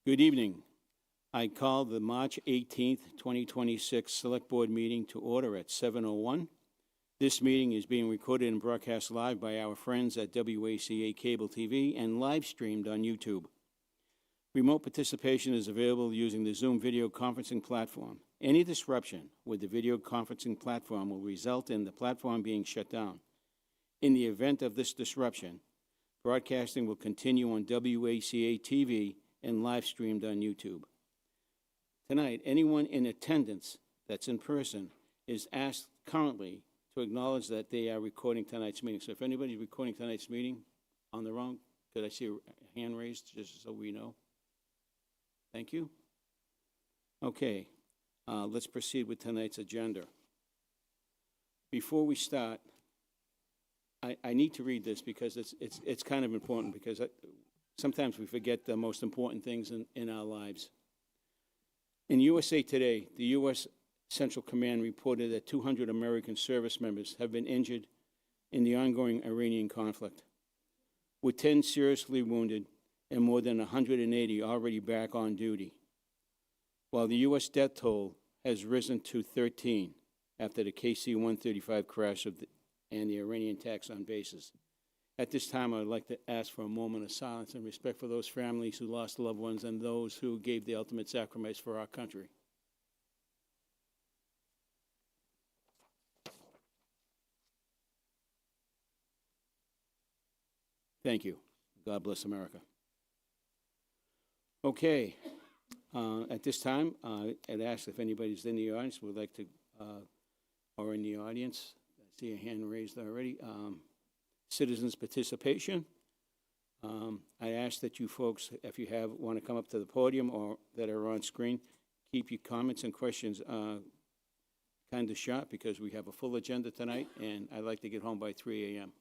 Good evening. I call the March 18th, 2026 Select Board meeting to order at 7:01. This meeting is being recorded and broadcast live by our friends at WACA-TV and live streamed on YouTube. Remote participation is available using the Zoom video conferencing platform. Any disruption with the video conferencing platform will result in the platform being shut down. In the event of this disruption, broadcasting will continue on WACA-TV and live streamed on YouTube. Tonight, anyone in attendance that's in person is asked currently to acknowledge that they are recording tonight's meeting. So if anybody's recording tonight's meeting on their own, could I see a hand raised just so we know? Thank you. Okay, let's proceed with tonight's agenda. Before we start, I need to read this because it's kind of important, because sometimes we forget the most important things in our lives. In USA Today, the U.S. Central Command reported that 200 American service members have been injured in the ongoing Iranian conflict, with 10 seriously wounded and more than 180 already back on duty, while the U.S. death toll has risen to 13 after the KC-135 crash and the Iranian attacks on bases. At this time, I would like to ask for a moment of silence and respect for those families who lost loved ones and those who gave the ultimate sacrifice for our country. Thank you. God bless America. Okay. At this time, I'd ask if anybody's in the audience would like to, or in the audience, I see a hand raised already. Citizens participation. I ask that you folks, if you want to come up to the podium or that are on screen, keep your comments and questions kind of short, because we have a full agenda tonight, and I'd like to get home by 3 a.m.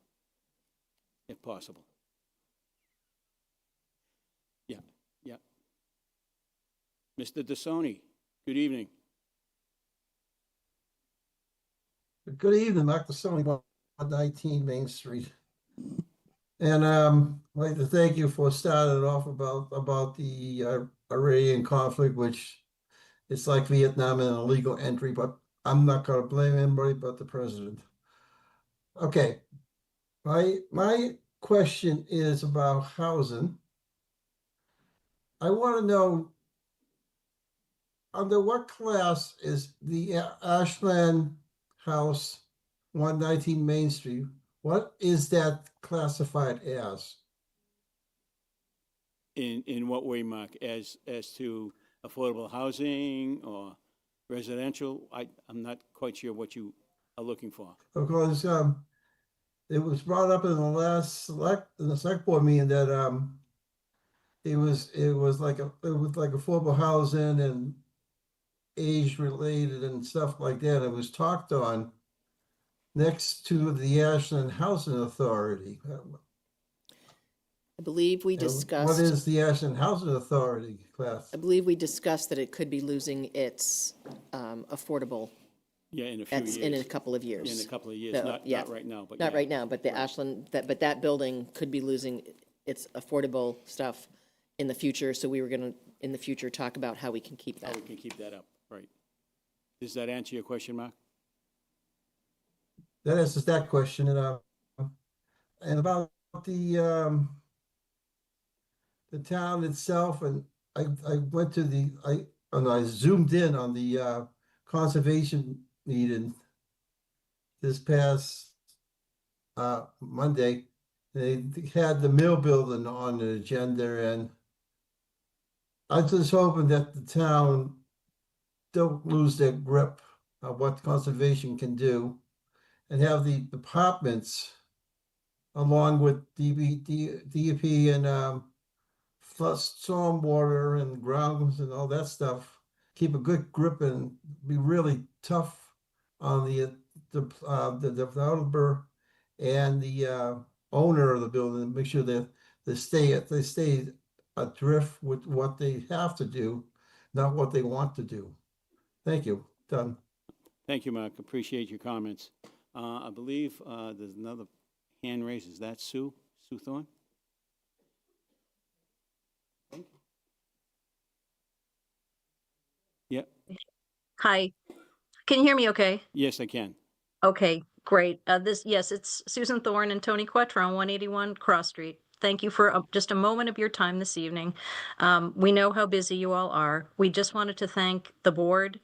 if possible. Yeah. Mr. DeSoni, good evening. Good evening, Dr. Sony, 119 Main Street. And I'd like to thank you for starting off about the Iranian conflict, which it's like Vietnam and an illegal entry, but I'm not going to blame anybody but the president. Okay, my question is about housing. I want to know, under what class is the Ashland house, 119 Main Street? What is that classified as? In what way, Mark? As to affordable housing or residential? I'm not quite sure what you are looking for. Because it was brought up in the last select board meeting that it was like affordable housing and age related and stuff like that. It was talked on next to the Ashland Housing Authority. I believe we discussed. What is the Ashland Housing Authority class? I believe we discussed that it could be losing its affordable. Yeah, in a few years. In a couple of years. In a couple of years, No, not right now. But not yeah. right now, but the Right. Ashland, that building could be losing its affordable stuff in the future. So we were going to, in the future, talk about how we can keep that. How we can keep that up, right. Does that answer your question, Mark? That answers that question. And about the town itself, and I went to I zoomed in on the conservation meeting this past Monday. They had the mill building on the agenda, and I'm just hoping that the town don't lose their grip of what conservation can do, and have the departments, along with DEP and stormwater and grounds and all that stuff, keep a good grip and be really tough on the developer and the owner of the building, make sure that they stay adrift with what they have to do, not what they want to do. Thank you. Done. Thank you, Mark. Appreciate your comments. I believe there's another hand raised. Is that Sue? Sue Thorne? Yep. Hi, can you hear me okay? Yes, I can. Okay, great. Yes, it's Susan Thorne and Tony Quattro on 181 Cross Street. Thank you for just a moment of your time this evening. We know how busy you all are. We just wanted to thank the board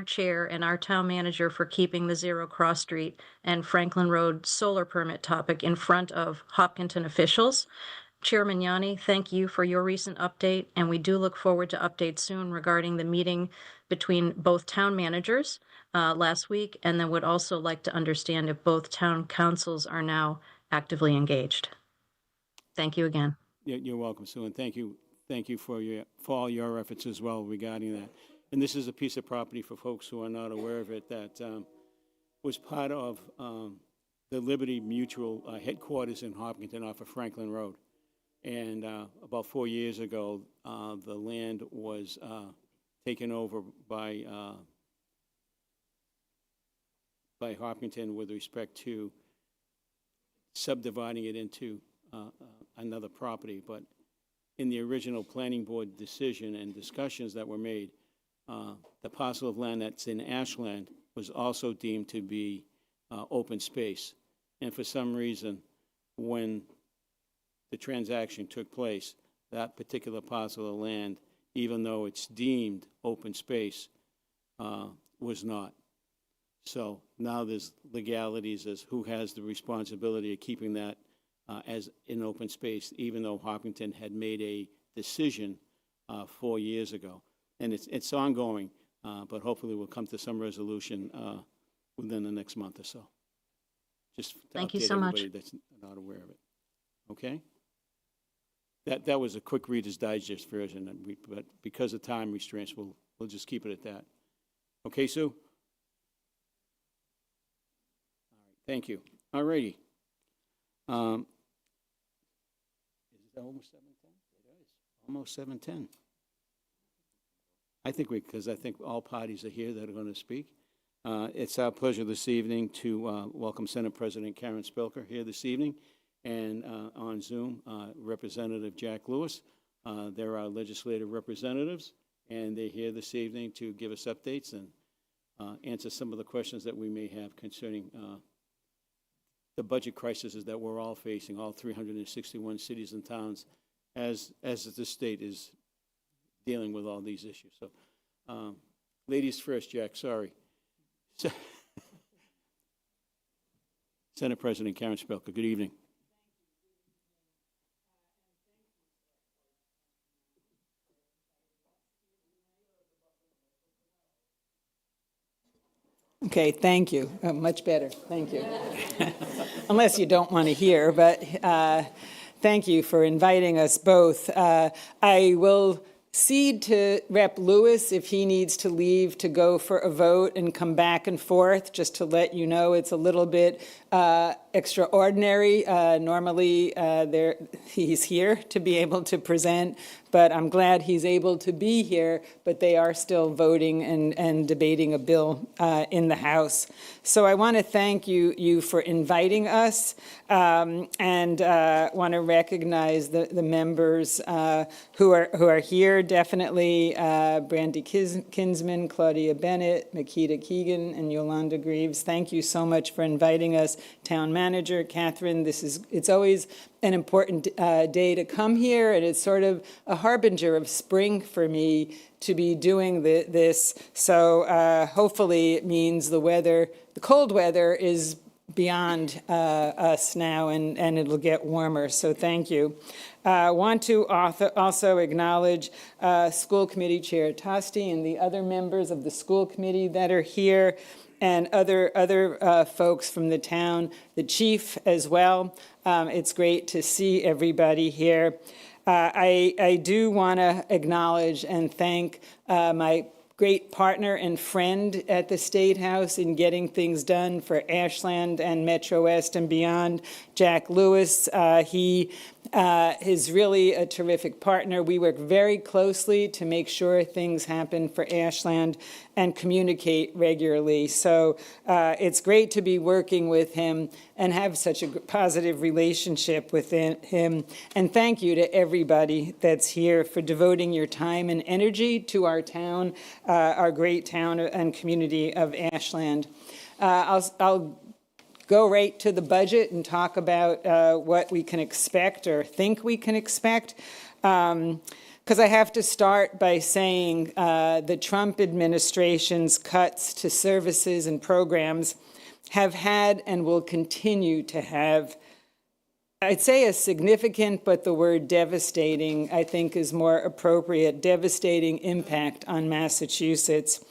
chair, and our town manager for keeping the Zero Cross Street and Franklin Road solar permit topic in front of Hopkinton officials. Chairman Yanni, thank you for your recent update, and we do look forward to updates soon regarding the meeting between both town managers last week, and then would also like to understand if both town councils are now actively engaged. Thank you again. You're welcome, Sue, and thank you for all your efforts as well regarding that. And this is a piece of property for folks who are not aware of it that was part of the Liberty Mutual headquarters in Hopkinton off of Franklin Road. And about 4 years ago, the land was taken over by Hopkinton with respect to subdividing it into another property. But in the original planning board decision and discussions that were made, the parcel of land that's in Ashland was also deemed to be open space. And for some reason, when the transaction took place, that particular parcel of land, even though it's deemed open space, was not. So now there's legalities as who has the responsibility of keeping that as in open space, even though Hopkinton had made a decision 4 years ago. And it's ongoing, but hopefully we'll come to some resolution within the next month or so. Just to Thank you update so much. everybody that's not aware of it. Okay? That was a quick Reader's Digest version, but because of time restraints, we'll just keep it at that. Okay, Sue? All right, thank you. All righty. Is it almost 7:10? It is. Almost 7:10. I think all parties are here that are going to speak. It's our pleasure this evening to welcome Senate President Karen Spilker here this evening, and on Zoom, Representative Jack Lewis. They're our legislative representatives, and they're here this evening to give us updates and answer some of the questions that we may have concerning the budget crises that we're all facing, all 361 cities and towns, as the state is dealing with all these issues. So, ladies first, Jack, sorry. Senate President Karen Spilker, good evening. Okay, thank you. Much better, thank you. Unless you don't want to hear, but thank you for inviting us both. I will cede to Rep. Lewis if he needs to leave to go for a vote and come back and forth, just to let you know it's a little bit extraordinary. Normally, he's here to be able to present, but I'm glad he's able to be here, but they are still voting and debating a bill in the House. So I want to thank you for inviting us, and want to recognize the members who are here, definitely Brandy Kinsman, Claudia Bennett, Makita Keegan, and Yolanda Greaves. Thank you so much for inviting us. Town Manager, Catherine, it's always an important day to come here, and it's sort of a harbinger of spring for me to be doing this. So hopefully it means the cold weather is beyond us now, and it'll get warmer. So thank you. I want to also acknowledge School Committee Chair Tosti and the other members of the school committee that are here, and other folks from the town, the chief as well. It's great to see everybody here. I do want to acknowledge and thank my great partner and friend at the State House in getting things done for Ashland and Metro West and beyond, Jack Lewis. He is really a terrific partner. We work very closely to make sure things happen for Ashland and communicate regularly. So it's great to be working with him and have such a positive relationship with him. And thank you to everybody that's here for devoting your time and energy to our town, our great town and community of Ashland. I'll go right to the budget and talk about what we can expect or think we can expect. Because I have to start by saying the Trump administration's cuts to services and programs have had and will continue to have, I'd say a significant, but the word devastating, I think, is more appropriate, devastating impact on Massachusetts.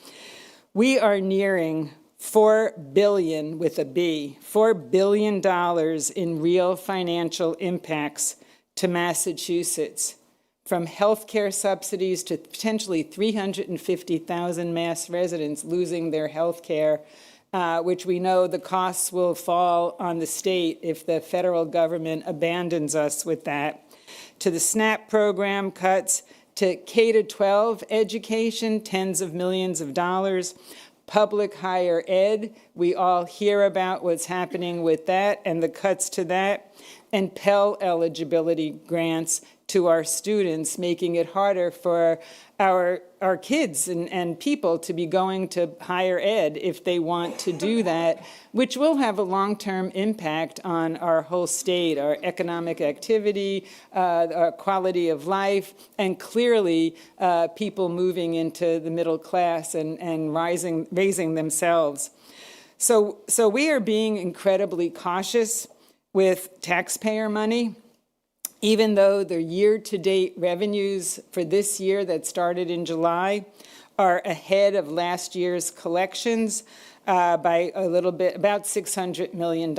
We are nearing $4 billion with a B, $4 billion in real financial impacts to Massachusetts, from healthcare subsidies to potentially 350,000 Mass residents losing their health care, which we know the costs will fall on the state if the federal government abandons us with that, to the SNAP program cuts, to K-12 education, tens of millions of dollars, public higher ed, we all hear about what's happening with that and the cuts to that, and Pell eligibility grants to our students, making it harder for our kids and people to be going to higher ed if they want to do that, which will have a long-term impact on our whole state, our economic activity, our quality of life, and clearly people moving into the middle class and raising themselves. So we are being incredibly cautious with taxpayer money. Even though the year-to-date revenues for this year that started in July are ahead of last year's collections by a little bit, about $600 million.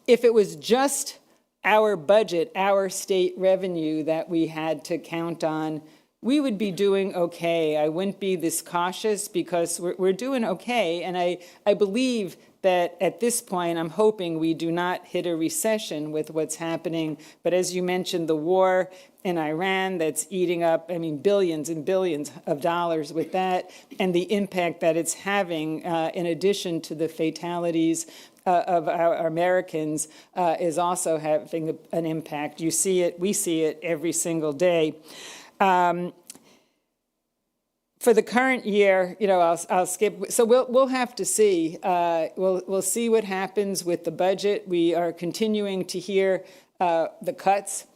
If it was just our budget, our state revenue that we had to count on, we would be doing okay. I wouldn't be this cautious because we're doing okay, and I believe that at this point, I'm hoping we do not hit a recession with what's happening. But as you mentioned, the war in Iran that's eating up, billions and billions of dollars with that, and the impact that it's having, in addition to the fatalities of our Americans, is also having an impact. You see it, we see it every single day. For the current year, I'll skip. So we'll have to see. We'll see what happens with the budget. We are continuing to hear the cuts.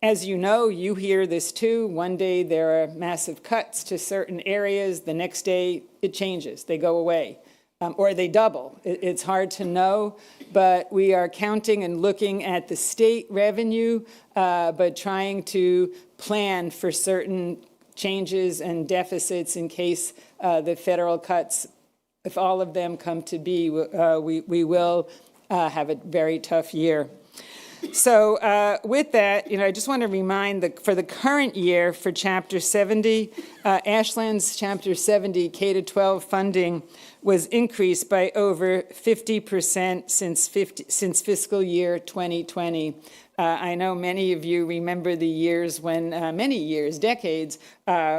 As you know, you hear this too. One day there are massive cuts to certain areas. The next day it changes. They go away. Or they double. It's hard to know, but we are counting and looking at the state revenue, but trying to plan for certain changes and deficits in case the federal cuts, if all of them come to be, we will have a very tough year. So with that, I just want to remind that for the current year for Chapter 70, Ashland's Chapter 70 K-12 funding was increased by over 50% since fiscal year 2020. I know many of you remember the years when, decades,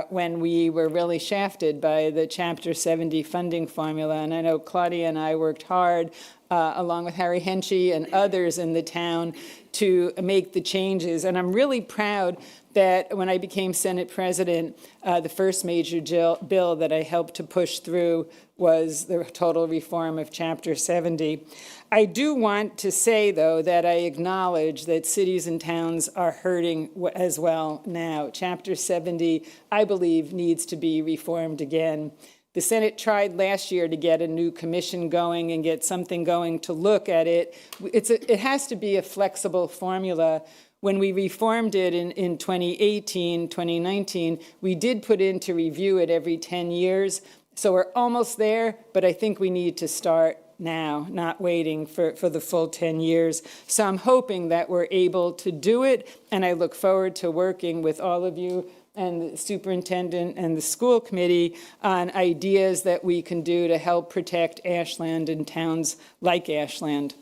when we were really shafted by the Chapter 70 funding formula. And I know Claudia and I worked hard, along with Harry Henchy and others in the town, to make the changes. And I'm really proud that when I became Senate President, the first major bill that I helped to push through was the total reform of Chapter 70. I do want to say, though, that I acknowledge that cities and towns are hurting as well now. Chapter 70, I believe, needs to be reformed again. The Senate tried last year to get a new commission going and get something going to look at it. It has to be a flexible formula. When we reformed it in 2018, 2019, we did put in to review it every 10 years. So we're almost there, but I think we need to start now, not waiting for the full 10 years. So I'm hoping that we're able to do it, and I look forward to working with all of you and the superintendent and the school committee on ideas that we can do to help protect Ashland and towns like Ashland.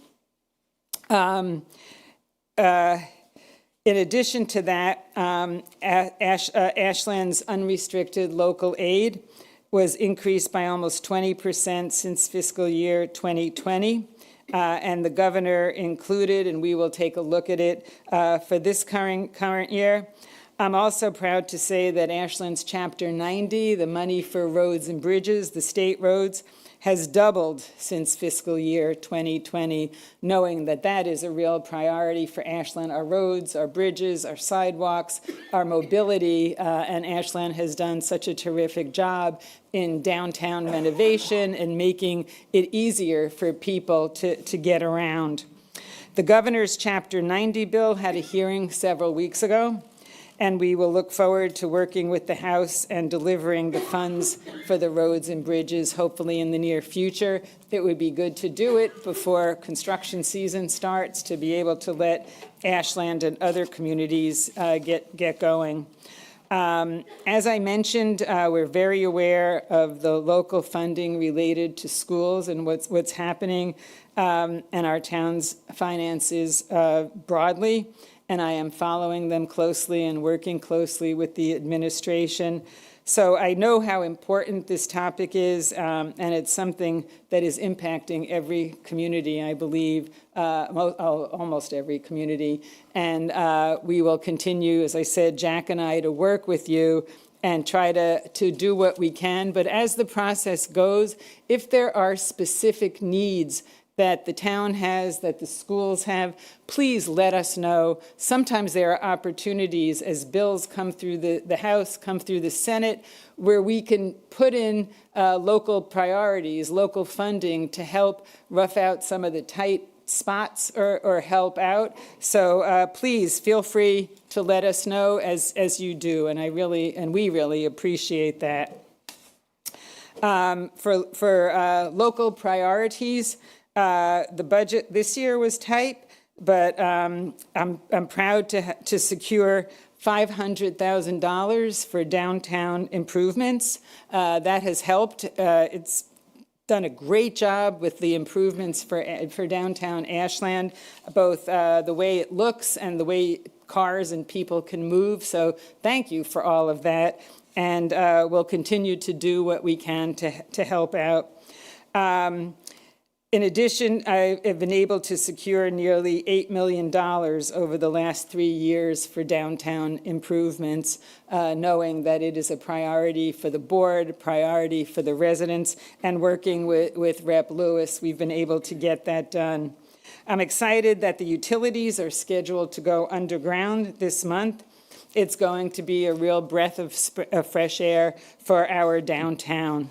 In addition to that, Ashland's unrestricted local aid was increased by almost 20% since fiscal year 2020. And the governor included, and we will take a look at it for this current year. I'm also proud to say that Ashland's Chapter 90, the money for roads and bridges, the state roads, has doubled since fiscal year 2020, knowing that that is a real priority for Ashland. Our roads, our bridges, our sidewalks, our mobility, and Ashland has done such a terrific job in downtown renovation and making it easier for people to get around. The governor's Chapter 90 bill had a hearing several weeks ago, and we will look forward to working with the House and delivering the funds for the roads and bridges, hopefully in the near future. It would be good to do it before construction season starts, to be able to let Ashland and other communities get going. As I mentioned, we're very aware of the local funding related to schools and what's happening in our town's finances broadly, and I am following them closely and working closely with the administration. So I know how important this topic is, and it's something that is impacting every community, I believe, almost every community. And we will continue, as I said, Jack and I, to work with you and try to do what we can. But as the process goes, if there are specific needs that the town has, that the schools have, please let us know. Sometimes there are opportunities as bills come through the House, come through the Senate, where we can put in local priorities, local funding to help rough out some of the tight spots or help out. So please feel free to let us know as you do, and we really appreciate that. For local priorities, the budget this year was tight, but I'm proud to secure $500,000 for downtown improvements. That has helped. It's done a great job with the improvements for downtown Ashland, both the way it looks and the way cars and people can move. So thank you for all of that, and we'll continue to do what we can to help out. In addition, I have been able to secure nearly $8 million over the last 3 years for downtown improvements, knowing that it is a priority for the board, a priority for the residents, and working with Rep. Lewis, we've been able to get that done. I'm excited that the utilities are scheduled to go underground this month. It's going to be a real breath of fresh air for our downtown.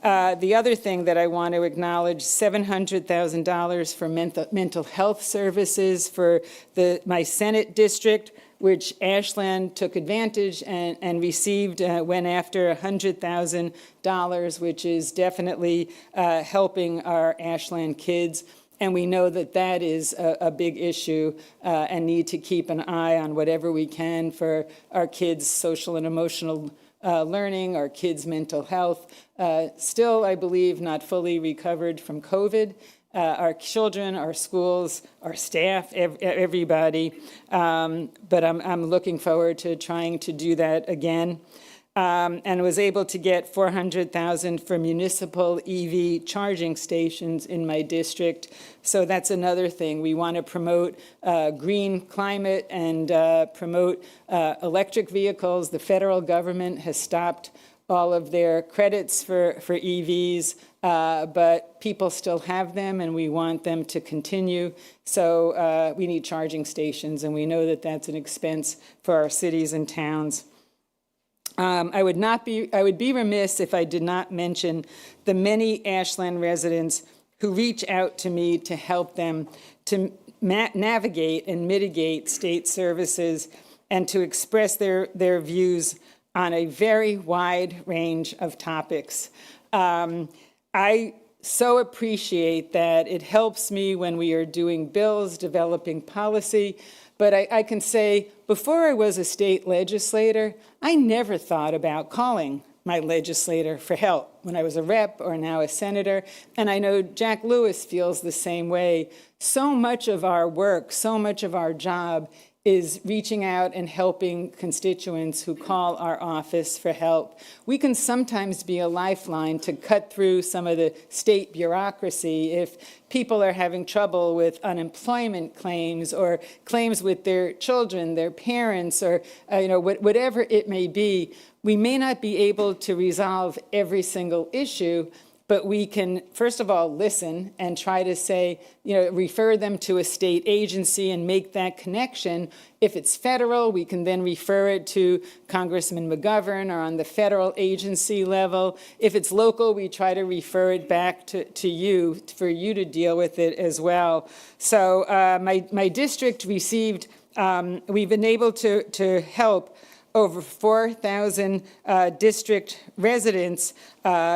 The other thing that I want to acknowledge, $700,000 for mental health services for my Senate district, which Ashland took advantage and received, went after $100,000, which is definitely helping our Ashland kids. And we know that that is a big issue and need to keep an eye on whatever we can for our kids' social and emotional learning, our kids' mental health. Still, I believe, not fully recovered from COVID. Our children, our schools, our staff, everybody. But I'm looking forward to trying to do that again. And was able to get $400,000 for municipal EV charging stations in my district. So that's another thing. We want to promote green climate and promote electric vehicles. The federal government has stopped all of their credits for EVs, but people still have them, and we want them to continue. So we need charging stations, and we know that that's an expense for our cities and towns. I would be remiss if I did not mention the many Ashland residents who reach out to me to help them to navigate and mitigate state services and to express their views on a very wide range of topics. I so appreciate that. It helps me when we are doing bills, developing policy. But I can say, before I was a state legislator, I never thought about calling my legislator for help when I was a rep or now a senator. And I know Jack Lewis feels the same way. So much of our work, so much of our job is reaching out and helping constituents who call our office for help. We can sometimes be a lifeline to cut through some of the state bureaucracy if people are having trouble with unemployment claims or claims with their children, their parents, or whatever it may be. We may not be able to resolve every single issue, but we can, first of all, listen and try to say, refer them to a state agency and make that connection. If it's federal, we can then refer it to Congressman McGovern or on the federal agency level. If it's local, we try to refer it back to you, for you to deal with it as well. So my district received, we've been able to help over 4,000 district residents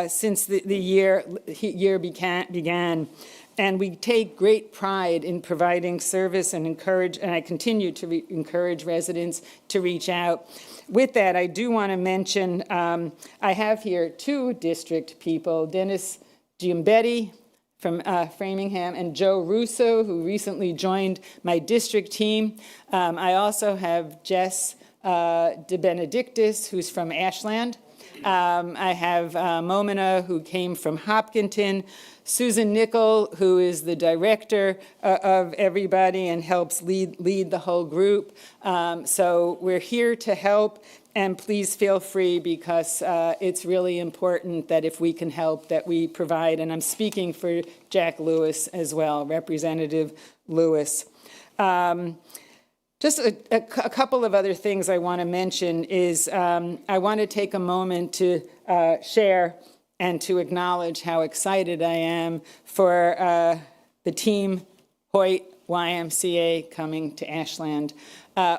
since the year began. And we take great pride in providing service and I continue to encourage residents to reach out. With that, I do want to mention, I have here two district people, Dennis Giambetti from Framingham, and Joe Russo, who recently joined my district team. I also have Jess De Benedictis, who's from Ashland. I have Momina, who came from Hopkinton. Susan Nickel, who is the director of everybody and helps lead the whole group. So we're here to help, and please feel free, because it's really important that if we can help, that we provide. And I'm speaking for Jack Lewis as well, Representative Lewis. Just a couple of other things I want to mention is I want to take a moment to share and to acknowledge how excited I am for the team Hoyt YMCA coming to Ashland.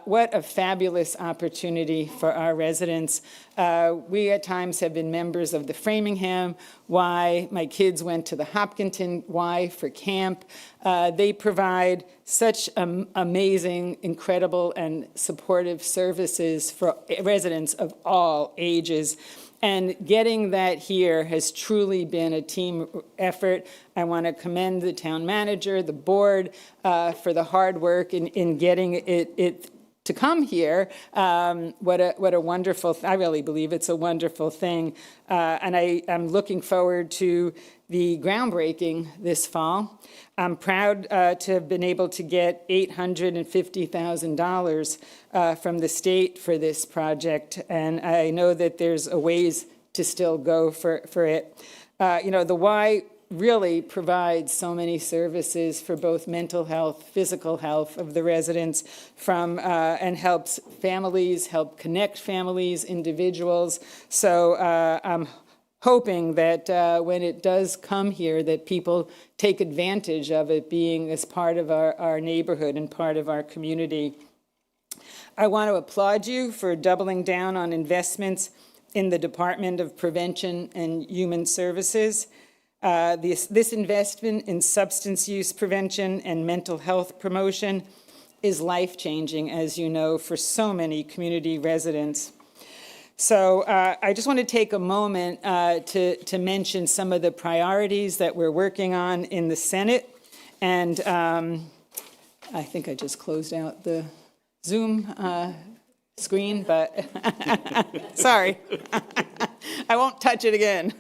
What a fabulous opportunity for our residents. We at times have been members of the Framingham Y. My kids went to the Hopkinton Y for camp. They provide such amazing, incredible, and supportive services for residents of all ages. And getting that here has truly been a team effort. I want to commend the town manager, the board, for the hard work in getting it to come here. What a wonderful, I really believe it's a wonderful thing. And I'm looking forward to the groundbreaking this fall. I'm proud to have been able to get $850,000 from the state for this project, and I know that there's a ways to still go for it. The Y really provides so many services for both mental health, physical health of the residents, and helps families, help connect families, individuals. So I'm hoping that when it does come here, that people take advantage of it being as part of our neighborhood and part of our community. I want to applaud you for doubling down on investments in the Department of Prevention and Human Services. This investment in substance use prevention and mental health promotion is life-changing, as you know, for so many community residents. So I just want to take a moment to mention some of the priorities that we're working on in the Senate. And I think I just closed out the Zoom screen, but sorry. I won't touch it again.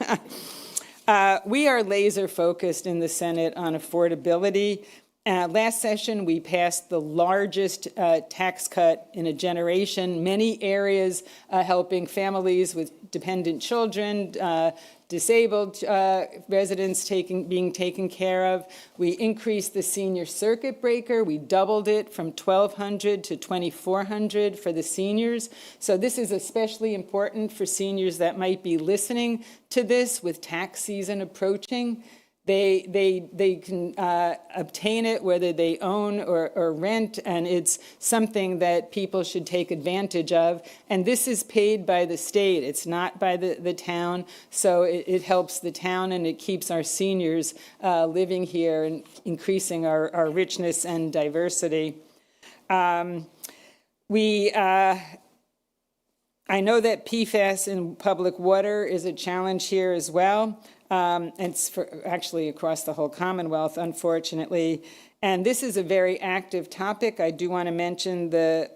We are laser focused in the Senate on affordability. Last session, we passed the largest tax cut in a generation, many areas helping families with dependent children, disabled residents being taken care of. We increased the senior circuit breaker. We doubled it from $1,200 to $2,400 for the seniors. So this is especially important for seniors that might be listening to this with tax season approaching. They can obtain it whether they own or rent, and it's something that people should take advantage of. And this is paid by the state. It's not by the town, so it helps the town and it keeps our seniors living here and increasing our richness and diversity. I know that PFAS in public water is a challenge here as well. And it's actually across the whole Commonwealth, unfortunately. And this is a very active topic. I do want to mention the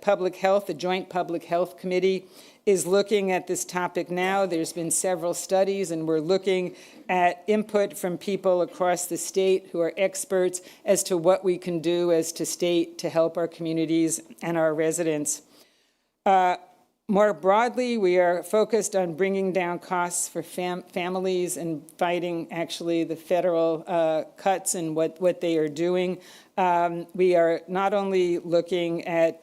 Joint Public Health Committee is looking at this topic now. There's been several studies, and we're looking at input from people across the state who are experts as to what we can do as to state to help our communities and our residents. More broadly, we are focused on bringing down costs for families and fighting actually the federal cuts and what they are doing. We are not only looking at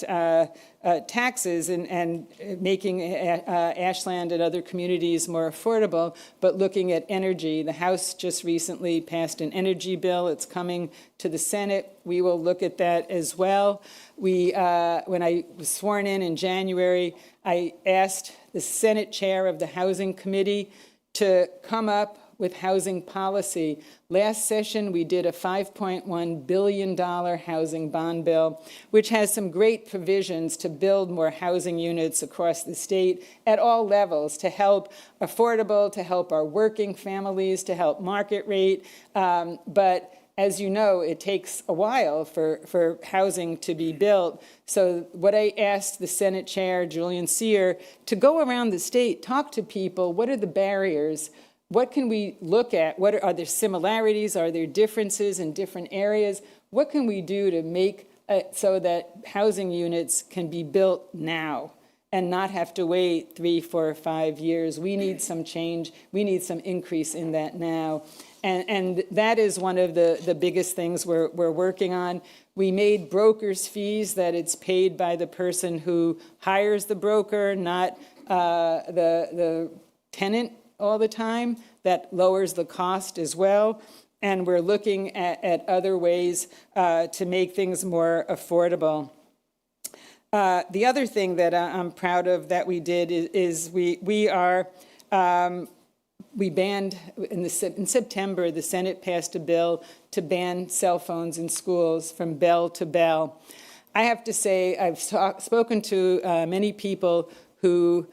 taxes and making Ashland and other communities more affordable, but looking at energy. The House just recently passed an energy bill. It's coming to the Senate. We will look at that as well. When I was sworn in January, I asked the Senate chair of the Housing Committee to come up with housing policy. Last session, we did a $5.1 billion housing bond bill, which has some great provisions to build more housing units across the state at all levels to help affordable, to help our working families, to help market rate. But as you know, it takes a while for housing to be built. So what I asked the Senate Chair, Julian Sear, to go around the state, talk to people, what are the barriers? What can we look at? Are there similarities? Are there differences in different areas? What can we do to make so that housing units can be built now and not have to wait 3, 4, 5 years? We need some change. We need some increase in that now. And that is one of the biggest things we're working on. We made brokers' fees that it's paid by the person who hires the broker, not the tenant all the time. That lowers the cost as well. And we're looking at other ways to make things more affordable. The other thing that I'm proud of that we did is we banned, in September, the Senate passed a bill to ban cell phones in schools from bell to bell. I have to say, I've spoken to many people who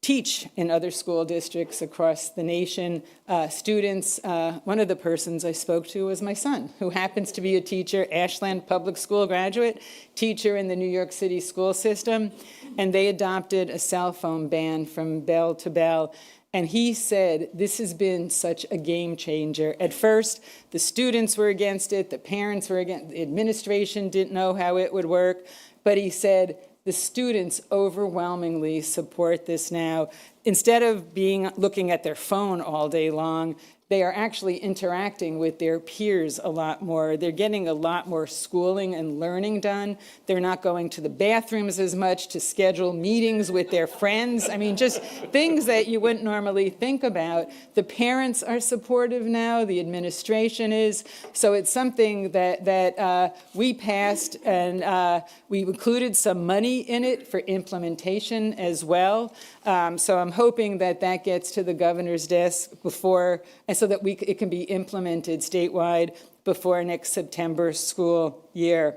teach in other school districts across the nation, students. One of the persons I spoke to was my son, who happens to be a teacher, Ashland Public School graduate, teacher in the New York City school system, and they adopted a cell phone ban from bell to bell. And he said, this has been such a game changer. At first, the students were against it, the parents were against it, the administration didn't know how it would work. But he said, the students overwhelmingly support this now. Instead of looking at their phone all day long, they are actually interacting with their peers a lot more. They're getting a lot more schooling and learning done. They're not going to the bathrooms as much to schedule meetings with their friends. I mean, just things that you wouldn't normally think about. The parents are supportive now. The administration is. So it's something that we passed, and we included some money in it for implementation as well. So I'm hoping that gets to the governor's desk so that it can be implemented statewide before next September school year.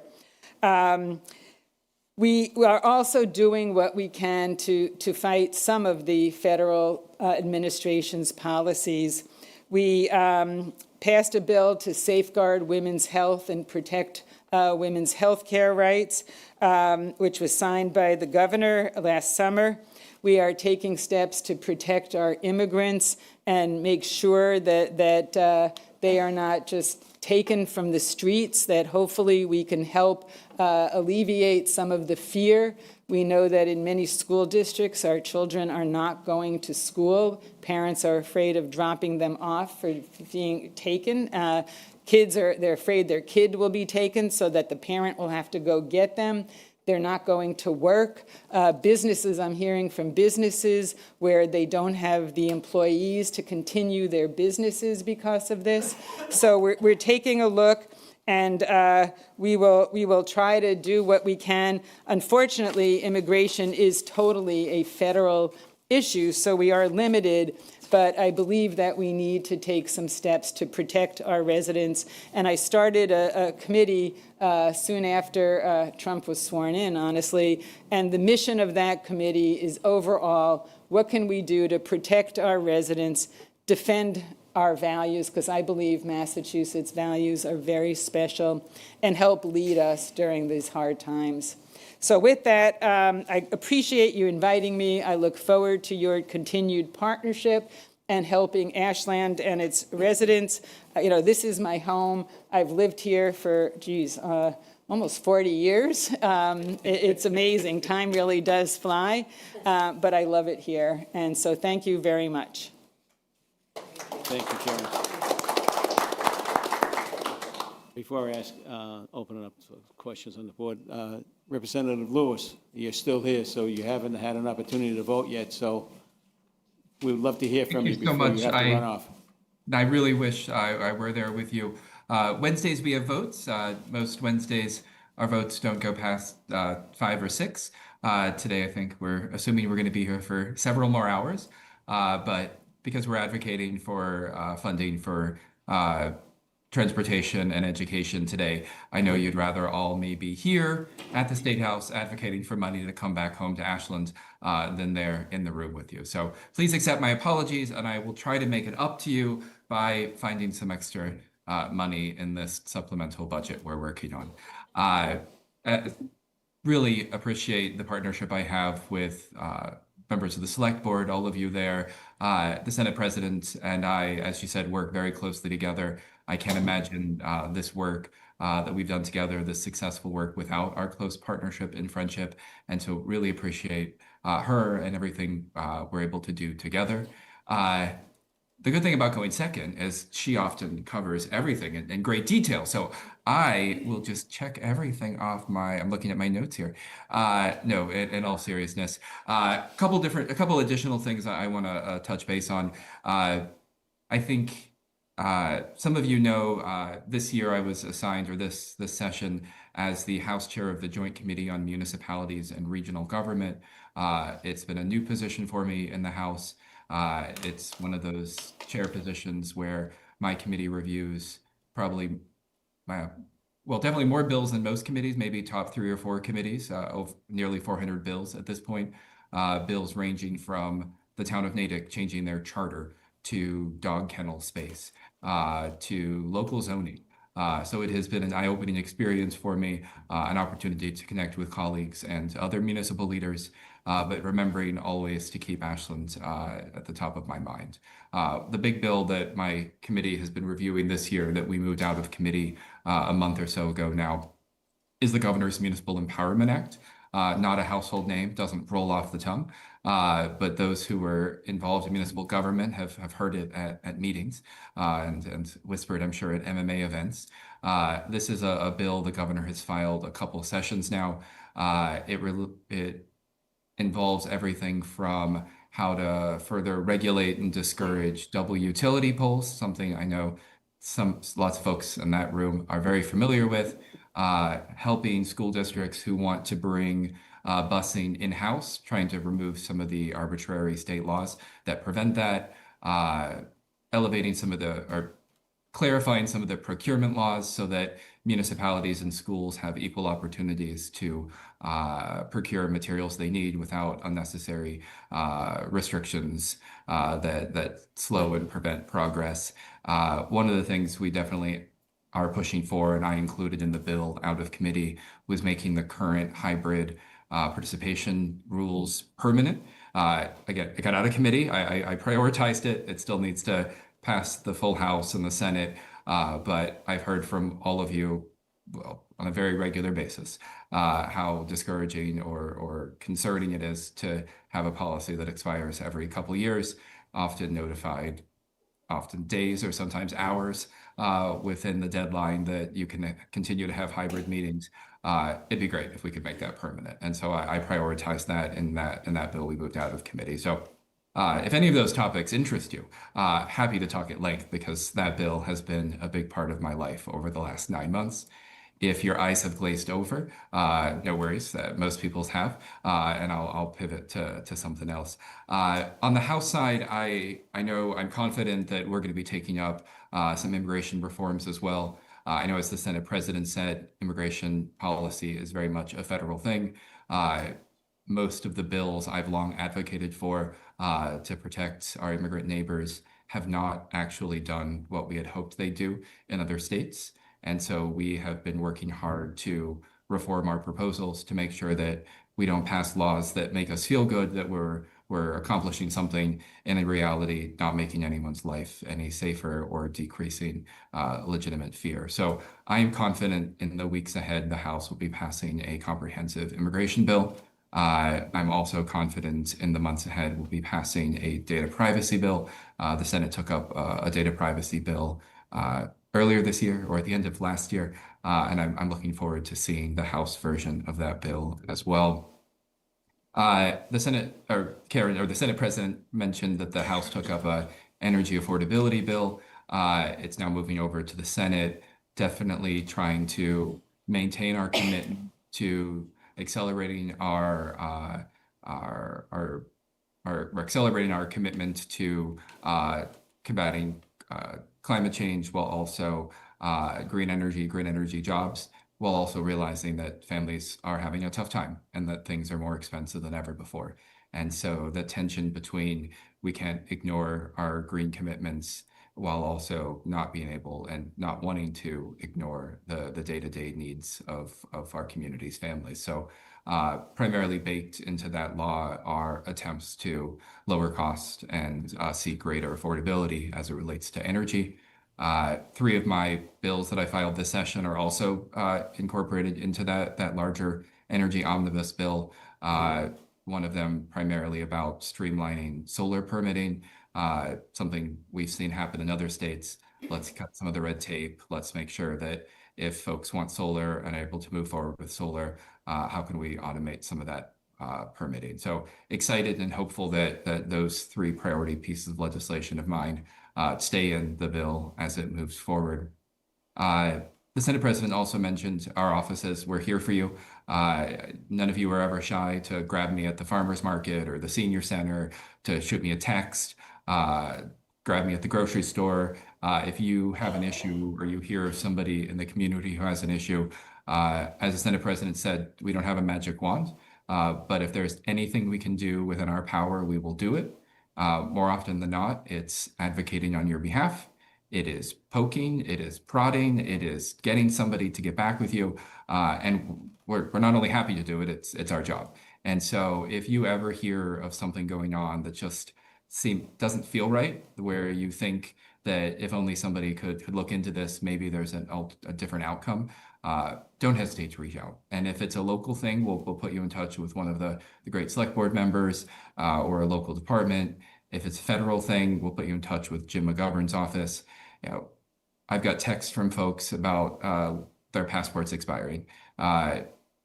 We are also doing what we can to fight some of the federal administration's policies. We passed a bill to safeguard women's health and protect women's health care rights, which was signed by the governor last summer. We are taking steps to protect our immigrants and make sure that they are not just taken from the streets, that hopefully we can help alleviate some of the fear. We know that in many school districts, our children are not going to school. Parents are afraid of dropping them off for being taken. They're afraid their kid will be taken so that the parent will have to go get them. They're not going to work. Businesses, I'm hearing from businesses where they don't have the employees to continue their businesses because of this. So we're taking a look, and we will try to do what we can. Unfortunately, immigration is totally a federal issue, so we are limited. But I believe that we need to take some steps to protect our residents. And I started a committee soon after Trump was sworn in, honestly. And the mission of that committee is overall, what can we do to protect our residents, defend our values, because I believe Massachusetts values are very special, and help lead us during these hard times. So with that, I appreciate you inviting me. I look forward to your continued partnership and helping Ashland and its residents. You know, this is my home. I've lived here for, almost 40 years. It's amazing. Time really does fly, but I love it here. And so thank you very much. Thank you, Karen. Before I ask, open it up to questions on the board, Representative Lewis, you're still here, so you haven't had an opportunity to vote yet, so we would love to hear from you Thank you so before you much. have to run off. I really wish I were there with you. Wednesdays we have votes. Most Wednesdays our votes don't go past 5 or 6. Today I think we're assuming we're going to be here for several more hours, but because we're advocating for funding for transportation and education today, I know you'd rather all me be here at the State House advocating for money to come back home to Ashland than there in the room with you. So please accept my apologies, and I will try to make it up to you by finding some extra money in this supplemental budget we're working on. Really appreciate the partnership I have with members of the Select Board, all of you there. The Senate President and I, as you said, work very closely together. I can't imagine this work that we've done together, this successful work, without our close partnership and friendship. And so really appreciate her and everything we're able to do together. The good thing about going second is she often covers everything in great detail. So I will just check everything off I'm looking at my notes here. No, in all seriousness, a couple additional things I want to touch base on. I think some of you know this year I was assigned, or this session, as the House Chair of the Joint Committee on Municipalities and Regional Government. It's been a new position for me in the House. It's one of those chair positions where my committee reviews probably, definitely more bills than most committees, maybe top 3 or 4 committees, of nearly 400 bills at this point. Bills ranging from the town of Natick changing their charter, to dog kennel space, to local zoning. So it has been an eye-opening experience for me, an opportunity to connect with colleagues and other municipal leaders, but remembering always to keep Ashland at the top of my mind. The big bill that my committee has been reviewing this year, that we moved out of committee a month or so ago now, is the Governor's Municipal Empowerment Act. Not a household name, doesn't roll off the tongue, but those who were involved in municipal government have heard it at meetings and whispered, I'm sure, at MMA events. This is a bill the governor has filed a couple of sessions now. It involves everything from how to further regulate and discourage double utility poles, something I know lots of folks in that room are very familiar with. Helping school districts who want to bring busing in-house, trying to remove some of the arbitrary state laws that prevent that, clarifying some of the procurement laws so that municipalities and schools have equal opportunities to procure materials they need without unnecessary restrictions that slow and prevent progress. One of the things we definitely are pushing for, and I included in the bill out of committee, was making the current hybrid participation rules permanent. Again, it got out of committee. I prioritized it. It still needs to pass the full House and the Senate, but I've heard from all of you, well, on a very regular basis, how discouraging or concerning it is to have a policy that expires every couple of years, often notified, often days or sometimes hours within the deadline that you can continue to have hybrid meetings. It'd be great if we could make that permanent. And so I prioritized that in that bill we moved out of committee. So if any of those topics interest you, happy to talk at length, because that bill has been a big part of my life over the last 9 months. If your eyes have glazed over, no worries, most people's have, and I'll pivot to something else. On the House side, I know I'm confident that we're going to be taking up some immigration reforms as well. I know, as the Senate President said, immigration policy is very much a federal thing. Most of the bills I've long advocated for to protect our immigrant neighbors have not actually done what we had hoped they do in other states. And so we have been working hard to reform our proposals to make sure that we don't pass laws that make us feel good that we're accomplishing something, and in reality, not making anyone's life any safer or decreasing legitimate fear. So I am confident in the weeks ahead, the House will be passing a comprehensive immigration bill. I'm also confident in the months ahead, we'll be passing a data privacy bill. The Senate took up a data privacy bill earlier this year or at the end of last year, and I'm looking forward to seeing the House version of that bill as well. The Senate the Senate President mentioned that the House took up a energy affordability bill. It's now moving over to the Senate, definitely trying to maintain our commitment to accelerating our commitment to combating climate change, while also green energy jobs, while also realizing that families are having a tough time and that things are more expensive than ever before. And so the tension between we can't ignore our green commitments while also not being able and not wanting to ignore the day-to-day needs of our community's families. So primarily baked into that law are attempts to lower cost and seek greater affordability as it relates to energy. 3 of my bills that I filed this session are also incorporated into that larger energy omnibus bill. One of them primarily about streamlining solar permitting, something we've seen happen in other states. Let's cut some of the red tape. Let's make sure that if folks want solar and are able to move forward with solar, how can we automate some of that permitting? So excited and hopeful that those 3 priority pieces of legislation of mine stay in the bill as it moves forward. The Senate President also mentioned our offices. We're here for you. None of you were ever shy to grab me at the farmer's market or the senior center, to shoot me a text, grab me at the grocery store. If you have an issue or you hear of somebody in the community who has an issue, as the Senate President said, we don't have a magic wand, but if there's anything we can do within our power, we will do it. More often than not, it's advocating on your behalf. It is poking, it is prodding, it is getting somebody to get back with you. And we're not only happy to do it, it's our job. And so if you ever hear of something going on that just doesn't feel right, where you think that if only somebody could look into this, maybe there's a different outcome, don't hesitate to reach out. And if it's a local thing, we'll put you in touch with one of the great select board members or a local department. If it's a federal thing, we'll put you in touch with Jim McGovern's office. You know, I've got texts from folks about their passports expiring.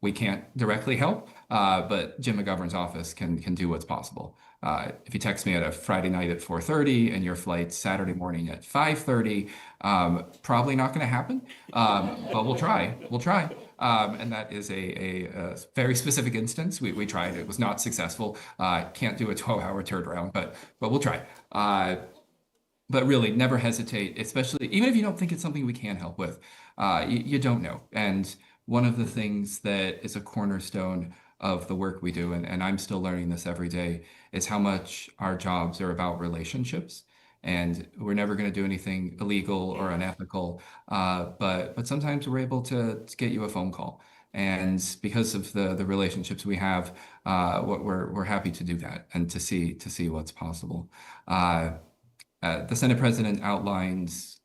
We can't directly help, but Jim McGovern's office can do what's possible. If you text me at a Friday night at 4:30 and your flight's Saturday morning at 5:30, probably not going to happen, but we'll try. We'll try. And that is a very specific instance. We tried. It was not successful. Can't do a 12-hour turnaround, but we'll try. But really, never hesitate, especially even if you don't think it's something we can help with. You don't know. And one of the things that is a cornerstone of the work we do, and I'm still learning this every day, is how much our jobs are about relationships. And we're never going to do anything illegal or unethical, but sometimes we're able to get you a phone call. And because of the relationships we have, we're happy to do that and to see what's possible. The Senate President outlines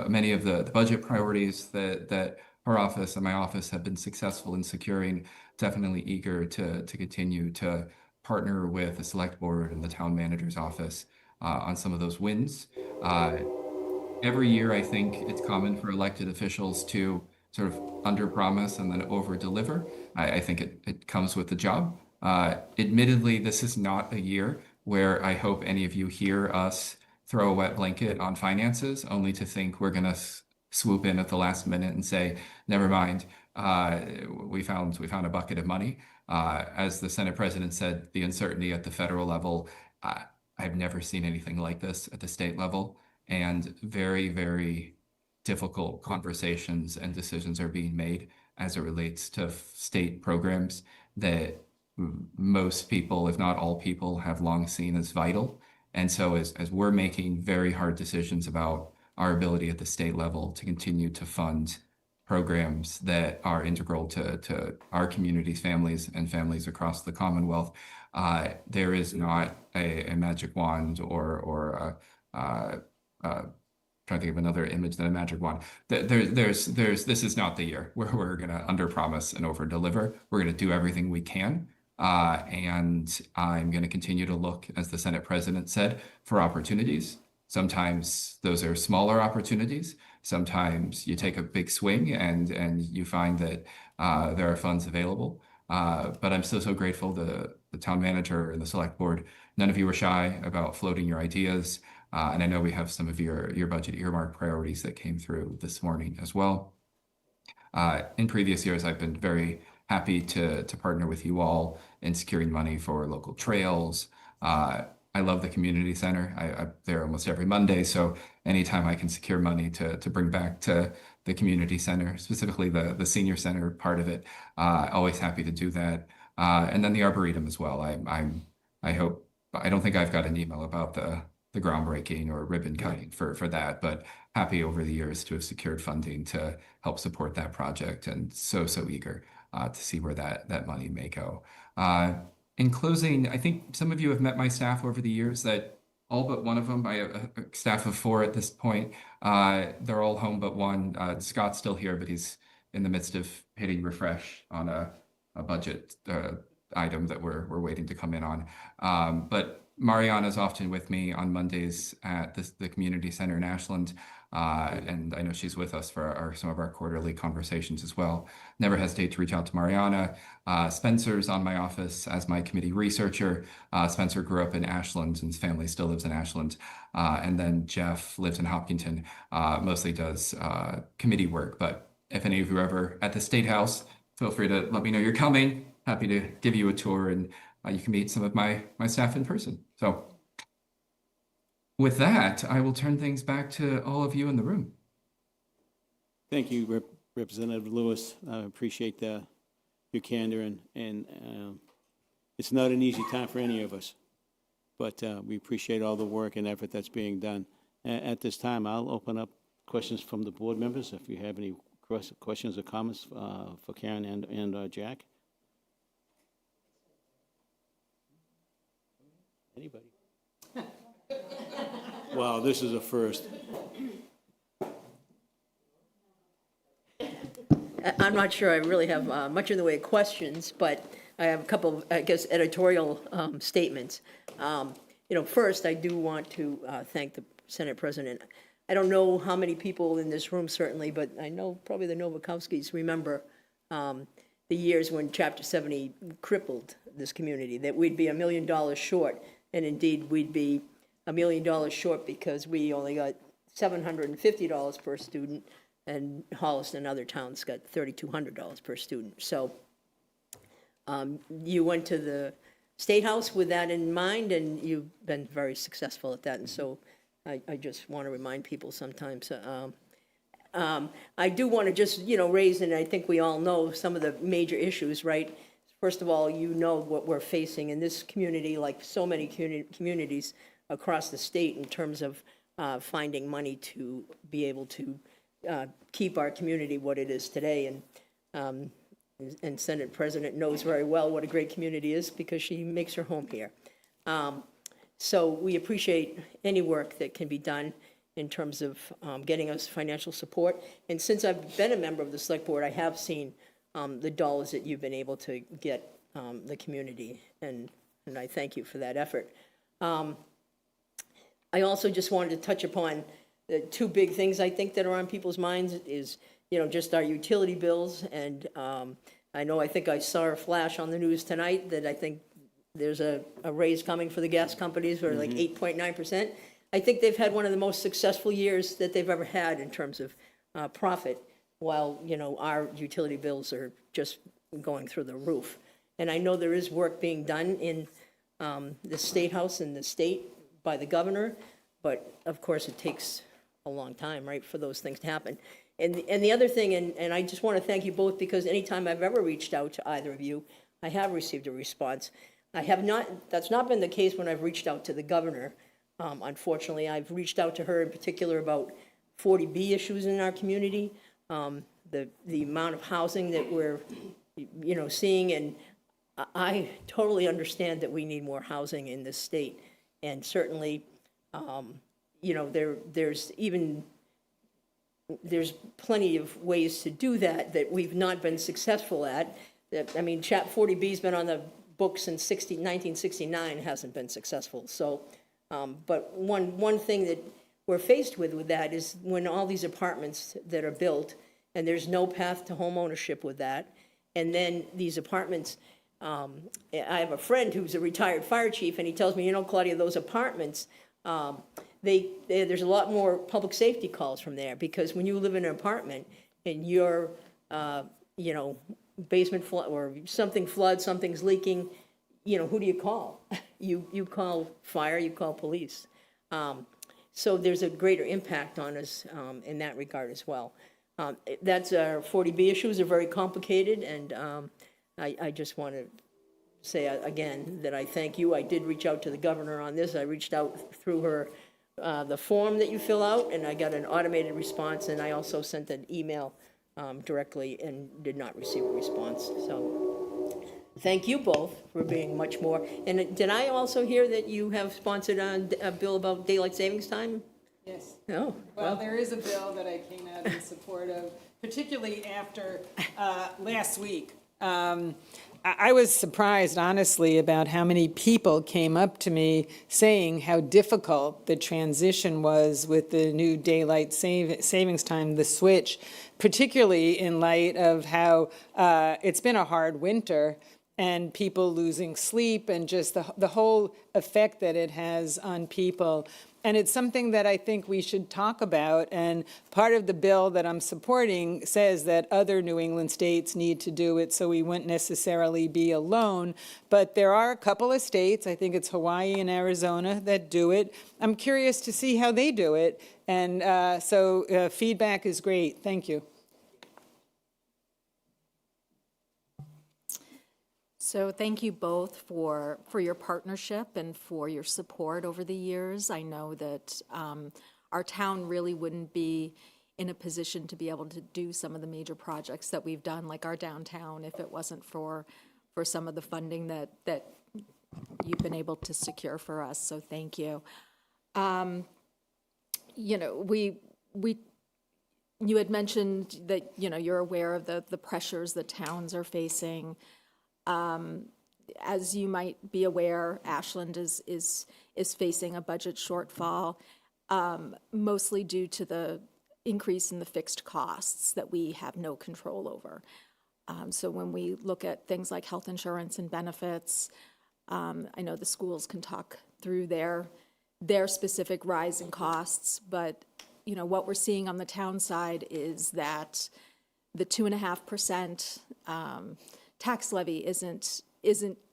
many of the budget priorities that her office and my office have been successful in securing. Definitely eager to continue to partner with the select board and the town manager's office on some of those wins. Every year, I think it's common for elected officials to sort of under-promise and then over-deliver. I think it comes with the job. Admittedly, this is not a year where I hope any of you hear us throw a wet blanket on finances, only to think we're going to swoop in at the last minute and say, never mind, we found a bucket of money. As the Senate President said, the uncertainty at the federal level, I've never seen anything like this at the state level, and very, very difficult conversations and decisions are being made as it relates to state programs that most people, if not all people, have long seen as vital. And so as we're making very hard decisions about our ability at the state level to continue to fund programs that are integral to our communities, families, and families across the Commonwealth, there is not a magic wand or trying to think of another image than a magic wand. This is not the year where we're going to underpromise and overdeliver. We're going to do everything we can. And I'm going to continue to look, as the Senate President said, for opportunities. Sometimes those are smaller opportunities. Sometimes you take a big swing and you find that there are funds available. But I'm so grateful to the town manager and the select board. None of you were shy about floating your ideas. And I know we have some of your budget earmark priorities that came through this morning as well. In previous years, I've been very happy to partner with you all in securing money for local trails. I love the community center. I'm there almost every Monday, so anytime I can secure money to bring back to the community center, specifically the senior center part of it, always happy to do that. And then the Arboretum as well. I don't think I've got an email about the groundbreaking or ribbon cutting for that, but happy over the years to have secured funding to help support that project, and so eager to see where that money may go. In closing, I think some of you have met my staff over the years, that all but one of them, I have a staff of 4 at this point. They're all home but one. Scott's still here, but he's in the midst of hitting refresh on a budget item that we're waiting to come in on. But Mariana's often with me on Mondays at the community center in Ashland. And I know she's with us for some of our quarterly conversations as well. Never hesitate to reach out to Mariana. Spencer's on my office as my committee researcher. Spencer grew up in Ashland and his family still lives in Ashland. And then Jeff lives in Hopkinton, mostly does committee work. But if any of you are ever at the State House, feel free to let me know you're coming. Happy to give you a tour, and you can meet some of my staff in person. So with that, I will turn things back to all of you in the room. Thank you, Representative Lewis. I appreciate your candor, and it's not an easy time for any of us, but we appreciate all the work and effort that's being done. At this time, I'll open up questions from the board members. If you have any questions or comments for Karen and Jack. Anybody? Wow, this is a first. I'm not sure I really have much in the way of questions, but I have a couple of, I guess, editorial statements. First, I do want to thank the Senate President. I don't know how many people in this room, certainly, but I know probably the Novakowskis remember the years when Chapter 70 crippled this community, that we'd be $1 million short, and indeed we'd be $1 million short because we only got $750 per student, and Hollis and other towns got $3,200 per student. So you went to the State House with that in mind, and you've been very successful at that. And so I just want to remind people sometimes. I do want to just, raise, and I think we all know some of the major issues, right? First of all, what we're facing in this community, like so many communities across the state, in terms of finding money to be able to keep our community what it is today. And Senate President knows very well what a great community is because she makes her home here. So we appreciate any work that can be done in terms of getting us financial support. And since I've been a member of the Select Board, I have seen the dollars that you've been able to get the community, and I thank you for that effort. I also just wanted to touch upon the 2 big things I think that are on people's minds is, just our utility bills. And I think I saw a flash on the news tonight that I think there's a raise coming for the gas companies for like 8.9%. I think they've had one of the most successful years that they've ever had in terms of profit, while, our utility bills are just going through the roof. And I know there is work being done in the State House and the state by the governor, but of course it takes a long time, right, for those things to happen. And the other thing, and I just want to thank you both, because anytime I've ever reached out to either of you, I have received a response. That's not been the case when I've reached out to the governor. Unfortunately, I've reached out to her in particular about 40B issues in our community, the amount of housing that we're, seeing, and I totally understand that we need more housing in this state, and certainly, there's plenty of ways to do that we've not been successful at. Chap 40B's been on the books since 1969, hasn't been successful. So, but one thing that we're faced with that is when all these apartments that are built, and there's no path to home ownership with that, and then these apartments, I have a friend who's a retired fire chief, and he tells me, Claudia, those apartments, there's a lot more public safety calls from there, because when you live in an apartment and your, basement flood or something floods, something's leaking, who do you call? You call fire, you call police. So there's a greater impact on us in that regard as well. That's our 40B issues are very complicated, and I just want to say again that I thank you. I did reach out to the governor on this. I reached out through her, the form that you fill out, and I got an automated response, and I also sent an email directly and did not receive a response. So thank you both for being much more. And did I also hear that you have sponsored a bill about daylight savings time? Yes. Oh, Well, there is a bill that I came out in support of, particularly after last week. I was surprised, honestly, about how many people came up to me saying how difficult the transition was with the new daylight savings time, the switch, particularly in light of how it's been a hard winter and people losing sleep and just the whole effect that it has on people. And it's something that I think we should talk about. And part of the bill that I'm supporting says that other New England states need to do it, so we wouldn't necessarily be alone. But there are a couple of states, I think it's Hawaii and Arizona, that do it. I'm curious to see how they do it. And so feedback is great. Thank you. So thank you both for your partnership and for your support over the years. I know that our town really wouldn't be in a position to be able to do some of the major projects that we've done, like our downtown, if it wasn't for some of the funding that you've been able to secure for us. So thank you. You had mentioned that you're aware of the pressures that towns are facing. As you might be aware, Ashland is facing a budget shortfall, mostly due to the increase in the fixed costs that we have no control over. So when we look at things like health insurance and benefits, I know the schools can talk through their specific rise in costs, but what we're seeing on the town side is that the 2.5% tax levy isn't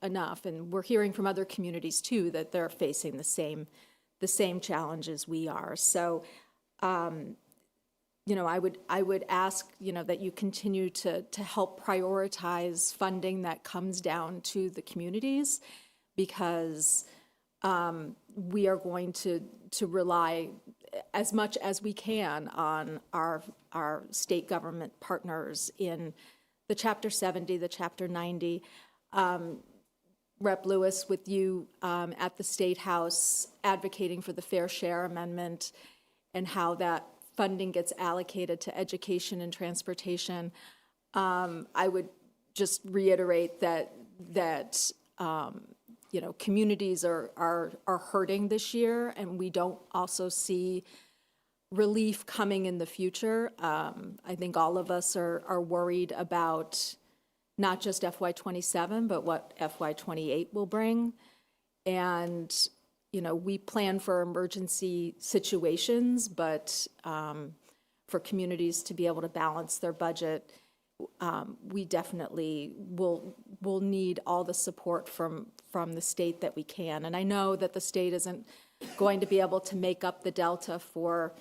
enough, and we're hearing from other communities too that they're facing the same challenges we are. So, I would ask that you continue to help prioritize funding that comes down to the communities, because we are going to rely as much as we can on our state government partners in the Chapter 70, the Chapter 90. Rep. Lewis, with you at the State House advocating for the Fair Share Amendment and how that funding gets allocated to education and transportation, I would just reiterate that communities are hurting this year, and we don't also see relief coming in the future. I think all of us are worried about not just FY27, but what FY28 will bring. And, we plan for emergency situations, but for communities to be able to balance their budget, we definitely will need all the support from the state that we can. And I know that the state isn't going to be able to make up the delta for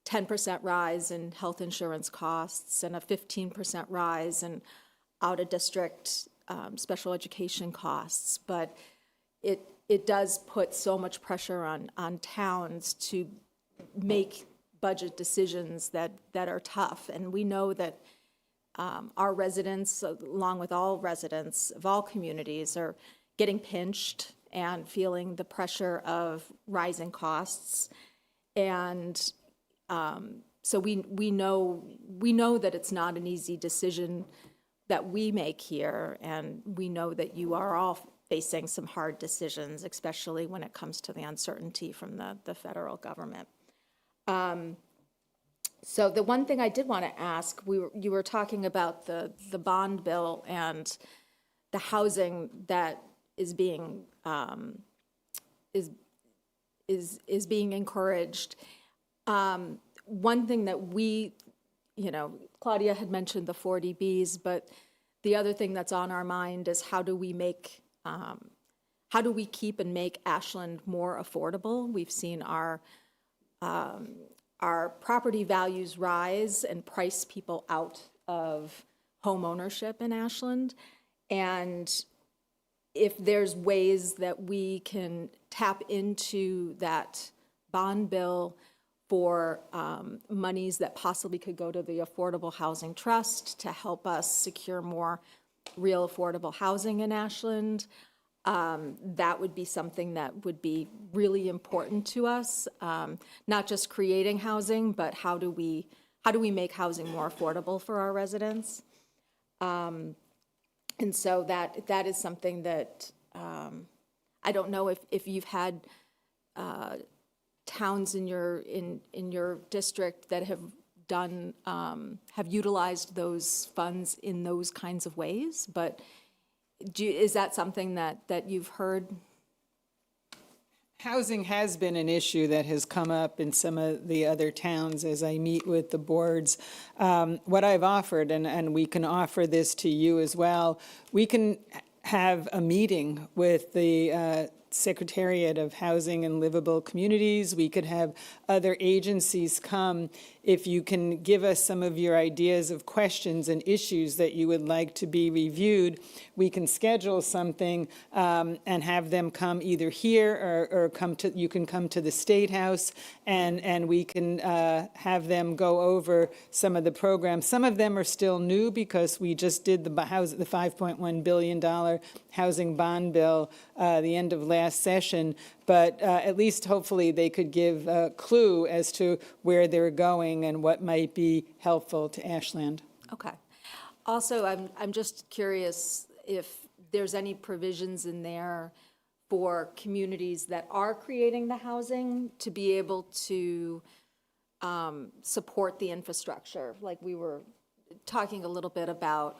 10% rise in health insurance costs and a 15% rise in out-of-district special education costs. But it does put so much pressure on towns to make budget decisions that are tough. And we know that our residents, along with all residents of all communities, are getting pinched and feeling the pressure of rising costs. And so we know that it's not an easy decision that we make here, and we know that you are all facing some hard decisions, especially when it comes to the uncertainty from the federal government. So the one thing I did want to ask, you were talking about the bond bill and the housing that is being is being encouraged. One thing that we, Claudia had mentioned the 40Bs, but the other thing that's on our mind is how do we keep and make Ashland more affordable? We've seen our property values rise and price people out of home ownership in Ashland. And if there's ways that we can tap into that bond bill for monies that possibly could go to the Affordable Housing Trust to help us secure more real affordable housing in Ashland, that would be something that would be really important to us. Not just creating housing, but how do we make housing more affordable for our residents? And so that is something that I don't know if you've had towns in your district that have utilized those funds in those kinds of ways, but is that something that you've heard? Housing has been an issue that has come up in some of the other towns as I meet with the boards. What I've offered, and we can offer this to you as well, we can have a meeting with the Secretariat of Housing and Livable Communities. We could have other agencies come. If you can give us some of your ideas of questions and issues that you would like to be reviewed, we can schedule something and have them come either here or you can come to the State House and we can have them go over some of the programs. Some of them are still new because we just did the $5.1 billion housing bond bill the end of last session, but at least hopefully they could give a clue as to where they're going and what might be helpful to Ashland. Okay. Also, I'm just curious if there's any provisions in there for communities that are creating the housing to be able to support the infrastructure. Like we were talking a little bit about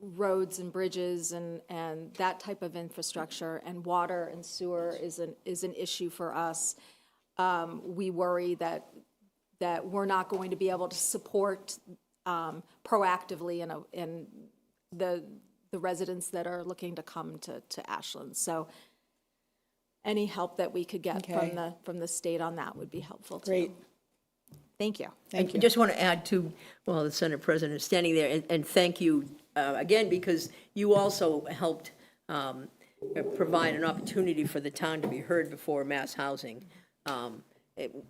roads and bridges and that type of infrastructure, and water and sewer is an issue for us. We worry that we're not going to be able to support proactively in the residents that are looking to come to Ashland. So any help that we could get from the state on that would be helpful too. Great. Thank you. Thank I you. just want to add to, well, the Senate President is standing there, and thank you again, because you also helped provide an opportunity for the town to be heard before mass housing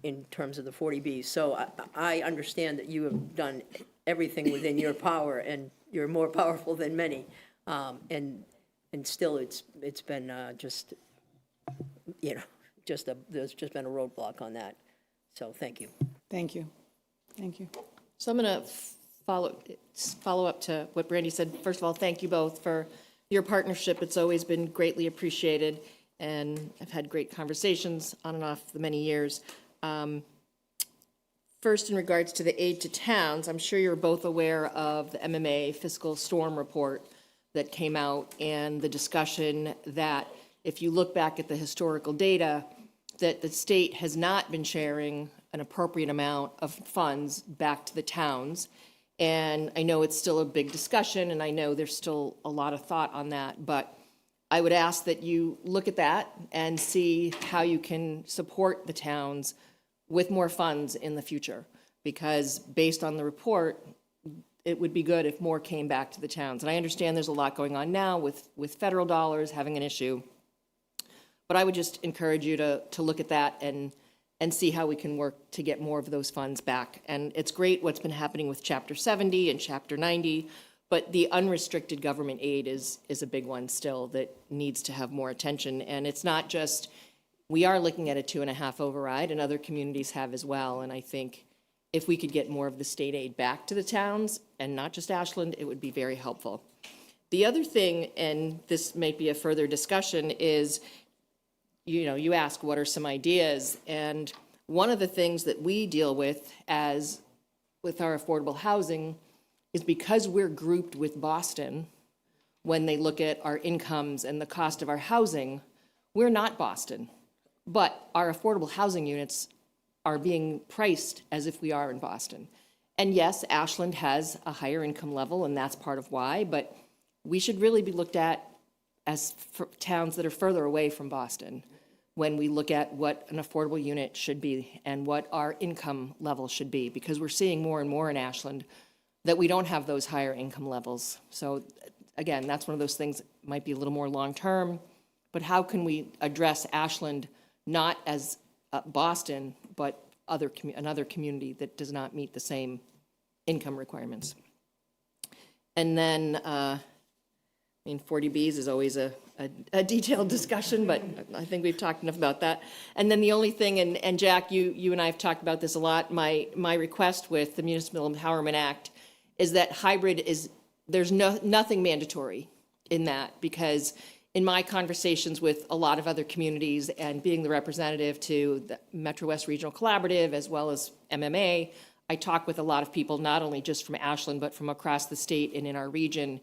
in terms of the 40Bs. So I understand that you have done everything within your power, and you're more powerful than many. And still, it's been there's just been a roadblock on that. So thank you. Thank you. Thank you. So I'm going to follow up to what Brandy said. First of all, thank you both for your partnership. It's always been greatly appreciated, and I've had great conversations on and off the many years. First, in regards to the aid to towns, I'm sure you're both aware of the MMA fiscal storm report that came out, and the discussion that if you look back at the historical data, that the state has not been sharing an appropriate amount of funds back to the towns. And I know it's still a big discussion, and I know there's still a lot of thought on that, but I would ask that you look at that and see how you can support the towns with more funds in the future, because based on the report, it would be good if more came back to the towns. And I understand there's a lot going on now with federal dollars having an issue, But I would just encourage you to look at that and see how we can work to get more of those funds back. And it's great what's been happening with Chapter 70 and Chapter 90, but the unrestricted government aid is a big one still that needs to have more attention. And it's not just, we are looking at a 2.5 override, and other communities have as well. And I think if we could get more of the state aid back to the towns, and not just Ashland, it would be very helpful. The other thing, and this might be a further discussion, is, you know, you ask what are some ideas, and one of the things that we deal with with our affordable housing is because we're grouped with Boston, when they look at our incomes and the cost of our housing, we're not Boston, but our affordable housing units are being priced as if we are in Boston. And yes, Ashland has a higher income level, and that's part of why, but we should really be looked at as towns that are further away from Boston when we look at what an affordable unit should be and what our income level should be, because we're seeing more and more in Ashland that we don't have those higher income levels. So again, that's one of those things that might be a little more long-term, but how can we address Ashland not as Boston, but another community that does not meet the same income requirements? And then, 40Bs is always a detailed discussion, but I think we've talked enough about that. And then the only thing, and Jack, you and I have talked about this a lot, my request with the Municipal Empowerment Act is that hybrid there's nothing mandatory in that, because in my conversations with a lot of other communities and being the representative to the Metro West Regional Collaborative as well as MMA, I talk with a lot of people, not only just from Ashland, but from across the state and in our region.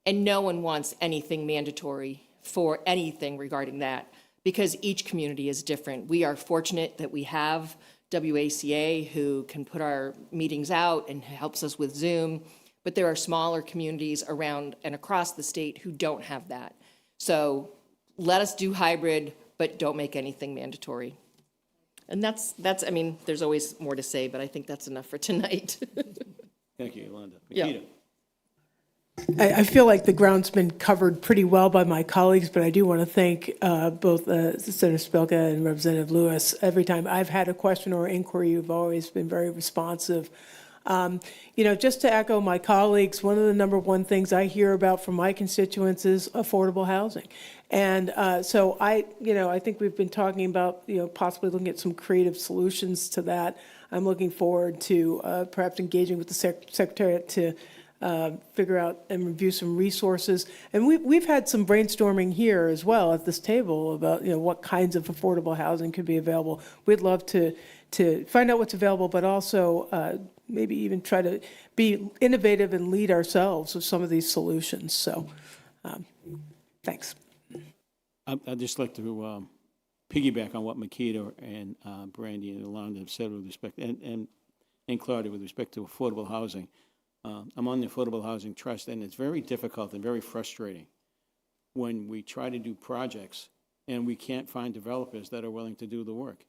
And no one wants anything mandatory for anything regarding that, because each community is different. We are fortunate that we have WACA who can put our meetings out and helps us with Zoom, but there are smaller communities around and across the state who don't have that. So let us do hybrid, but don't make anything mandatory. And that's I mean, there's always more to say, but I think that's enough for tonight. Thank you, Yolanda. Yeah. Makita? I feel like the ground's been covered pretty well by my colleagues, but I do want to thank both Senator Spilka and Representative Lewis. Every time I've had a question or inquiry, you've always been very responsive. Just to echo my colleagues, one of the number one things I hear about from my constituents is affordable housing. And so I think we've been talking about, possibly looking at some creative solutions to that. I'm looking forward to perhaps engaging with the Secretariat to figure out and review some resources. And we've had some brainstorming here as well at this table about, what kinds of affordable housing could be available. We'd love to find out what's available, but also maybe even try to be innovative and lead ourselves with some of these solutions. So, thanks. I'd just like to piggyback on what Makita and Brandy and Yolanda have said with respect, and Claudia, with respect to affordable housing. I'm on the Affordable Housing Trust, and it's very difficult and very frustrating when we try to do projects and we can't find developers that are willing to do the work.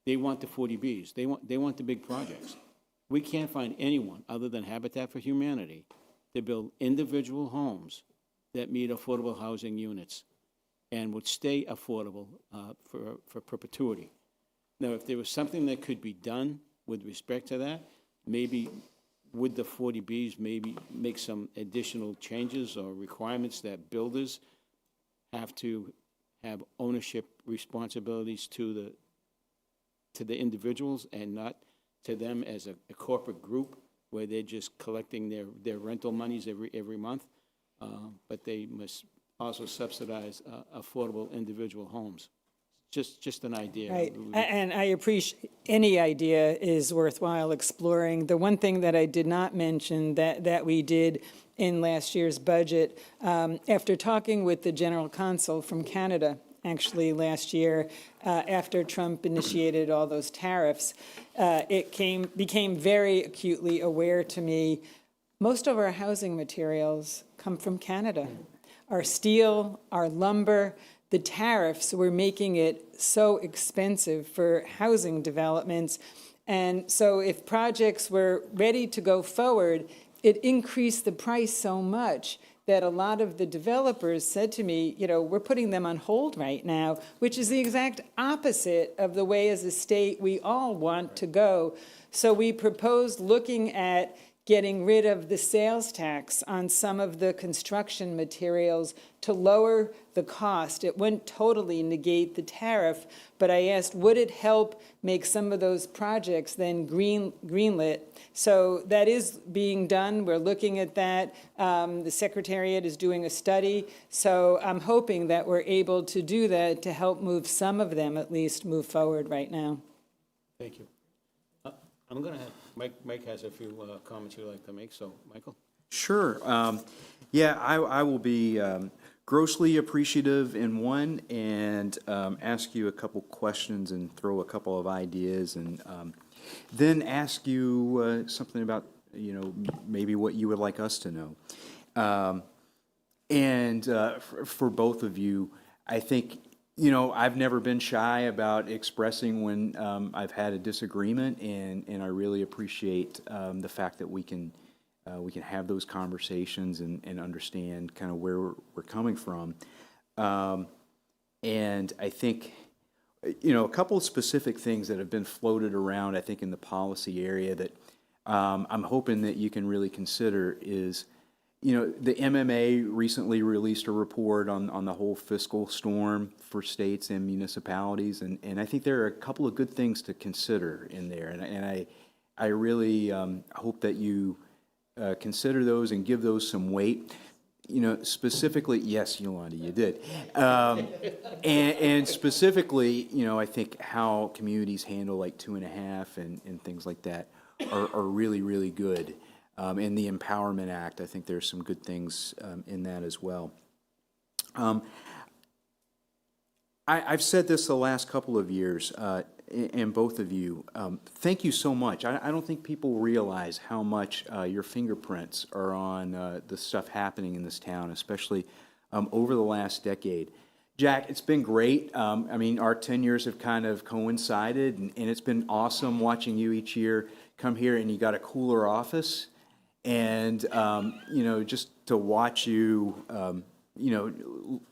They want the 40Bs. They want the big projects. We can't find anyone other than Habitat for Humanity to build individual homes that meet affordable housing units and would stay affordable for perpetuity. Now, if there was something that could be done with respect to that, maybe would the 40Bs maybe make some additional changes or requirements that builders have to have ownership responsibilities to the individuals and not to them as a corporate group where they're just collecting their rental monies every month, but they must also subsidize affordable individual homes. Just an idea. Right, and I appreciate any idea is worthwhile exploring. The one thing that I did not mention that we did in last year's budget, after talking with the general counsel from Canada, actually last year, after Trump initiated all those tariffs, it became very acutely aware to me, most of our housing materials come from Canada. Our steel, our lumber, the tariffs were making it so expensive for housing developments. And so if projects were ready to go forward, it increased the price so much that a lot of the developers said to me, you know, we're putting them on hold right now, which is the exact opposite of the way as a state we all want to go. So we proposed looking at getting rid of the sales tax on some of the construction materials to lower the cost. It wouldn't totally negate the tariff, but I asked, would it help make some of those projects then greenlit? So that is being done. We're looking at that. The Secretariat is doing a study. So I'm hoping that we're able to do that to help move some of them at least move forward right now. Thank you. I'm going to have, Mike has a few comments he'd like to make, so Michael? Sure. Yeah, I will be grossly appreciative in one and ask you a couple questions and throw a couple of ideas and then ask you something about, you know, maybe what you would like us to know. For both of you, I think, you know, I've never been shy about expressing when I've had a disagreement, and I really appreciate the fact that we can have those conversations and understand kind of where we're coming from. And I think, you know, a couple of specific things that have been floated around, I think, in the policy area that I'm hoping that you can really consider is, you know, the MMA recently released a report on the whole fiscal storm for states and municipalities, and I think there are a couple of good things to consider in there, and I really hope that you consider those and give those some weight. You know, specifically, yes, Yolanda, you did, and specifically, you know, I think how communities handle like 2.5 and things like that are really, really good. In the Empowerment Act, I think there's some good things in that as well. I've said this the last couple of years, and both of you, thank you so much. I don't think people realize how much your fingerprints are on the stuff happening in this town, especially over the last decade. Jack, it's been great. I mean, our tenures have kind of coincided, and it's been awesome watching you each year come here, and you got a cooler office. And, you know, just to watch you, you know,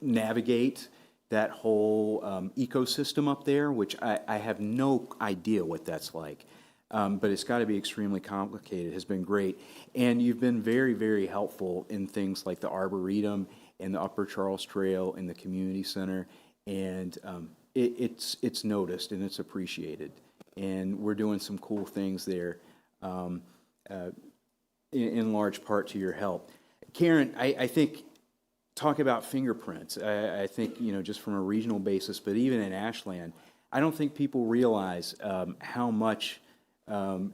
navigate that whole ecosystem up there, which I have no idea what that's like. But it's got to be extremely complicated, has been great. And you've been very, very helpful in things like the Arboretum and the Upper Charles Trail and the Community Center. And it's noticed and it's appreciated. And we're doing some cool things there. In large part to your help. Karen, I think, talk about fingerprints. I think, you know, just from a regional basis, but even in Ashland, I don't think people realize how much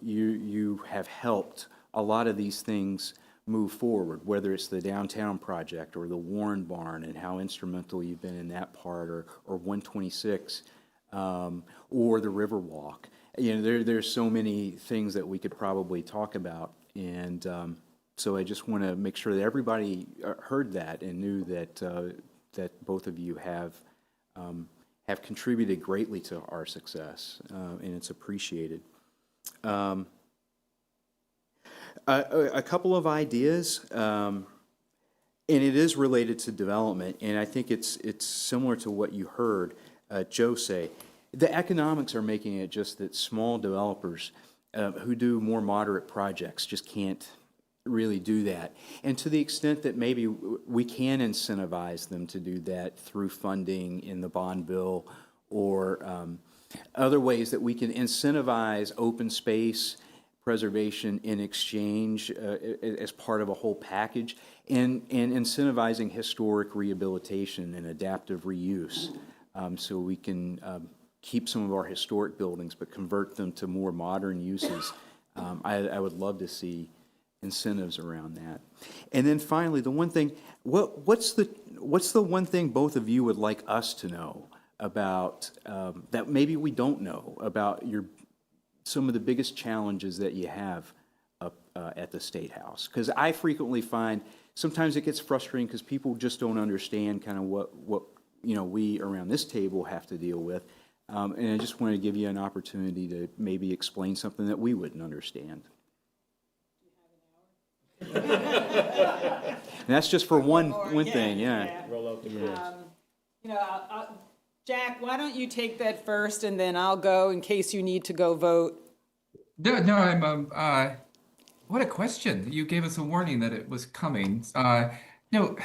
you have helped a lot of these things move forward, whether it's the downtown project or the Warren Barn and how instrumental you've been in that part, or 126, or the Riverwalk. You know, there's so many things that we could probably talk about. And so I just want to make sure that everybody heard that and knew that that both of you have contributed greatly to our success, and it's appreciated. A couple of ideas, and it is related to development, and I think it's similar to what you heard Joe say. The economics are making it just that small developers who do more moderate projects just can't really do that. And to the extent that maybe we can incentivize them to do that through funding in the bond bill or other ways that we can incentivize open space preservation in exchange as part of a whole package, and incentivizing historic rehabilitation and adaptive reuse, so we can keep some of our historic buildings, but convert them to more modern uses. I would love to see incentives around that. And then finally, the one thing, what's the one thing both of you would like us to know about that maybe we don't know about some of the biggest challenges that you have up at the State House? Because I frequently find sometimes it gets frustrating because people just don't understand kind of what you know we around this table have to deal with. And I just wanted to give you an opportunity to maybe explain something that we wouldn't understand. And that's just for one thing, yeah. You know, Jack, why don't you take that first, and then I'll go in case you need to go vote. No, what a question. You gave us a warning that it was coming. No,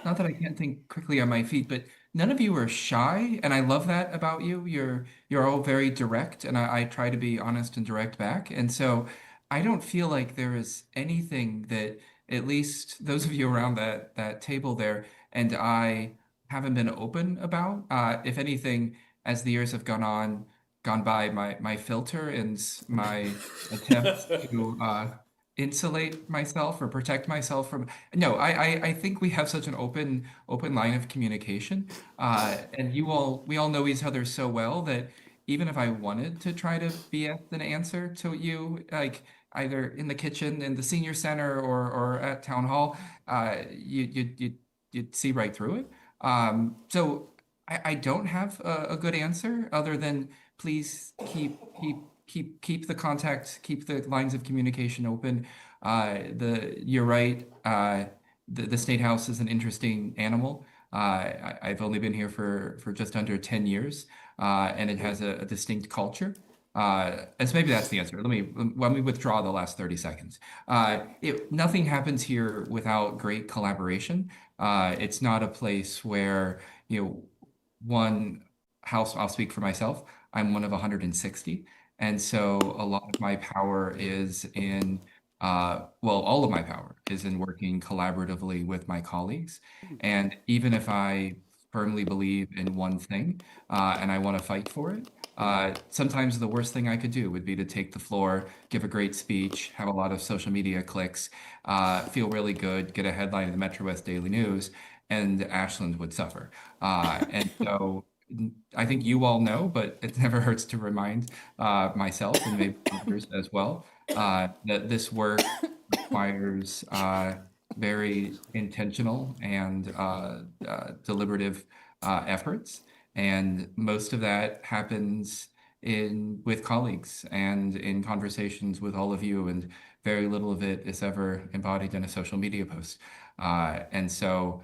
not that I can't think quickly on my feet, but none of you are shy, and I love that about you. You're all very direct, and I try to be honest and direct back. And so I don't feel like there is anything that at least those of you around that table there and I haven't been open about. If anything, as the years have gone by, my filter and my attempt to insulate myself or protect myself from. No, I think we have such an open line of communication, and we all know each other so well that even if I wanted to try to BS an answer to you, like either in the kitchen, in the senior center, or at town hall, you'd see right through it. So I don't have a good answer other than please keep the contact, keep the lines of communication open. You're right. The State House is an interesting animal. I've only been here for just under 10 years, and it has a distinct culture. And so maybe that's the answer. Let me withdraw the last 30 seconds. Nothing happens here without great collaboration. It's not a place where, one house, I'll speak for myself, I'm one of 160. And so a lot of my power is in, all of my power is in working collaboratively with my colleagues. And even if I firmly believe in one thing and I want to fight for it, sometimes the worst thing I could do would be to take the floor, give a great speech, have a lot of social media clicks, feel really good, get a headline in the Metro West Daily News, and Ashland would suffer. And so I think you all know, but it never hurts to remind myself and maybe others as well, that this work requires very intentional and deliberative efforts. And most of that happens with colleagues and in conversations with all of you, and very little of it is ever embodied in a social media post. And so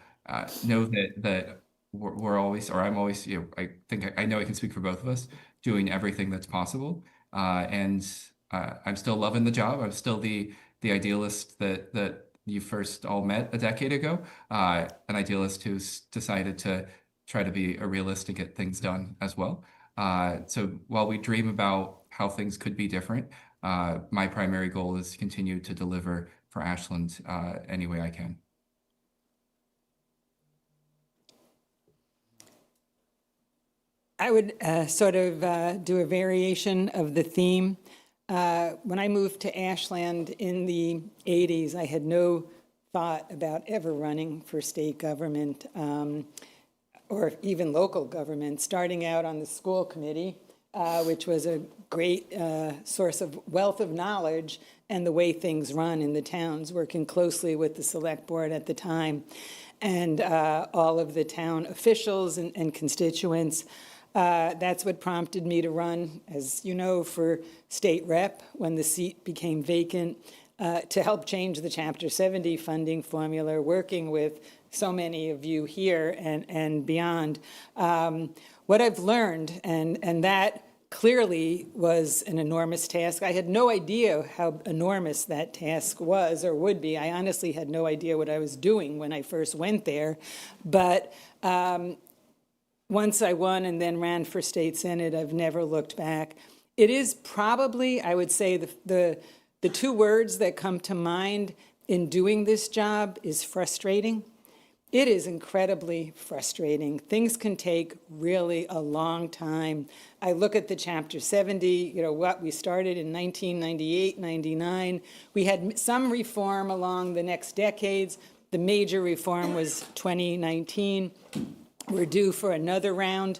know that we're always, or I'm always, I know I can speak for both of us, doing everything that's possible. And I'm still loving the job. I'm still the idealist that you first all met a decade ago, an idealist who's decided to try to be a realist and get things done as well. So while we dream about how things could be different, my primary goal is to continue to deliver for Ashland any way I can. I would sort of do a variation of the theme. When I moved to Ashland in the 80s, I had no thought about ever running for state government or even local government, starting out on the school committee, which was a great source of wealth of knowledge and the way things run in the towns, working closely with the select board at the time and all of the town officials and constituents. That's what prompted me to run, as you know, for state rep when the seat became vacant, to help change the Chapter 70 funding formula, working with so many of you here and beyond. What I've learned, and that clearly was an enormous task. I had no idea how enormous that task was or would be. I honestly had no idea what I was doing when I first went there. But once I won and then ran for state senate, I've never looked back. It is probably, I would say, the two words that come to mind in doing this job is frustrating. It is incredibly frustrating. Things can take really a long time. I look at the Chapter 70, what we started in 1998, 99. We had some reform along the next decades. The major reform was 2019. We're due for another round.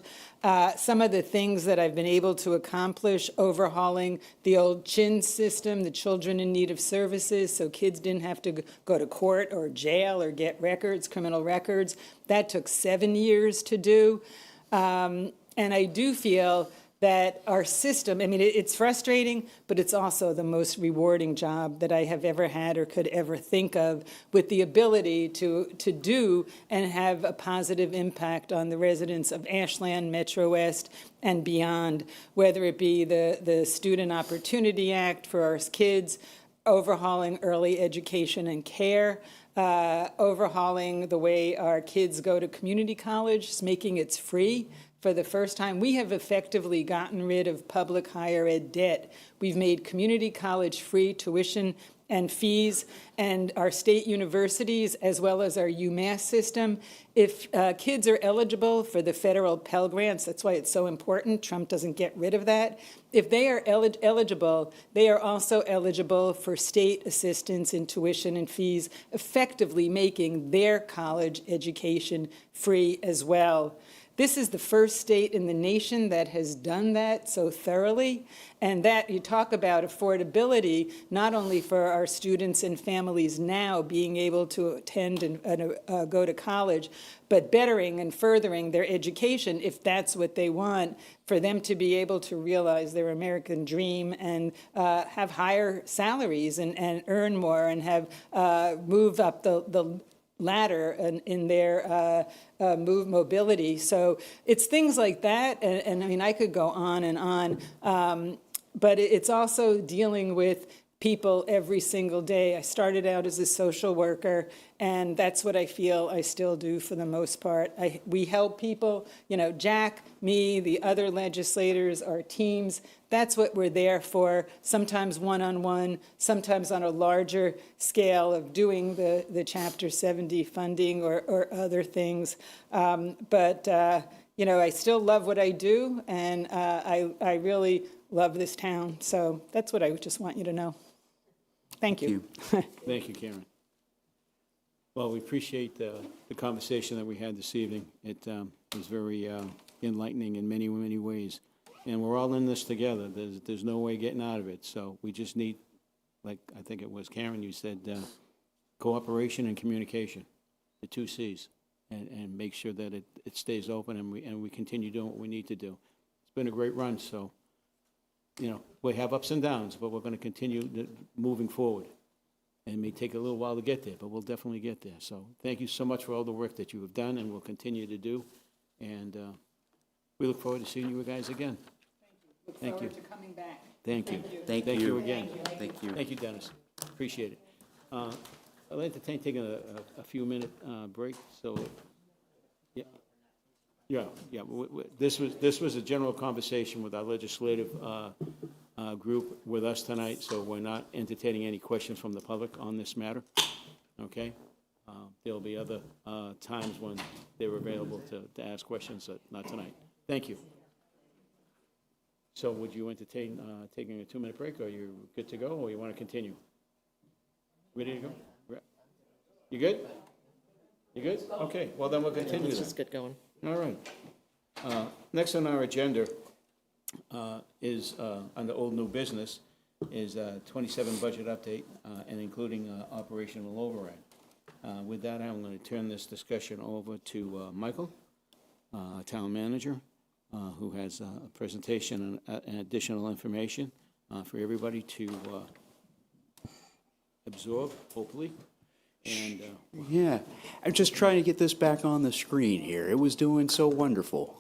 Some of the things that I've been able to accomplish, overhauling the old CHIN system, the Children in Need of Services, so kids didn't have to go to court or jail or get records, criminal records. That took 7 years to do. And I do feel that our system, I mean, it's frustrating, but it's also the most rewarding job that I have ever had or could ever think of, with the ability to do and have a positive impact on the residents of Ashland, Metro West, and beyond, whether it be the Student Opportunity Act for our kids, overhauling early education and care, overhauling the way our kids go to community college, making it free. For the first time, we have effectively gotten rid of public higher ed debt. We've made community college free tuition and fees, and our state universities, as well as our UMass system. If kids are eligible for the federal Pell Grants, that's why it's so important, Trump doesn't get rid of that. If they are eligible, they are also eligible for state assistance in tuition and fees, effectively making their college education free as well. This is the first state in the nation that has done that so thoroughly, and that you talk about affordability, not only for our students and families now being able to attend and go to college, but bettering and furthering their education, if that's what they want, for them to be able to realize their American dream and have higher salaries and earn more and have move up the ladder in their mobility. So it's things like that, and I mean, I could go on and on, but it's also dealing with people every single day. I started out as a social worker, and that's what I feel I still do for the most part. We help people, you know, Jack, me, the other legislators, our teams. That's what we're there for, sometimes one-on-one, sometimes on a larger scale of doing the Chapter 70 funding or other things. You know, I still love what I do, and I really love this town. So that's what I just want you to know. Thank you. Thank you, Karen. Well, we appreciate the conversation that we had this evening. It was very enlightening in many, many ways. And we're all in this together. There's no way getting out of it. So we just need, like I think it was Karen, you said, cooperation and communication, the 2 C's, and make sure that it stays open and we continue doing what we need to do. It's been a great run, so, you know, we have ups and downs, but we're going to continue moving forward. And it may take a little while to get there, but we'll definitely get there. So thank you so much for all the work that you have done and will continue to do. And we look forward to seeing you guys again. Look forward to coming back. Thank you. Thank Thank you. you again. Thank you. Thank you, Dennis. Appreciate it. I'll entertain taking a few-minute break, so, yeah. This was a general conversation with our legislative group with us tonight, so we're not entertaining any questions from the public on this matter, okay? There'll be other times when they're available to ask questions, but not tonight. Thank you. So would you entertain taking a 2-minute break, or are you good to go, or you want to continue? Ready to go? You good? You good? Okay, well, then we'll continue. Let's then. just get going. All right. Next on our agenda is, under old new business, is 27 budget update and including operational override. With that, I'm going to turn this discussion over to Michael, town manager, who has a presentation and additional information for everybody to absorb, hopefully. And Yeah, I'm just trying to get this back on the screen here. It was doing so wonderful.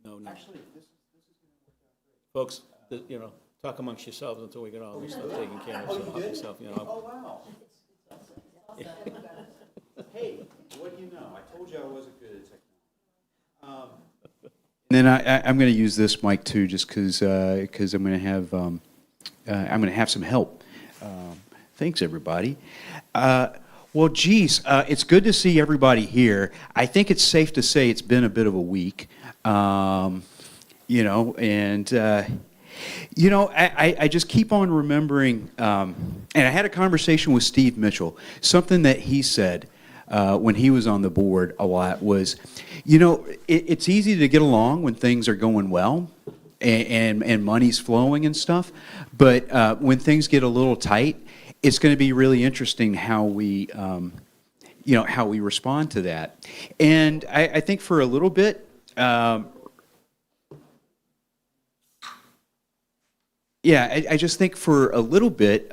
no. Actually, this is going to work out great. Folks, you know, talk amongst yourselves until we get all this stuff taken care of. So help yourself, you know. Oh, wow. Hey, what do you know? I told you I wasn't good at technology. And then I'm going to use this mic too, just because I'm going to have some help. Thanks, everybody. Well, geez, it's good to see everybody here. I think it's safe to say it's been a bit of a week, you know, and. You know, I just keep on remembering, and I had a conversation with Steve Mitchell, something that he said when he was on the board a lot was, you know, it's easy to get along when things are going well and money's flowing and stuff, but when things get a little tight, it's going to be really interesting how we, you know, how we respond to that. And I think for a little bit, yeah, I just think for a little bit,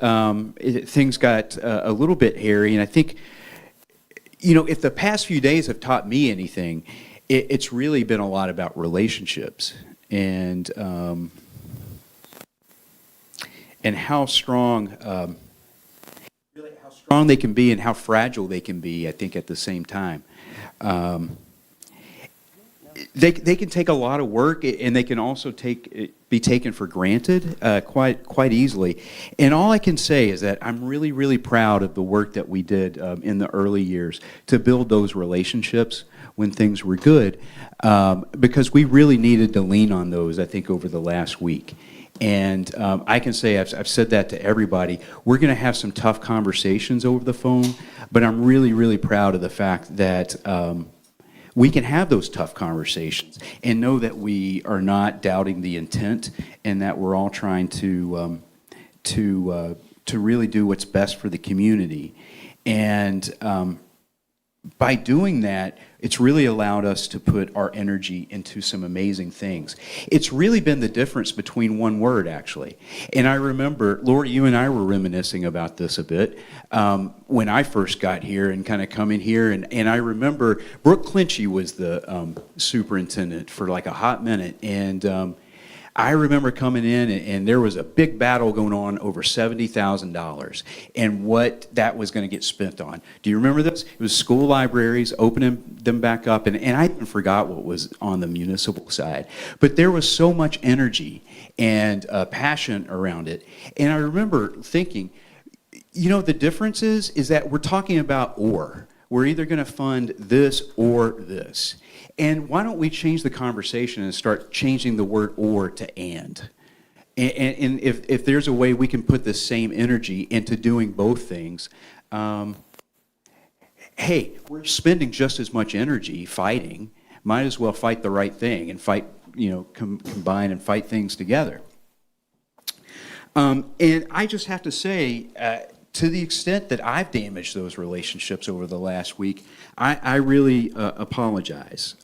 things got a little bit hairy, and I think, you know, if the past few days have taught me anything, it's really been a lot about relationships and how strong, really how strong they can be and how fragile they can be. I think at the same time. They can take a lot of work, and they can also be taken for granted quite easily. And all I can say is that I'm really, really proud of the work that we did in the early years to build those relationships when things were good, because we really needed to lean on those, I think, over the last week. And I can say, I've said that to everybody, we're going to have some tough conversations over the phone, but I'm really, really proud of the fact that we can have those tough conversations and know that we are not doubting the intent and that we're all trying to really do what's best for the community. And by doing that, it's really allowed us to put our energy into some amazing things. It's really been the difference between one word, actually. And I remember, Laura, you and I were reminiscing about this a bit when I first got here and kind of coming here. And I remember Brooke Clinchy was the superintendent for like a hot minute. And I remember coming in, and there was a big battle going on over $70,000 and what that was going to get spent on. Do you remember this? It was school libraries, opening them back up, and I even forgot what was on the municipal side. But there was so much energy and passion around it. And I remember thinking, you know, the difference is that we're talking about or. We're either going to fund this or this. And why don't we change the conversation and start changing the word or to and? And if there's a way we can put the same energy into doing both things, hey, we're spending just as much energy fighting. Might as well fight the right thing and fight, you know, combine and fight things together. And I just have to say, to the extent that I've damaged those relationships over the last week, I really apologize.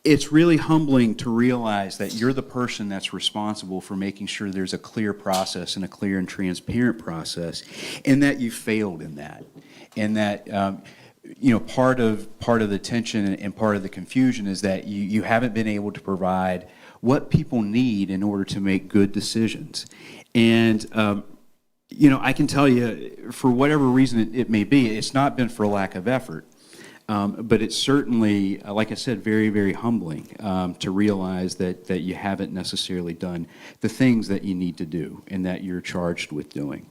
It's really humbling to realize that you're the person that's responsible for making sure there's a clear process and a clear and transparent process, and that you failed in that. And that, you know, part of the tension and part of the confusion is that you haven't been able to provide what people need in order to make good decisions. And, you know, I can tell you, for whatever reason it may be, it's not been for lack of effort, but it's certainly, like I said, very, very humbling to realize that you haven't necessarily done the things that you need to do and that you're charged with doing.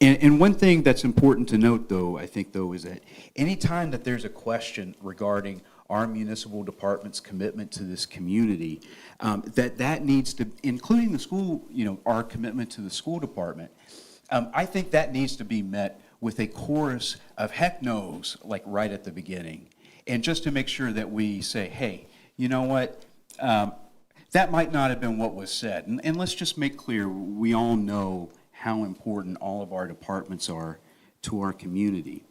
And one thing that's important to note, though, I think, though, is that any time that there's a question regarding our municipal department's commitment to this community, that needs to, including the school, you know, our commitment to the school department, I think that needs to be met with a chorus of heck no's, like right at the beginning. And just to make sure that we say, hey, you know what, that might not have been what was said. And let's just make clear, we all know how important all of our departments are to our community.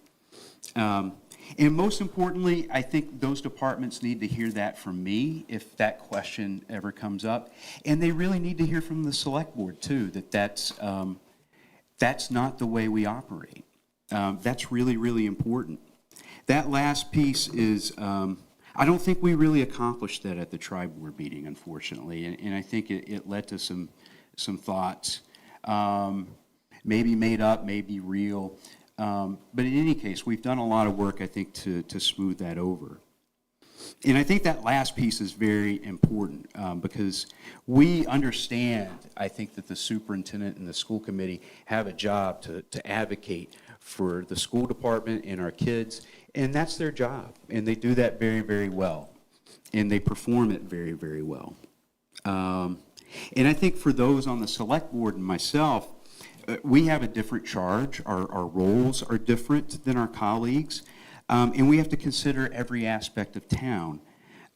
And most importantly, I think those departments need to hear that from me if that question ever comes up. And they really need to hear from the select board too, that's not the way we operate. That's really, really important. That last piece is, I don't think we really accomplished that at the tri-board meeting, unfortunately. And I think it led to some thoughts, maybe made up, maybe real. But in any case, we've done a lot of work, I think, to smooth that over. And I think that last piece is very important because we understand, I think, that the superintendent and the school committee have a job to advocate for the school department and our kids, and that's their job. And they do that very, very well. And they perform it very, very well. And I think for those on the select board and myself, we have a different charge. Our roles are different than our colleagues, and we have to consider every aspect of town.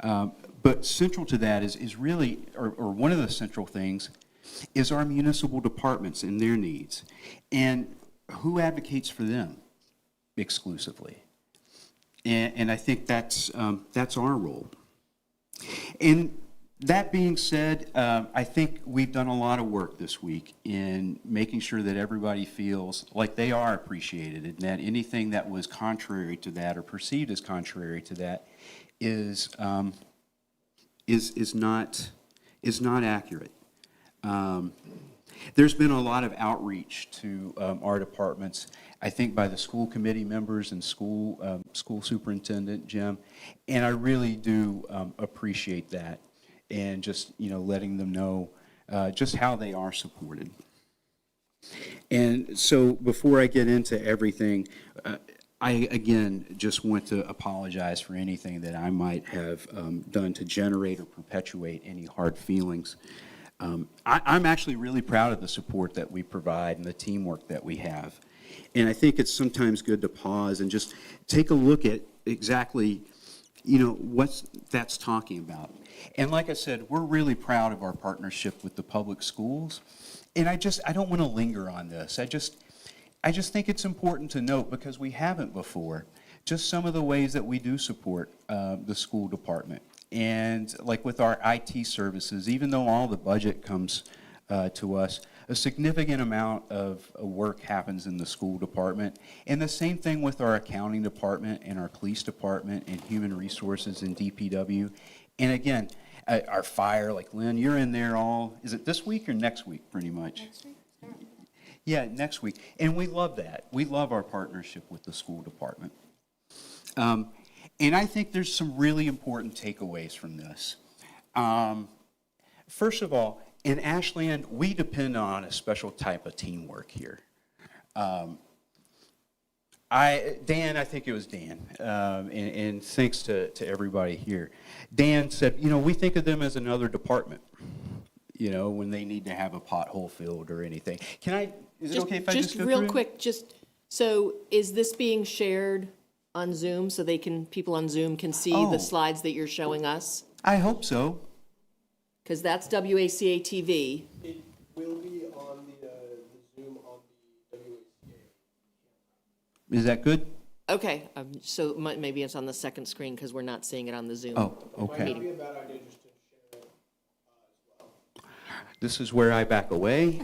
But central to that is really, or one of the central things, is our municipal departments and their needs. And who advocates for them exclusively? And I think that's our role. And that being said, I think we've done a lot of work this week in making sure that everybody feels like they are appreciated, and that anything that was contrary to that or perceived as contrary to that is not accurate. There's been a lot of outreach to our departments, I think by the school committee members and school superintendent, Jim, and I really do appreciate that, and just, letting them know just how they are supported. And so before I get into everything, I, again, just want to apologize for anything that I might have done to generate or perpetuate any hard feelings. I'm actually really proud of the support that we provide and the teamwork that we have. And I think it's sometimes good to pause and just take a look at exactly, what that's talking about. And like I said, we're really proud of our partnership with the public schools. And I don't want to linger on this. I just think it's important to note, because we haven't before, just some of the ways that we do support the school department. And like with our IT services, even though all the budget comes to us, a significant amount of work happens in the school department. And the same thing with our accounting department and our police department and human resources and DPW. And again, our fire, like Lynn, you're in there is it this week or next week, pretty much? Next week. Yeah, next week. And we love that. We love our partnership with the school department. And I think there's some really important takeaways from this. First of all, in Ashland, we depend on a special type of teamwork here. Dan, I think it was Dan, and thanks to everybody here. Dan said, we think of them as another department, when they need to have a pothole filled or anything. Is it okay if I just go through? Just real quick, so is this being shared on Zoom so people on Zoom can see the slides that you're showing us? I hope so. Because that's WACA-TV. It will be on the Zoom on the WACA. Is that good? Okay, so maybe it's on the second screen because we're not seeing it on the Zoom. Oh, okay. Might be a bad idea just to share it as well. This is where I back away.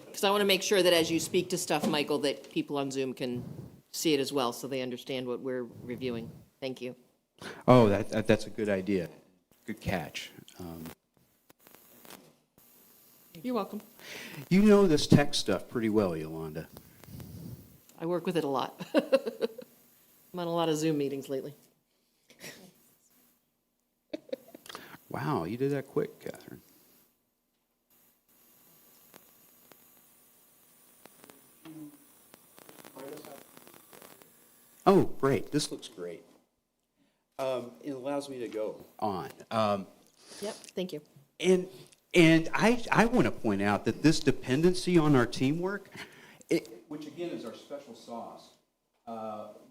Because I want to make sure that as you speak to stuff, Michael, that people on Zoom can see it as well so they understand what we're reviewing. Thank you. Oh, that's a good idea. Good catch. You're welcome. You know this tech stuff pretty well, Yolanda. I work with it a lot. I'm on a lot of Zoom meetings lately. Wow, you did that quick, Catherine. Oh, great. This looks great. It allows me to go on. Yep, thank you. And I want to point out that this dependency on our teamwork, which again is our special sauce,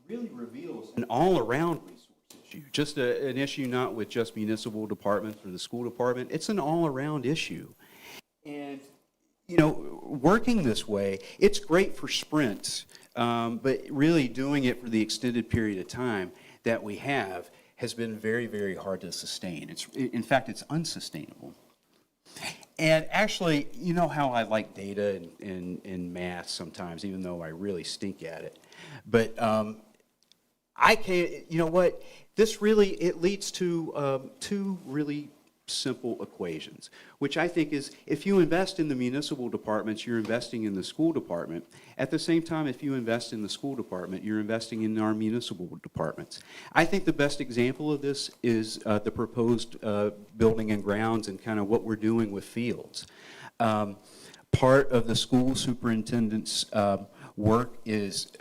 really reveals an all-around resource issue. Just an issue not with just municipal departments or the school department. It's an all-around issue. And, working this way, it's great for sprints, but really doing it for the extended period of time that we have has been very, very hard to sustain. In fact, it's unsustainable. And actually, you know how I like data and math sometimes, even though I really stink at it. But I can't, you know what? This really, it leads to two really simple equations, which I think is, if you invest in the municipal departments, you're investing in the school department. At the same time, if you invest in the school department, you're investing in our municipal departments. I think the best example of this is the proposed building and grounds and kind of what we're doing with fields. Part of the school superintendent's work is,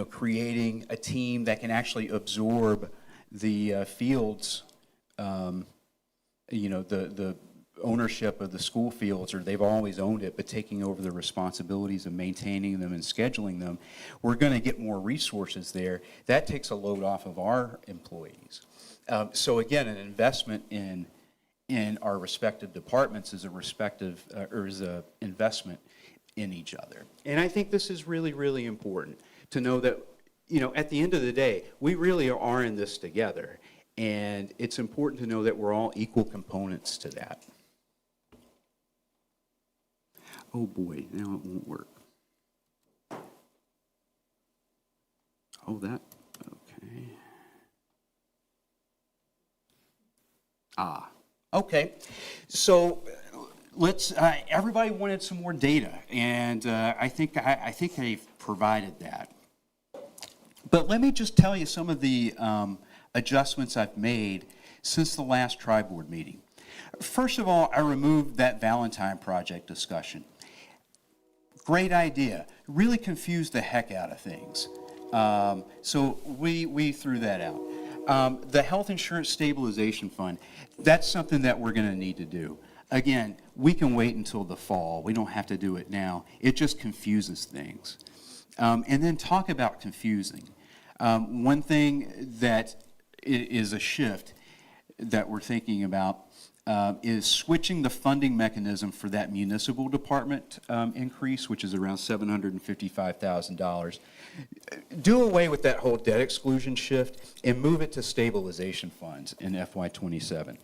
creating a team that can actually absorb the fields, the ownership of the school fields, or they've always owned it, but taking over the responsibilities of maintaining them and scheduling them, we're going to get more resources there. That takes a load off of our employees. So again, an investment in our respective departments is a investment in each other. And I think this is really, really important to know that, you know, at the end of the day, we really are in this together. And it's important to know that we're all equal components to that. Oh boy, now it won't work. Oh, that, okay. Okay. So let's, everybody wanted some more data, and I think they've provided that. But let me just tell you some of the adjustments I've made since the last tri-board meeting. First of all, I removed that Valentine Project discussion. Great idea. Really confused the heck out of things. So we threw that out. The Health Insurance Stabilization Fund, that's something that we're going to need to do. Again, we can wait until the fall. We don't have to do it now. It just confuses things. And then talk about confusing. One thing that is a shift that we're thinking about is switching the funding mechanism for that municipal department increase, which is around $755,000. Do away with that whole debt exclusion shift and move it to stabilization funds in FY27.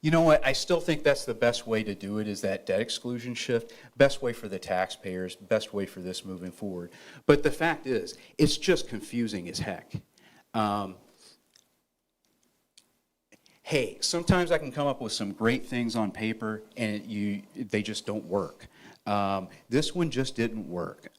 You know what? I still think that's the best way to do it, is that debt exclusion shift. Best way for the taxpayers, best way for this moving forward. But the fact is, it's just confusing as heck. Hey, sometimes I can come up with some great things on paper and they just don't work. This one just didn't work.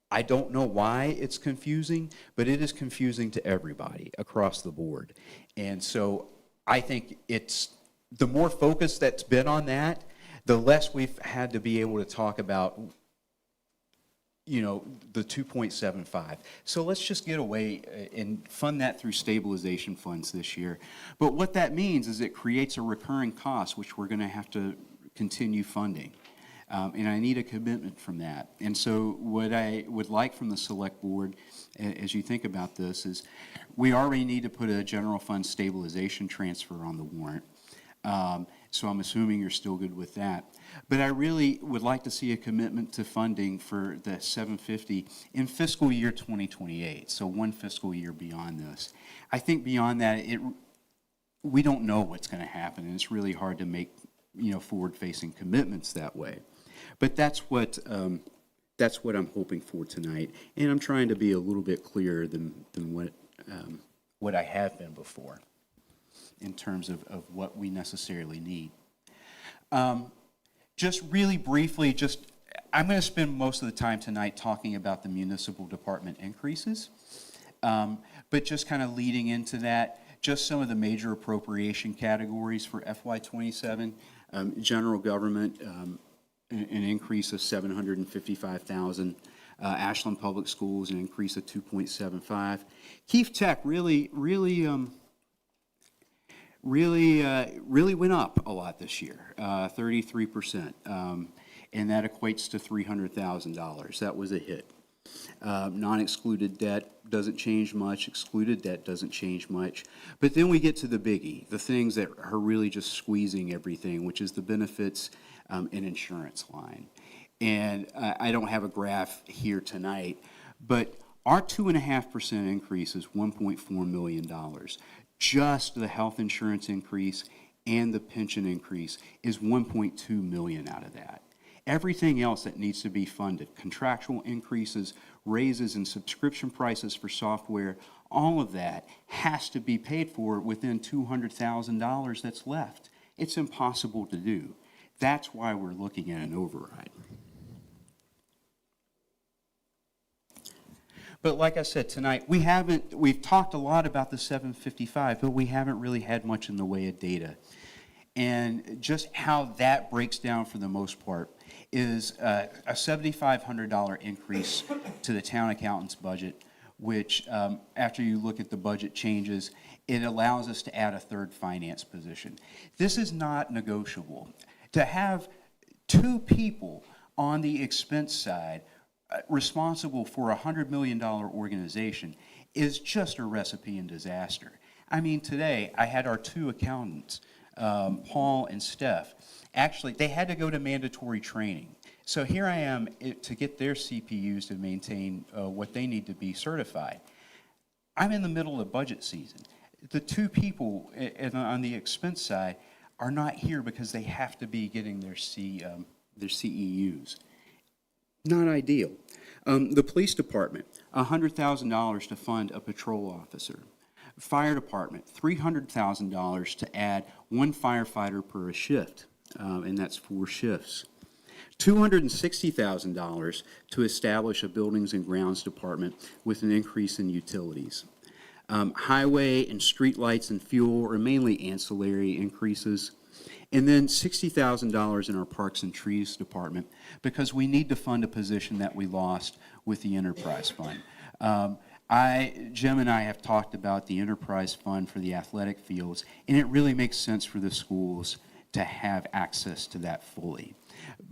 I don't know why it's confusing, but it is confusing to everybody across the board. And so I think it's the more focus that's been on that, the less we've had to be able to talk about, you know, the 2.75. So let's just get away and fund that through stabilization funds this year. But what that means is it creates a recurring cost, which we're going to have to continue funding. And I need a commitment from that. And so what I would like from the select board, as you think about this, is we already need to put a general fund stabilization transfer on the warrant. So I'm assuming you're still good with that. But I really would like to see a commitment to funding for the 750 in fiscal year 2028, so one fiscal year beyond this. I think beyond that, we don't know what's going to happen, and it's really hard to make, you know, forward-facing commitments that way. But that's what I'm hoping for tonight, and I'm trying to be a little bit clearer than what I have been before in terms of what we necessarily need. Just really briefly, I'm going to spend most of the time tonight talking about the municipal department increases, but just kind of leading into that, just some of the major appropriation categories for FY27. General government, an increase of $755,000. Ashland Public Schools, an increase of 2.75. Keefe Tech really went up a lot this year, 33%, and that equates to $300,000. That was a hit. Non-excluded debt doesn't change much. Excluded debt doesn't change much. But then we get to the biggie, the things that are really just squeezing everything, which is the benefits and insurance line. And I don't have a graph here tonight, but our 2.5% increase is $1.4 million. Just the health insurance increase and the pension increase is $1.2 million out of that. Everything else that needs to be funded, contractual increases, raises in subscription prices for software, all of that has to be paid for within $200,000 that's left. It's impossible to do. That's why we're looking at an override. But like I said tonight, we've talked a lot about the 755, but we haven't really had much in the way of data. And just how that breaks down for the most part is a $7,500 increase to the town accountant's budget, which after you look at the budget changes, it allows us to add a third finance position. This is not negotiable. To have two people on the expense side responsible for a $100 million organization is just a recipe in disaster. I mean, today I had our two accountants, Paul and Steph. Actually, they had to go to mandatory training. So here I am to get their CPUs to maintain what they need to be certified. I'm in the middle of budget season. The two people on the expense side are not here because they have to be getting their CEUs. Not ideal. The police department, $100,000 to fund a patrol officer. Fire department, $300,000 to add one firefighter per shift, and that's 4 shifts. $260,000 to establish a buildings and grounds department with an increase in utilities. Highway and street lights and fuel are mainly ancillary increases. And then $60,000 in our Parks and Trees Department because we need to fund a position that we lost with the Enterprise Fund. Jim and I have talked about the Enterprise Fund for the athletic fields, and it really makes sense for the schools to have access to that fully.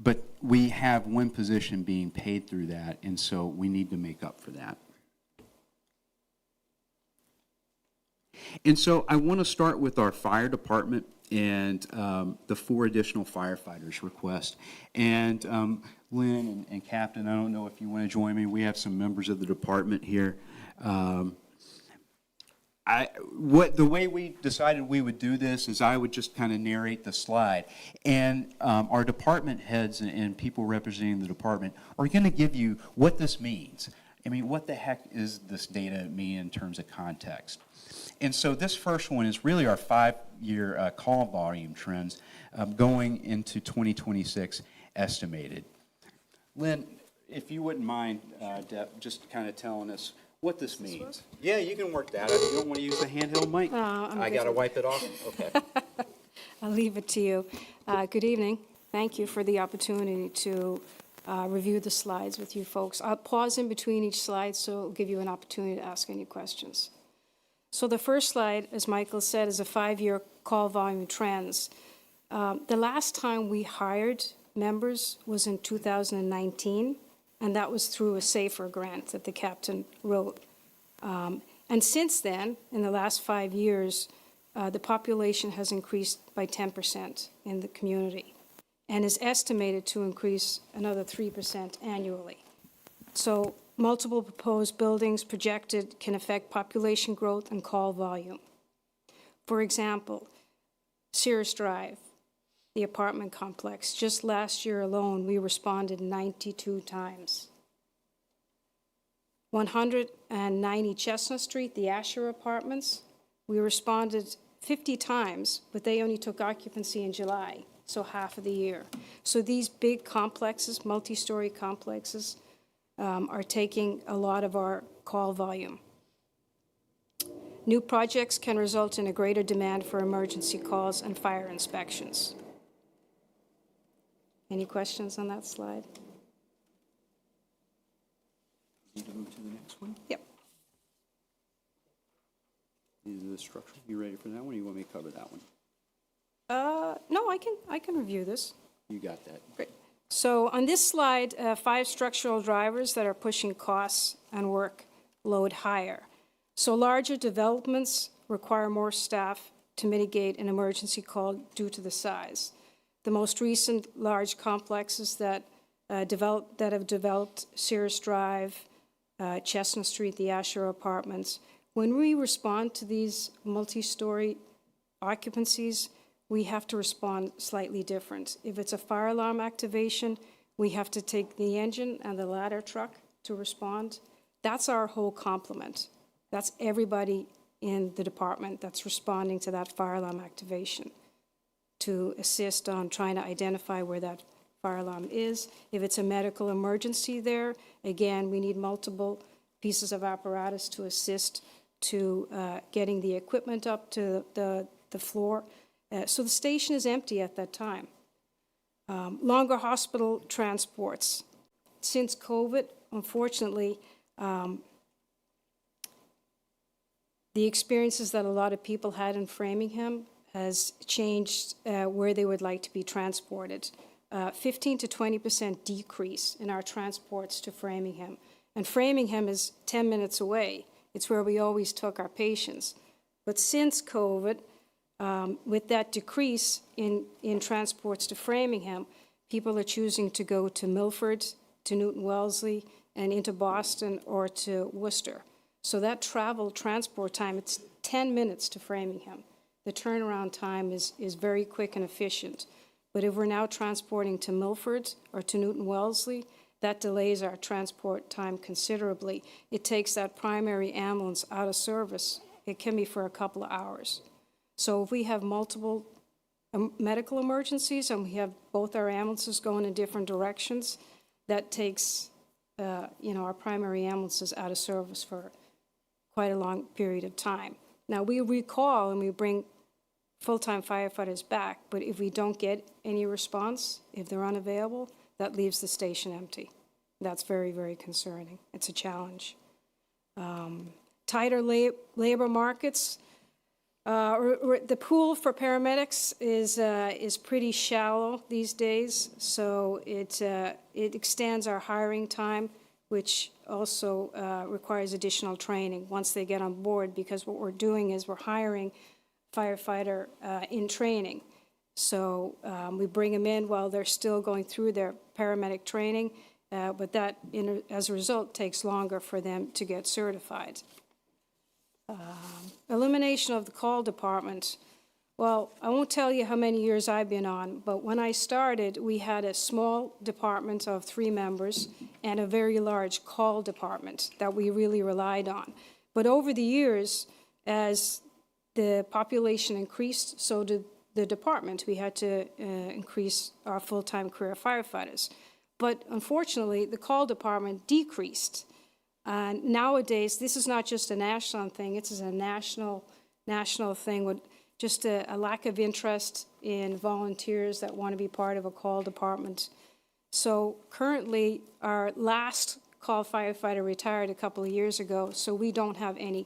But we have one position being paid through that, and so we need to make up for that. And so I want to start with our fire department and the 4 additional firefighters request. And Lynn and Captain, I don't know if you want to join me. We have some members of the department here. The way we decided we would do this is I would just kind of narrate the slide. And our department heads and people representing the department are going to give you what this means. I mean, what the heck is this data mean in terms of context? And so this first one is really our 5-year call volume trends going into 2026 estimated. Lynn, if you wouldn't mind, Deb, just kind of telling us what this means. Yeah, you can work that. You don't want to use the handheld mic? I got to wipe it off? Okay. I'll leave it to you. Good evening. Thank you for the opportunity to review the slides with you folks. I'll pause in between each slide so it'll give you an opportunity to ask any questions. So the first slide, as Michael said, is a 5-year call volume trends. The last time we hired members was in 2019, and that was through a SAFER grant that the captain wrote. And since then, in the last 5 years, the population has increased by 10% in the community and is estimated to increase another 3% annually. So multiple proposed buildings projected can affect population growth and call volume. For example, Sears Drive, the apartment complex, just last year alone, we responded 92 times. 190 Chestnut Street, the Asher Apartments, we responded 50 times, but they only took occupancy in July, so half of the year. So these big complexes, multi-story complexes, are taking a lot of our call volume. New projects can result in a greater demand for emergency calls and fire inspections. Any questions on that slide? Need to move to the next one? Yep. These are the structural. You ready for that one, or you want me to cover that one? No, I can review this. You got that. Great. So on this slide, 5 structural drivers that are pushing costs and workload higher. So larger developments require more staff to mitigate an emergency call due to the size. The most recent large complexes that have developed, Sears Drive, Chestnut Street, the Asher Apartments. When we respond to these multi-story occupancies, we have to respond slightly different. If it's a fire alarm activation, we have to take the engine and the ladder truck to respond. That's our whole complement. That's everybody in the department that's responding to that fire alarm activation to assist on trying to identify where that fire alarm is. If it's a medical emergency there, again, we need multiple pieces of apparatus to assist to getting the equipment up to the floor. So the station is empty at that time. Longer hospital transports. Since COVID, unfortunately, the experiences that a lot of people had in Framingham has changed where they would like to be transported. 15 to 20% decrease in our transports to Framingham. And Framingham is 10 minutes away. It's where we always took our patients. But since COVID, with that decrease in transports to Framingham, people are choosing to go to Milford, to Newton Wellesley, and into Boston or to Worcester. So that transport time, it's 10 minutes to Framingham. The turnaround time is very quick and efficient. But if we're now transporting to Milford or to Newton Wellesley, that delays our transport time considerably. It takes that primary ambulance out of service. It can be for a couple of hours. So if we have multiple medical emergencies and we have both our ambulances going in different directions, that takes our primary ambulances out of service for quite a long period of time. Now, we recall and we bring full-time firefighters back, but if we don't get any response, if they're unavailable, that leaves the station empty. That's very, very concerning. It's a challenge. Tighter labor markets. The pool for paramedics is pretty shallow these days, so it extends our hiring time, which also requires additional training once they get on board, because what we're doing is we're hiring firefighter in training. So we bring them in while they're still going through their paramedic training, but that, as a result, takes longer for them to get certified. Elimination of the call department. Well, I won't tell you how many years I've been on, but when I started, we had a small department of 3 members and a very large call department that we really relied on. But over the years, as the population increased, so did the department. We had to increase our full-time career firefighters. But unfortunately, the call department decreased. And nowadays, this is not just a Ashland thing, it's a national thing with just a lack of interest in volunteers that want to be part of a call department. So currently, our last call firefighter retired a couple of years ago, so we don't have any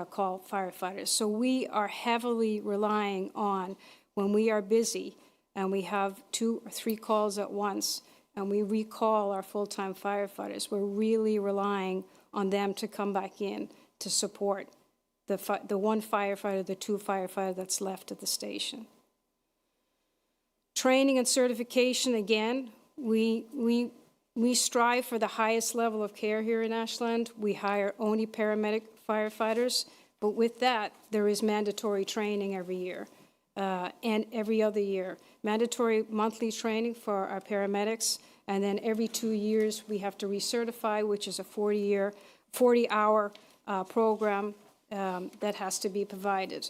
call firefighters. So we are heavily relying on, when we are busy and we have 2 or 3 calls at once, and we recall our full-time firefighters, we're really relying on them to come back in to support the 1 firefighter, the 2 firefighter that's left at the station. Training and certification, again, we strive for the highest level of care here in Ashland. We hire only paramedic firefighters, but with that, there is mandatory training every year and every other year. Mandatory monthly training for our paramedics, and then every 2 years we have to recertify, which is a 40-hour program that has to be provided.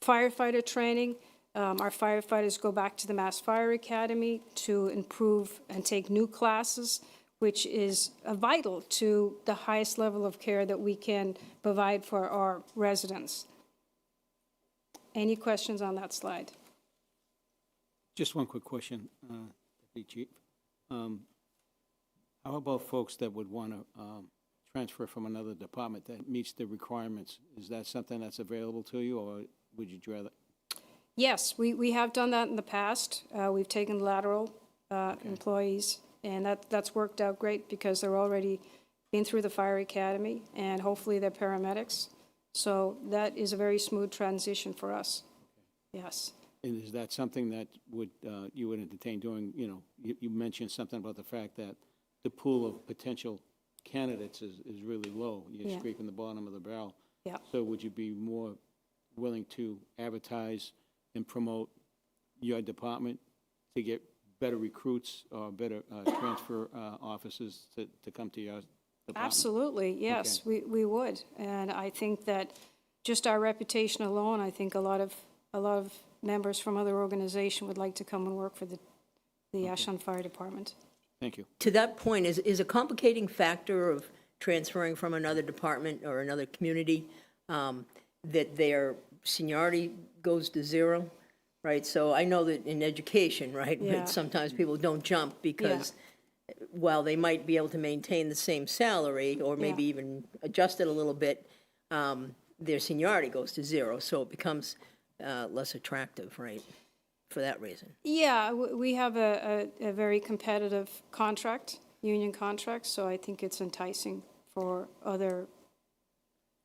Firefighter training, our firefighters go back to the Mass Fire Academy to improve and take new classes, which is vital to the highest level of care that we can provide for our residents. Any questions on that slide? Just one quick question, Deputy Chief. How about folks that would want to transfer from another department that meets the requirements? Is that something that's available to you, or would you rather? Yes, we have done that in the past. We've taken lateral employees, and that's worked out great because they're already been through the fire academy, and hopefully they're paramedics. So that is a very smooth transition for us. Yes. And is that something that would you would entertain doing? You mentioned something about the fact that the pool of potential candidates is really low. You're scraping the bottom of the barrel. Yeah. So would you be more willing to advertise and promote your department to get better recruits or better transfer officers to come to your department? Absolutely, yes, Okay. we would. And I think that just our reputation alone, I think a lot of members from other organizations would like to come and work for the Ashland Fire Department. Thank you. To that point, is a complicating factor of transferring from another department or another community that their seniority goes to 0, right? So I know that in education, right, Yeah. sometimes people don't jump because while they might be able to maintain the same salary or maybe even adjust it a little bit, their seniority goes to 0, so it becomes less attractive, right, for that reason. Yeah, we have a very competitive contract, union contract, so I think it's enticing for other,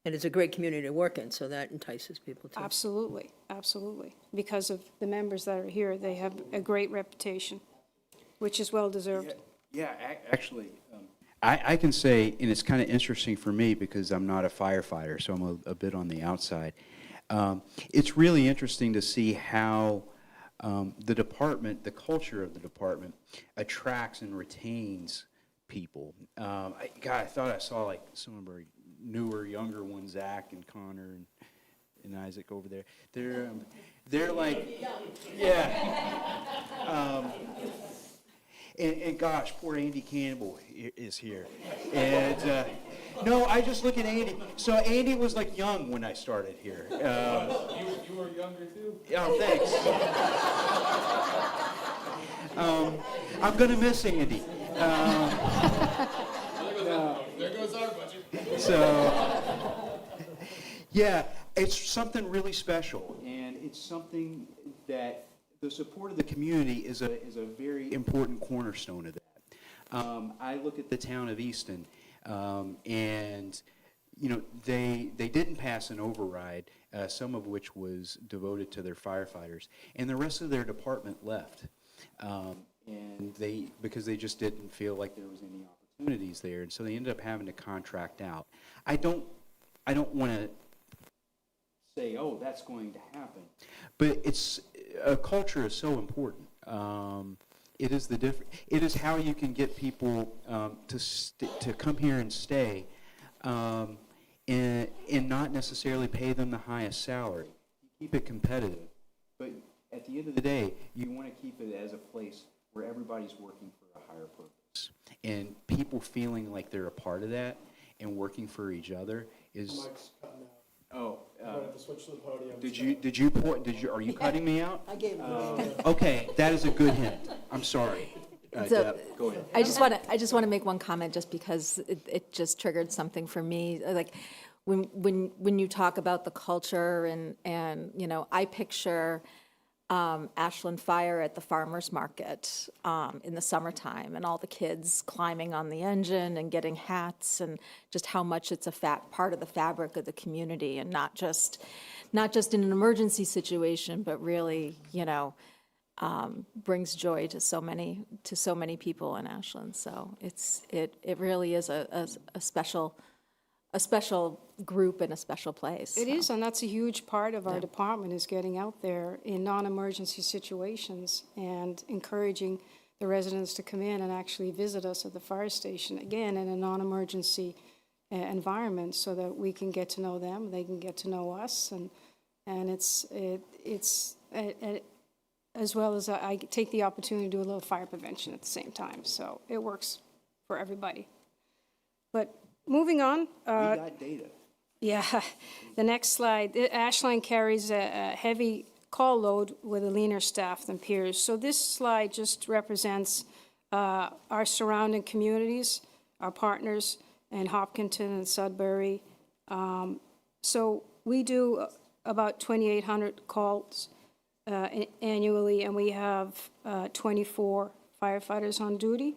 And it's a great community to work in, so that entices people too. absolutely, absolutely. Because of the members that are here, they have a great reputation, which is well-deserved. Yeah, actually, I can say, and it's kind of interesting for me because I'm not a firefighter, so I'm a bit on the outside. It's really interesting to see how the department, the culture of the department, attracts and retains people. I thought I saw like some of our newer, younger ones, Zach and Connor and Isaac over there. They're like, yeah. And gosh, poor Andy Campbell is here. And no, I just look at Andy. So Andy was like young when I started here. You were younger too? Oh, thanks. I'm going to miss Andy. There goes our budget. So, yeah, it's something really special, and it's something that the support of the community is a very important cornerstone of that. I look at the town of Easton, and you know they didn't pass an override, some of which was devoted to their firefighters, and the rest of their department left, and because they just didn't feel like there was any opportunities there, and so they ended up having to contract out. I don't want to say, oh, that's going to happen, but a culture is so important. It is it is how you can get people to come here and stay, and not necessarily pay them the highest salary. You keep it competitive, but at the end of the day, you want to keep it as a place where everybody's working for a higher purpose, and people feeling like they're a part of that and working for each other is. Mike's cutting out. Oh. I'm gonna have to switch to the podium. Are you cutting me out? I gave him Okay, that is a good hint. I'm sorry. So- Deb, go ahead. I just want to make one comment just because it just triggered something for me. Like when you talk about the culture and you know, I picture Ashland Fire at the farmer's market in the summertime and all the kids climbing on the engine and getting hats and just how much it's a part of the fabric of the community and not just in an emergency situation, but really, you know, brings joy to so many people in Ashland. So it really is a special group and a special place. It is, and that's a huge part of our department, is getting out there in non-emergency situations and encouraging the residents to come in and actually visit us at the fire station, again, in a non-emergency environment, so that we can get to know them, they can get to know us, and it's as well as I take the opportunity to do a little fire prevention at the same time, so it works for everybody. But moving on. We got data. Yeah, the next slide. Ashland carries a heavy call load with a leaner staff than peers. So this slide just represents our surrounding communities, our partners in Hopkinton and Sudbury. So we do about 2,800 calls annually, and we have 24 firefighters on duty.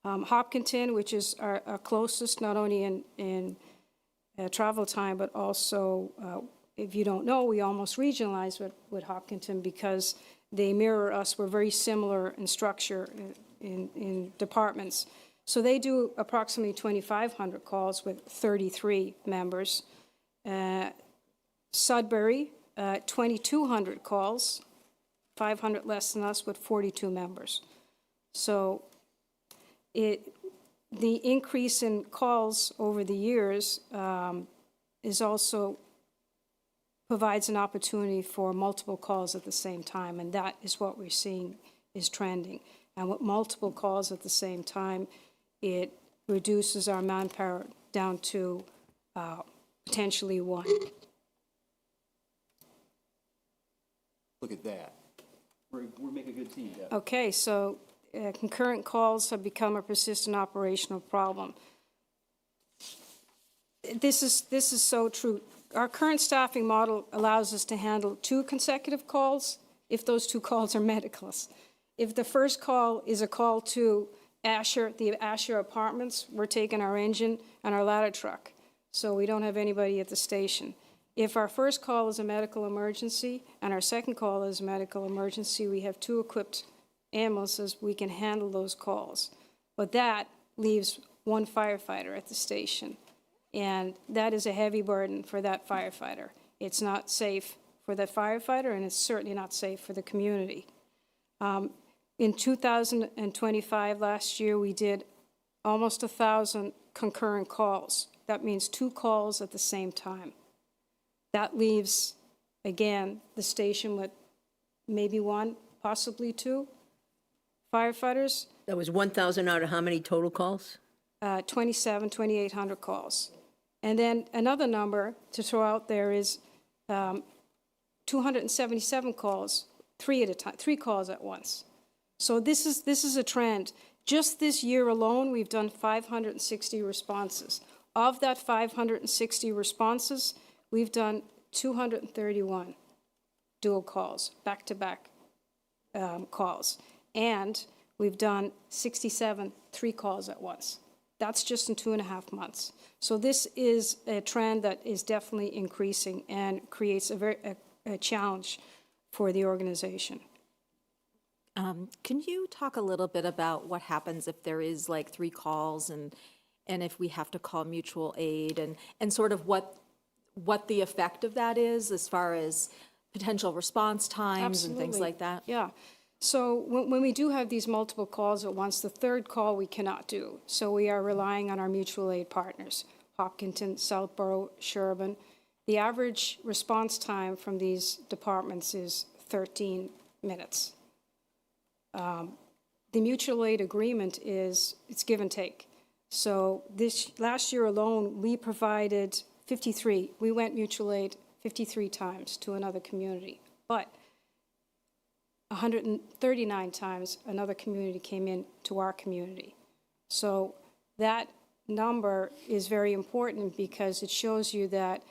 Hopkinton, which is our closest, not only in travel time, but also, if you don't know, we almost regionalize with Hopkinton because they mirror us. We're very similar in structure in departments. So they do approximately 2,500 calls with 33 members. Sudbury, 2,200 calls, 500 less than us with 42 members. So the increase in calls over the years is also provides an opportunity for multiple calls at the same time, and that is what we're seeing is trending. And with multiple calls at the same time, it reduces our manpower down to potentially one. Look at that. We're making a good team, Deb. Okay, so concurrent calls have become a persistent operational problem. This is so true. our current staffing model allows us to handle 2 consecutive calls if those 2 calls are medicals. If the first call is a call to the Asher Apartments, we're taking our engine and our ladder truck, so we don't have anybody at the station. If our first call is a medical emergency and our second call is a medical emergency, we have 2 equipped ambulances, we can handle those calls. But that leaves 1 firefighter at the station, and that is a heavy burden for that firefighter. It's not safe for the firefighter, and it's certainly not safe for the community. In 2025, last year, we did almost 1,000 concurrent calls. That means 2 calls at the same time. That leaves, again, the station with maybe 1, possibly 2 firefighters. That was 1,000 out of how many total calls? 2,800 calls. And then another number to throw out there is 277 calls, 3 at a time, 3 calls at once. So this is a trend. Just this year alone, we've done 560 responses. Of that 560 responses, we've done 231 dual calls, back-to-back calls. And we've done 67 3 calls at once. That's just in 2.5 months. So this is a trend that is definitely increasing and creates a challenge for the organization. Can you talk a little bit about what happens if there is like 3 calls and if we have to call mutual aid and sort of what the effect of that is as far as potential response times and things like that? Yeah. So when we do have these multiple calls at once, the 3rd call we cannot do. So we are relying on our mutual aid partners, Hopkinton, Southborough, Sherburne. The average response time from these departments is 13 minutes. The mutual aid agreement it's give and take. So last year alone, we provided 53. We went mutual aid 53 times to another community, but 139 times another community came in to our community. So that number is very important because it shows you that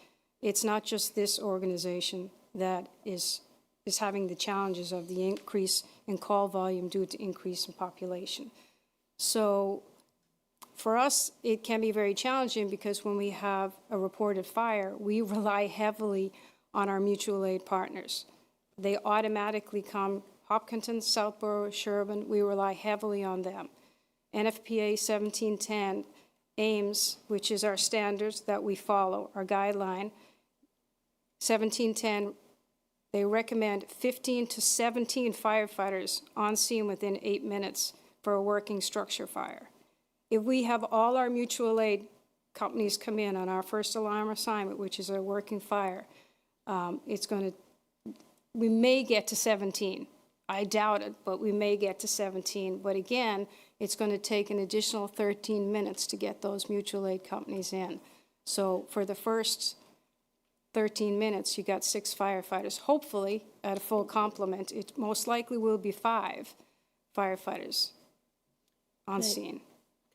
it's not just this organization that is having the challenges of the increase in call volume due to increase in population. So for us, it can be very challenging because when we have a reported fire, we rely heavily on our mutual aid partners. They automatically come, Hopkinton, Southborough, Sherburne, we rely heavily on them. NFPA 1710, AIMS, which is our standards that we follow, our guideline, 1710, they recommend 15 to 17 firefighters on scene within 8 minutes for a working structure fire. If we have all our mutual aid companies come in on our first alarm assignment, which is a working fire, we may get to 17. I doubt it, but we may get to 17. But again, it's going to take an additional 13 minutes to get those mutual aid companies in. So for the first 13 minutes, you got 6 firefighters. Hopefully, at a full complement, it most likely will be 5 firefighters on scene.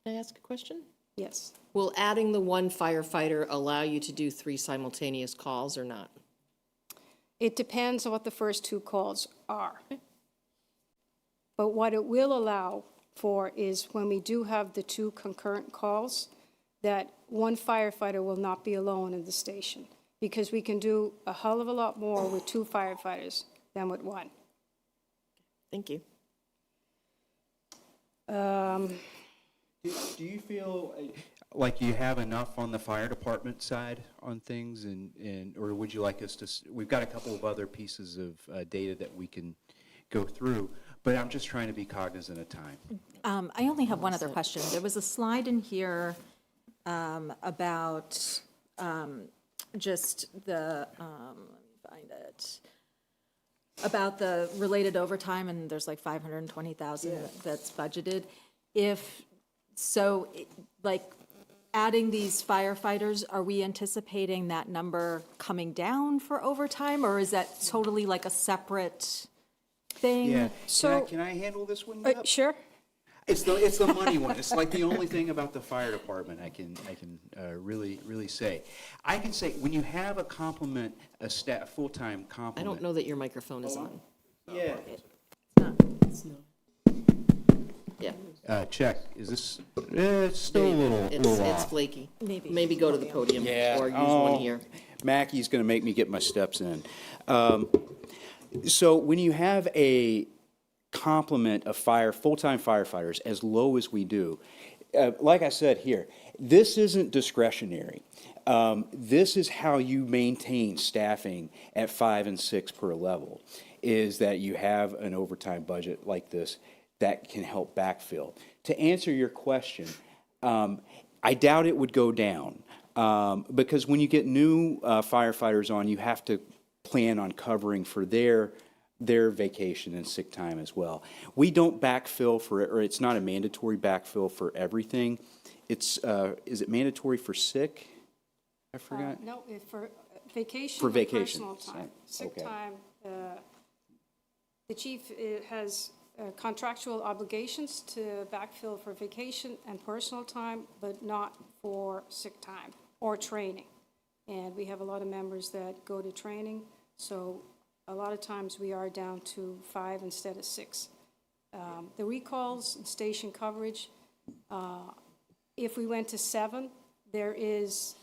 Can I ask a question? Yes. Will adding the 1 firefighter allow you to do 3 simultaneous calls or not? It depends on what the first 2 calls are. But what it will allow for is when we do have the 2 concurrent calls, that 1 firefighter will not be alone in the station, because we can do a hell of a lot more with 2 firefighters than with 1. Thank you. Do you feel like you have enough on the fire department side on things, or would you like us to? We've got a couple of other pieces of data that we can go through, but I'm just trying to be cognizant of time. I only have one other question. There was a slide in here about just the, let me find it, about the related overtime, and there's like 520,000 that's budgeted. Like adding these firefighters, are we anticipating that number coming down for overtime, or is that totally like a separate thing? Yeah. So- Can I handle this one? Sure. It's the money one. It's like the only thing about the fire department I can really say. I can say, when you have a complement, a full-time I complement. don't know that your microphone is on. Yeah. Yeah, Check, is this, it's still a little it's off. flaky. Maybe go to the podium Yeah. or use one here. Mackey's gonna make me get my steps in. So when you have a complement of full-time firefighters as low as we do, like I said here, this isn't discretionary. This is how you maintain staffing at 5 and 6 per level, is that you have an overtime budget like this that can help backfill. To answer your question, I doubt it would go down, because when you get new firefighters on, you have to plan on covering for their vacation and sick time as well. We don't backfill or it's not a mandatory backfill for everything. It's, is it mandatory for sick? I forgot. No, for vacation For and vacation, personal time. Sick okay. time, the chief has contractual obligations to backfill for vacation and personal time, but not for sick time or training. And we have a lot of members that go to training, so a lot of times we are down to 5 instead of 6. The recalls and station coverage, if we went to 7, there is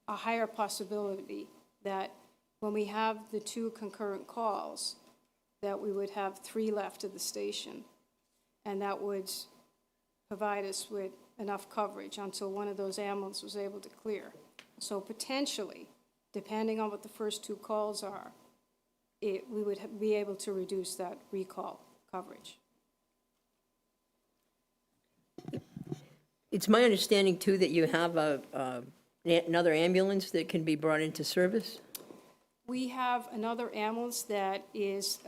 a higher possibility that when we have the 2 concurrent calls, that we would have 3 left at the station, and that would provide us with enough coverage until one of those ambulances was able to clear. So potentially, depending on what the first 2 calls are, we would be able to reduce that recall coverage. It's my understanding, too, that you have another ambulance that can be brought into service? We have another ambulance that is,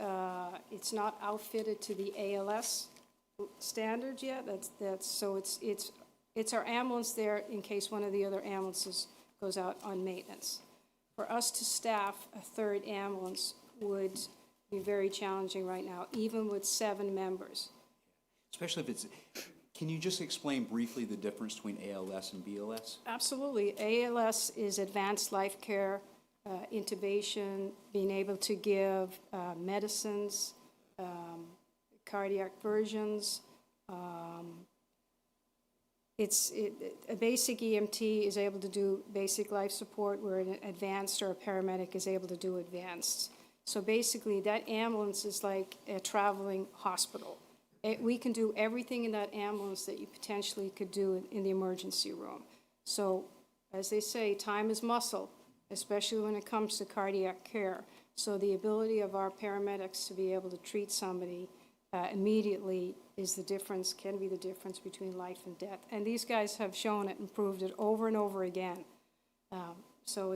it's not outfitted to the ALS standard yet. So it's our ambulance there in case one of the other ambulances goes out on maintenance. For us to staff a 3rd ambulance would be very challenging right now, even with 7 members. Especially if it's, can you just explain briefly the difference between ALS and BLS? Absolutely. ALS is advanced life care, intubation, being able to give medicines, cardiac versions. A basic EMT is able to do basic life support, where an advanced or a paramedic is able to do advanced. So basically, that ambulance is like a traveling hospital. We can do everything in that ambulance that you potentially could do in the emergency room. So, as they say, time is muscle, especially when it comes to cardiac care. So the ability of our paramedics to be able to treat somebody immediately is the difference, can be the difference between life and death. And these guys have shown it and proved it over and over again. So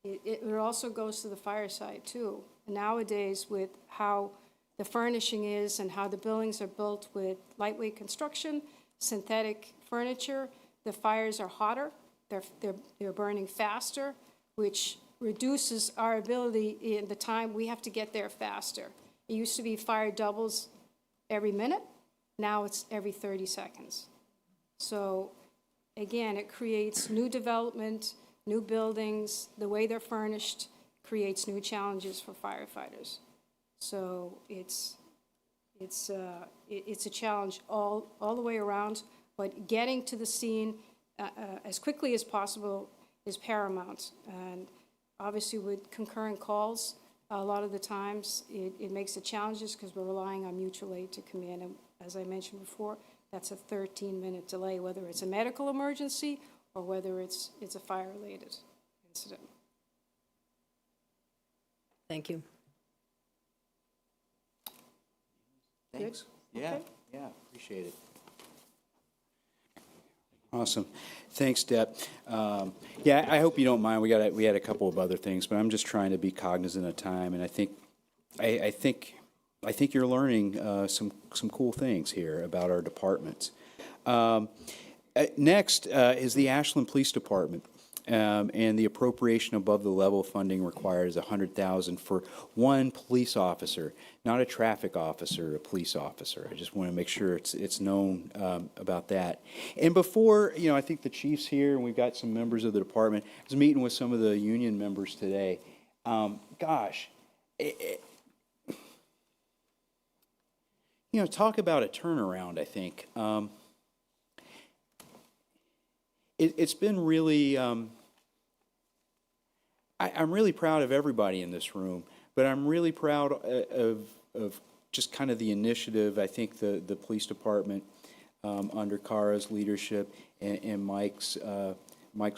it also goes to the fireside too. Nowadays, with how the furnishing is and how the buildings are built with lightweight construction, synthetic furniture, the fires are hotter, they're burning faster, which reduces our ability in the time we have to get there faster. It used to be fire doubles every minute, now it's every 30 seconds. So again, it creates new development, new buildings, the way they're furnished creates new challenges for firefighters. So it's a challenge all the way around, but getting to the scene as quickly as possible is paramount. And obviously with concurrent calls, a lot of the times it makes it challenges because we're relying on mutual aid to come in. And as I mentioned before, that's a 13-minute delay, whether it's a medical emergency or whether it's a fire-related incident. Thank you. Thanks. Yeah, appreciate it. Awesome. Thanks, Deb. Yeah, I hope you don't mind. We had a couple of other things, but I'm just trying to be cognizant of time, and I think you're learning some cool things here about our departments. Next is the Ashland Police Department. And the appropriation above the level funding requires $100,000 for one police officer, not a traffic officer, a police officer. I just want to make sure it's known about that. And before, I think the chief's here, and we've got some members of the department. I was meeting with some of the union members today. Talk about a turnaround, I think. It's been really, I'm really proud of everybody in this room, but I'm really proud of just kind of the initiative. I think the police department, under Kara's leadership and Mike's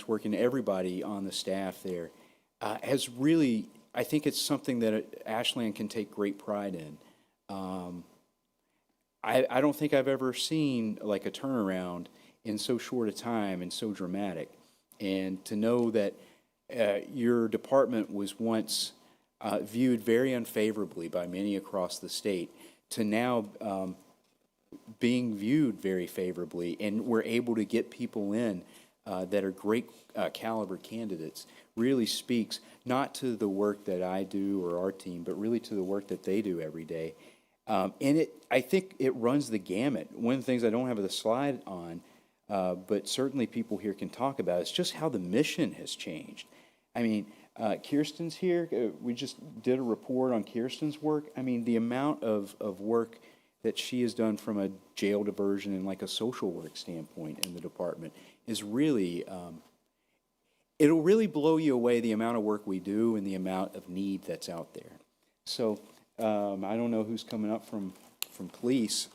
work, and everybody on the staff there, has really, I think it's something that Ashland can take great pride in. I don't think I've ever seen like a turnaround in so short a time and so dramatic. And to know that your department was once viewed very unfavorably by many across the state, to now being viewed very favorably, and we're able to get people in that are great caliber candidates, really speaks not to the work that I do or our team, but really to the work that they do every day. And I think it runs the gamut. One of the things I don't have the slide on, but certainly people here can talk about, is just how the mission has changed. I mean, Kirsten's here. We just did a report on Kirsten's work. I mean, the amount of work that she has done from a jail diversion and like a social work standpoint in the department is really, it'll really blow you away, the amount of work we do and the amount of need that's out there. So I don't know who's coming up from police.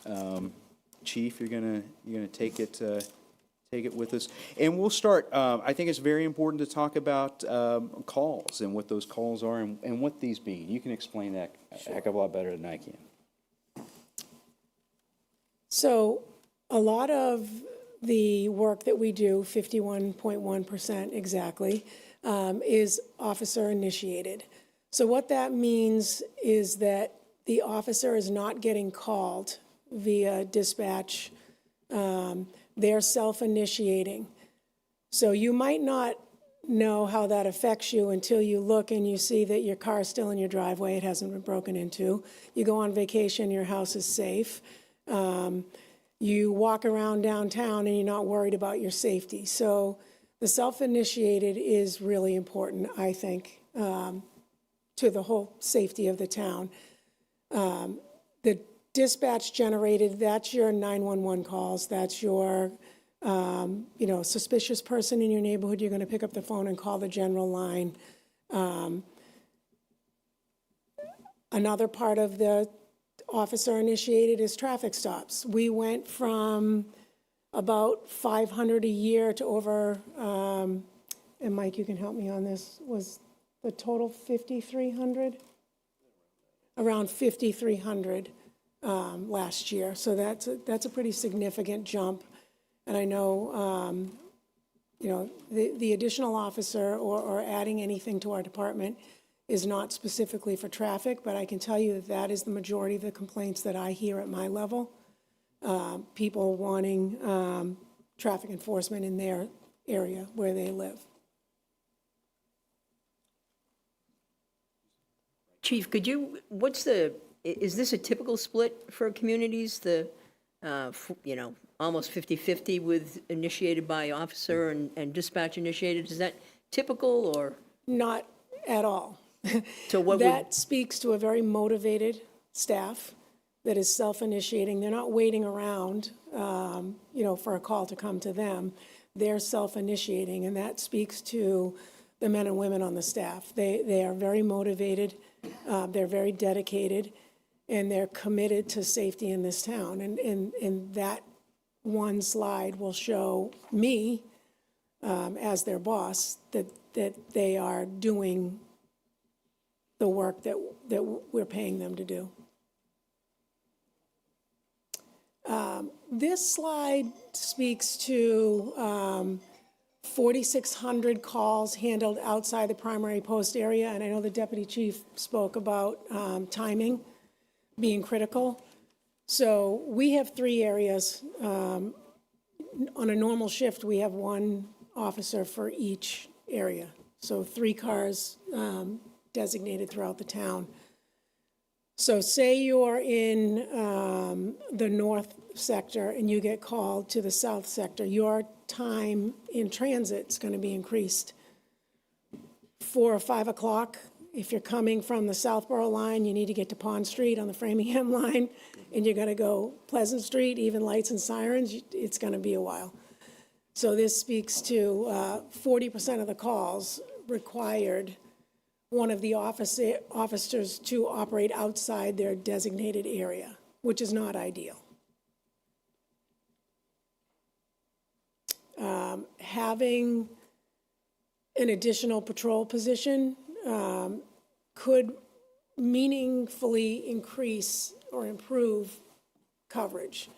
Chief, you're gonna take it with us, and we'll start. I think it's very important to talk about calls and what those calls are and what these mean. You can explain that a heck of a lot better than I can. So a lot of the work that we do, 51.1% exactly, is officer initiated. So what that means is that the officer is not getting called via dispatch. They're self-initiating. So you might not know how that affects you until you look and you see that your car's still in your driveway, it hasn't been broken into. You go on vacation, your house is safe. You walk around downtown and you're not worried about your safety. So the self-initiated is really important, I think, to the whole safety of the town. The dispatch generated, that's your 911 calls, that's your, suspicious person in your neighborhood, you're going to pick up the phone and call the general line. Another part of the officer initiated is traffic stops. We went from about 500 a year to over, and Mike, you can help me on this, was the total 5,300? Around 5,300 last year. So that's a pretty significant jump. And I know, the additional officer or adding anything to our department is not specifically for traffic, but I can tell you that is the majority of the complaints that I hear at my level. People wanting traffic enforcement in their area where they live. Chief, is this a typical split for communities, almost 50-50 with initiated by officer and dispatch initiated? Is that typical or? Not at all. So what that speaks to a very motivated staff that is self-initiating. They're not waiting around, for a call to come to them. They're self-initiating, and that speaks to the men and women on the staff. They are very motivated. They're very dedicated, and they're committed to safety in this town. And that one slide will show me, as their boss, that they are doing the work that we're paying them to do. This slide speaks to 4,600 calls handled outside the primary post area, and I know the deputy chief spoke about timing being critical. So we have 3 areas. On a normal shift, we have 1 officer for each area. So 3 cars designated throughout the town. So say you're in the north sector and you get called to the south sector, your time in transit is going to be increased. 4 or 5 o'clock, if you're coming from the Southborough line, you need to get to Pond Street on the Framingham line, and you're going to go Pleasant Street, even lights and sirens, it's going to be a while. So this speaks to 40% of the calls required one of the officers to operate outside their designated area, which is not ideal. Having an additional patrol position could meaningfully increase or improve coverage.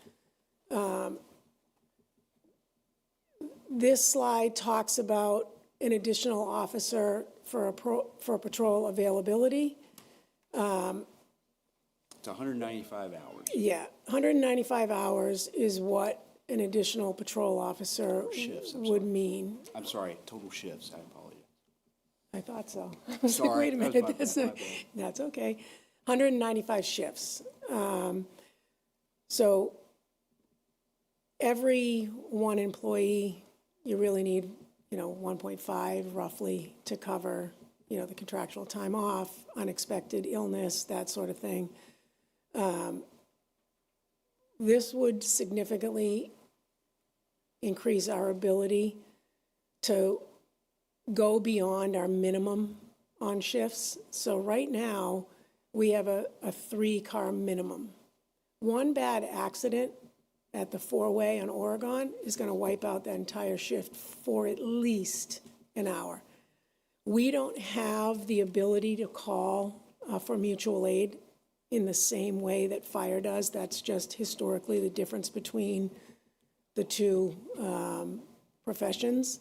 This slide talks about an additional officer for patrol availability. It's 195 hours. Yeah, 195 hours is what an additional patrol officer would mean. I'm sorry, total shifts, I apologize. I thought so. I was like, Sorry, wait a that was minute, my bad, that's, my bad. that's okay. 195 shifts. So every one employee, you really need, 1.5 roughly to cover, the contractual time off, unexpected illness, that sort of thing. This would significantly increase our ability to go beyond our minimum on shifts. So right now, we have a 3-car minimum. One bad accident at the 4-way on Oregon is going to wipe out that entire shift for at least an hour. We don't have the ability to call for mutual aid in the same way that fire does. That's just historically the difference between the two professions.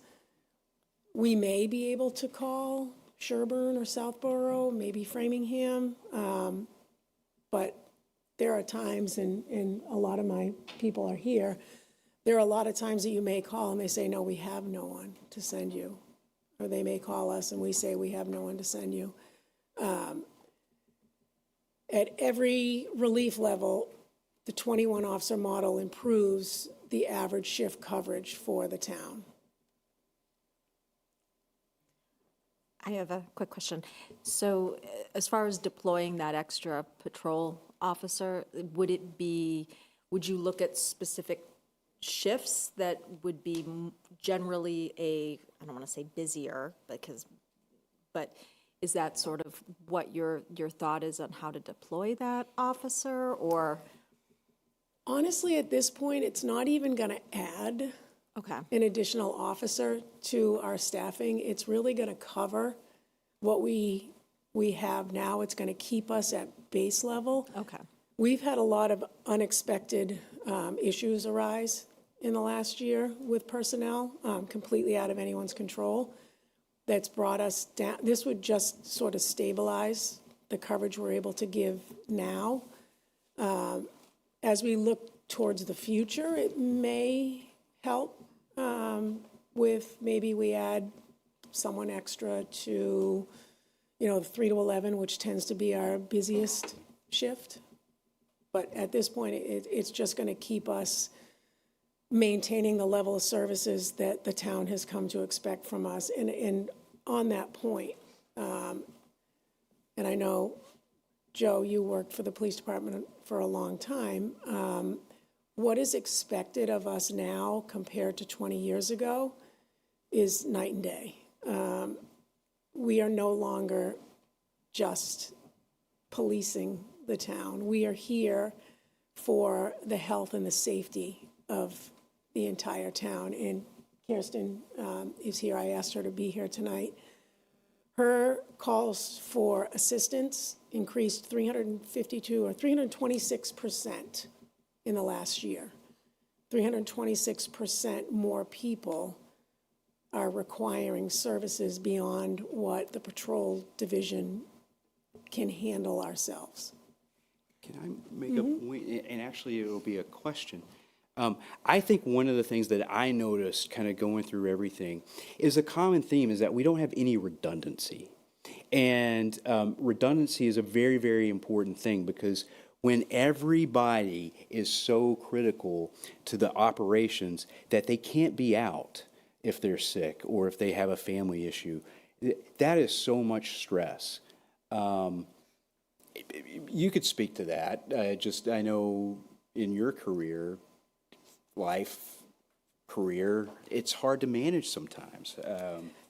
We may be able to call Sherburne or Southborough, maybe Framingham, but there are times, and a lot of my people are here, there are a lot of times that you may call and they say, no, we have no one to send you. Or they may call us and we say, we have no one to send you. At every relief level, the 21 officer model improves the average shift coverage for the town. I have a quick question. So as far as deploying that extra patrol officer, would you look at specific shifts that would be generally I don't want to say busier, but is that sort of what your thought is on how to deploy that officer, or? Honestly, at this point, it's not even going to add an additional officer to our staffing. It's really going to cover what we have now. It's going to keep us at base level. Okay. We've had a lot of unexpected issues arise in the last year with personnel, completely out of anyone's control. That's brought us down. This would just sort of stabilize the coverage we're able to give now. As we look towards the future, it may help with maybe we add someone extra to, 3 to 11, which tends to be our busiest shift. But at this point, it's just going to keep us maintaining the level of services that the town has come to expect from us. And on that point, and I know, Joe, you worked for the police department for a long time. What is expected of us now compared to 20 years ago is night and day. We are no longer just policing the town. We are here for the health and the safety of the entire town. And Kirsten is here. I asked her to be here tonight. Her calls for assistance increased 352 or 326% in the last year. 326% more people are requiring services beyond what the patrol division can handle ourselves. Can I make a point? And actually, it'll be a question. I think one of the things that I noticed kind of going through everything is a common theme is that we don't have any redundancy. And redundancy is a very, very important thing because when everybody is so critical to the operations that they can't be out if they're sick or if they have a family issue, that is so much stress. You could speak to that. I know in your career, it's hard to manage sometimes,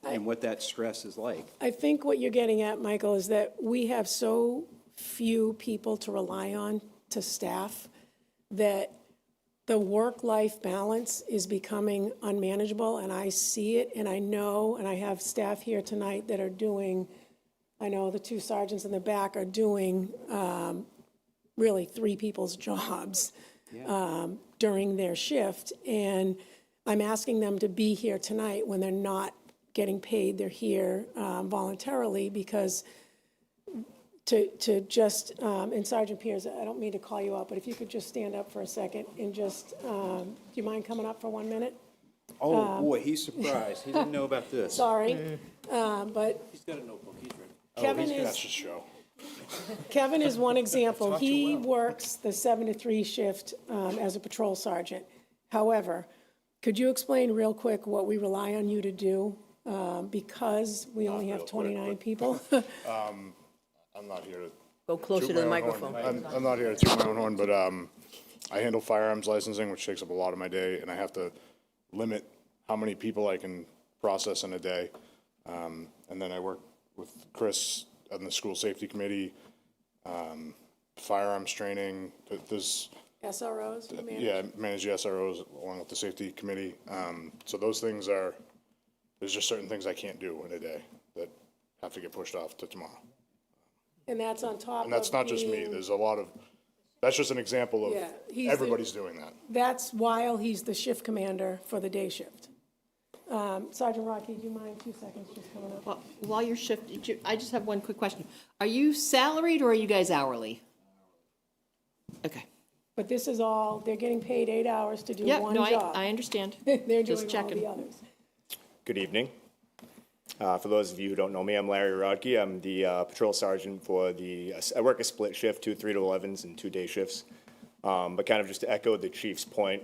and what that stress is like. I think what you're getting at, Michael, is that we have so few people to rely on to staff that the work-life balance is becoming unmanageable, and I see it, and I know, and I have staff here tonight that are doing, I know the two sergeants in the back are doing really 3 people's jobs during their shift, and I'm asking them to be here tonight when they're not getting paid. They're here voluntarily because to just, and Sergeant Pierce, I don't mean to call you out, but if you could just stand up for a second and just, do you mind coming up for 1 minute? Oh, boy, he's surprised. He didn't know about this. Sorry, but He's got a notebook, he's ready. Kevin is. Kevin is one example. He works the 7 to 3 shift as a patrol sergeant. However, could you explain real quick what we rely on you to do? Because we only have 29 people. I'm not here to. Go closer to the microphone. I'm not here to toot my own horn, but I handle firearms licensing, which takes up a lot of my day, and I have to limit how many people I can process in a day. And then I work with Chris on the school safety committee, firearms training. There's SROs, you manage? yeah, manage the SROs along with the safety committee. So those things are. There's just certain things I can't do in a day that have to get pushed off to tomorrow. And that's on top of And that's not just me. being- There's a lot of, that's just an example of Yeah, he's the- everybody's doing that. That's while he's the shift commander for the day shift. Sergeant Rocky, do you mind 2 seconds just coming up? Well, while you're shifting, I just have one quick question. Are you salaried or are you guys hourly? Okay. But this is all, they're getting paid 8 hours to do Yeah, one no, job. I understand. They're just doing all checking. the others. Good evening. For those of you who don't know me, I'm Larry Rodke. I'm the patrol sergeant for I work a split shift, 2 3 to 11s and 2 day shifts. But kind of just to echo the chief's point,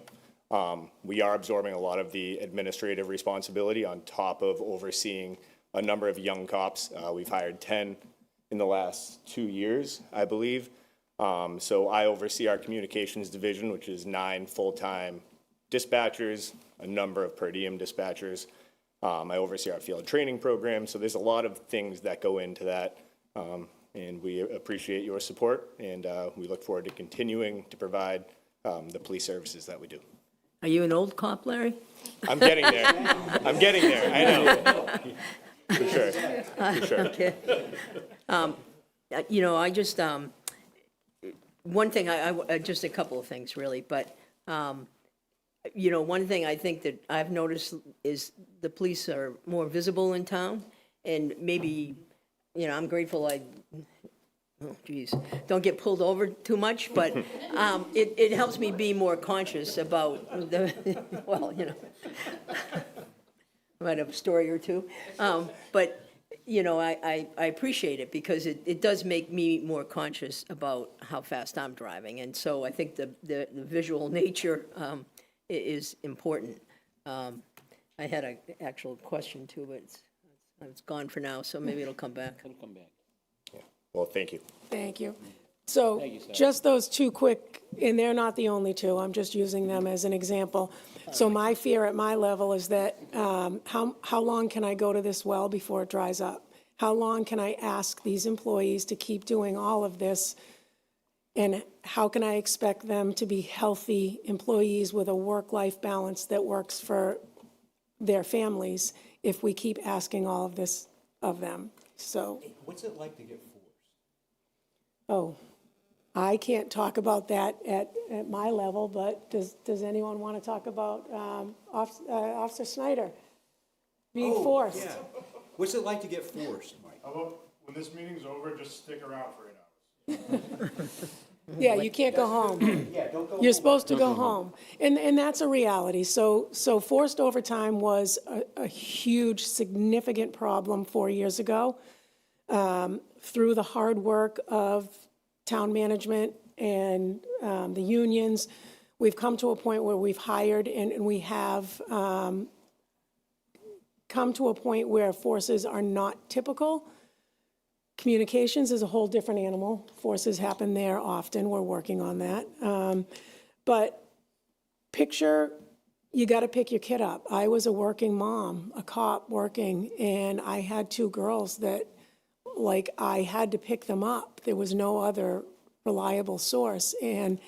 we are absorbing a lot of the administrative responsibility on top of overseeing a number of young cops. We've hired 10 in the last 2 years, I believe. So I oversee our communications division, which is 9 full-time dispatchers, a number of per diem dispatchers. I oversee our field training program, so there's a lot of things that go into that, and we appreciate your support, and we look forward to continuing to provide the police services that we do. Are you an old cop, Larry? I'm getting there. I'm getting there, I know. For sure, for sure. Okay. You know, I just, one thing, just a couple of things, really, but, you know, one thing I think that I've noticed is the police are more visible in town, and maybe, you know, I'm grateful oh, geez, don't get pulled over too much, but it helps me be more conscious about the, well, you know, I might have a story or two, but, you know, I appreciate it because it does make me more conscious about how fast I'm driving, and so I think the visual nature is important. I had an actual question too, but it's gone for now, so maybe it'll come back. It'll come back. Well, thank you. Thank you. So just those 2 quick, and they're not the only 2, I'm just using them as an example. So my fear at my level is that how long can I go to this well before it dries up? How long can I ask these employees to keep doing all of this? And how can I expect them to be healthy employees with a work-life balance that works for their families if we keep asking all of this of them? So, What's it like to get forced? oh, I can't talk about that at my level, but does anyone want to talk about Officer Snyder being forced? Yeah. What's it like to get forced, Mike? How about when this meeting's over, just stick around for 8 hours? Yeah, you can't go home. You're supposed to go home. And that's a reality. So forced overtime was a huge, significant problem 4 years ago. Through the hard work of town management and the unions, we've come to a point where we've hired and we have come to a point where forces are not typical. Communications is a whole different animal. Forces happen there often. We're working on that. But picture, you got to pick your kid up. I was a working mom, a cop working, and I had 2 girls that, like, I had to pick them up. There was no other reliable source. And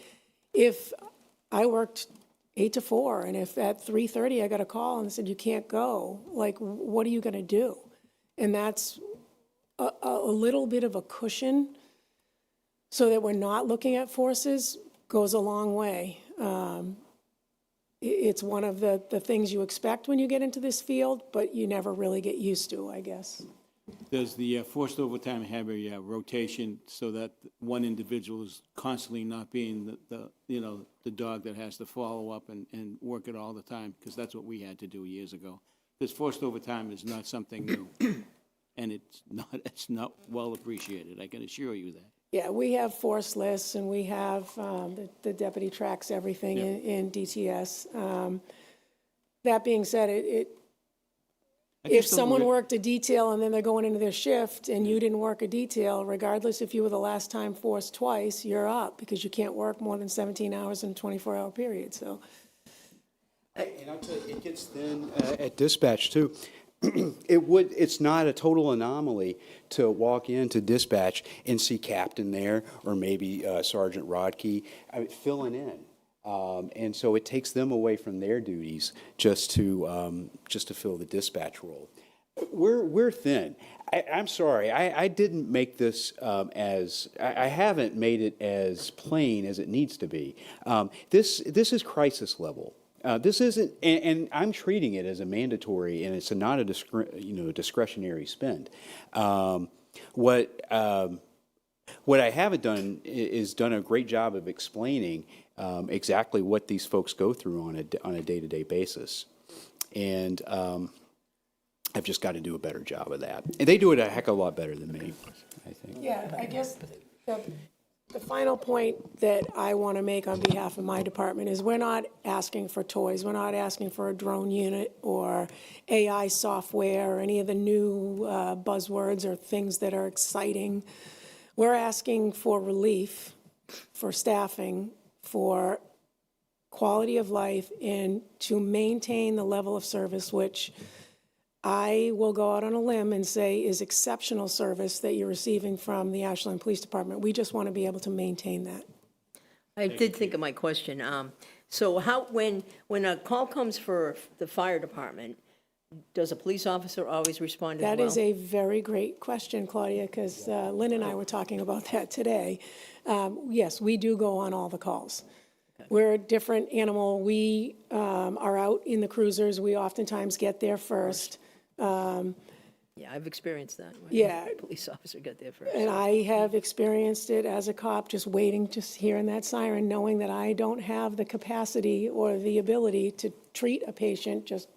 if I worked 8 to 4, and if at 3:30 I got a call and said, you can't go, like, what are you going to do? And that's a little bit of a cushion so that we're not looking at forces goes a long way. It's one of the things you expect when you get into this field, but you never really get used to, I guess. Does the forced overtime have a rotation so that one individual is constantly not being the dog that has to follow up and work it all the time? Because that's what we had to do years ago. Because forced overtime is not something new, and it's not well appreciated. I can assure you that. Yeah, we have force lists, and we have, the deputy tracks everything in DTS. That being said, if someone worked a detail and then they're going into their shift and you didn't work a detail, regardless if you were the last time forced twice, you're up because you can't work more than 17 hours in a 24-hour period, so. And I'll tell you, it gets thin at dispatch too. It's not a total anomaly to walk into dispatch and see captain there or maybe Sergeant Rodkey filling in. And so it takes them away from their duties just to fill the dispatch role. We're thin. I'm sorry, I didn't make this I haven't made it as plain as it needs to be. This is crisis level. This isn't, and I'm treating it as a mandatory, and it's not a discretionary spend. What I haven't done is done a great job of explaining exactly what these folks go through on a day-to-day basis, and I've just got to do a better job of that. And they do it a heck of a lot better than me, I think. Yeah, I guess the final point that I want to make on behalf of my department is we're not asking for toys. We're not asking for a drone unit or AI software or any of the new buzzwords or things that are exciting. We're asking for relief, for staffing, for quality of life, and to maintain the level of service, which I will go out on a limb and say is exceptional service that you're receiving from the Ashland Police Department. We just want to be able to maintain that. I did think of my question. So when a call comes for the fire department, does a police officer always respond as well? That is a very great question, Claudia, because Lynn and I were talking about that today. Yes, we do go on all the calls. Okay. We're a different animal. We are out in the cruisers. We oftentimes get there first. Yeah, I've experienced that. Yeah. A police officer got there first. And I have experienced it as a cop, just waiting, just hearing that siren, knowing that I don't have the capacity or the ability to treat a patient, just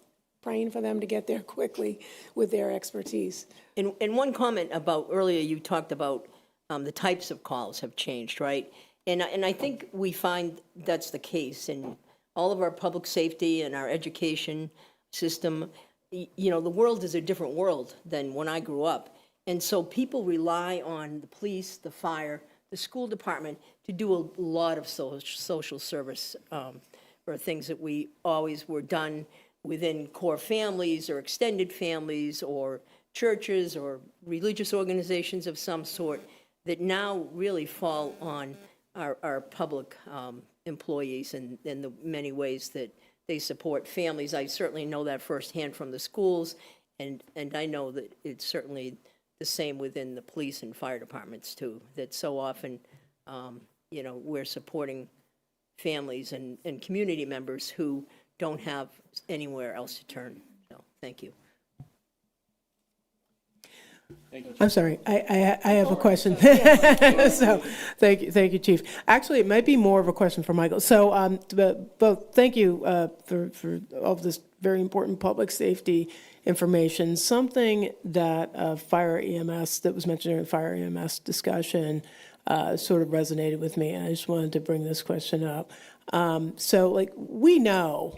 praying for them to get there quickly with their expertise. And one comment about, earlier you talked about the types of calls have changed, right? And I think we find that's the case in all of our public safety and our education system. You know, the world is a different world than when I grew up. And so people rely on the police, the fire, the school department to do a lot of social service or things that we always were done within core families or extended families or churches or religious organizations of some sort that now really fall on our public employees in the many ways that they support families. I certainly know that firsthand from the schools, and I know that it's certainly the same within the police and fire departments too, that so often, you know, we're supporting families and community members who don't have anywhere else to turn. So, thank you. I'm sorry, I have a question. So, thank you, Chief. Actually, it might be more of a question for Michael. So, both, thank you for all of this very important public safety information. Something that fire EMS, that was mentioned in the fire EMS discussion, sort of resonated with me, and I just wanted to bring this question up. So, like, we know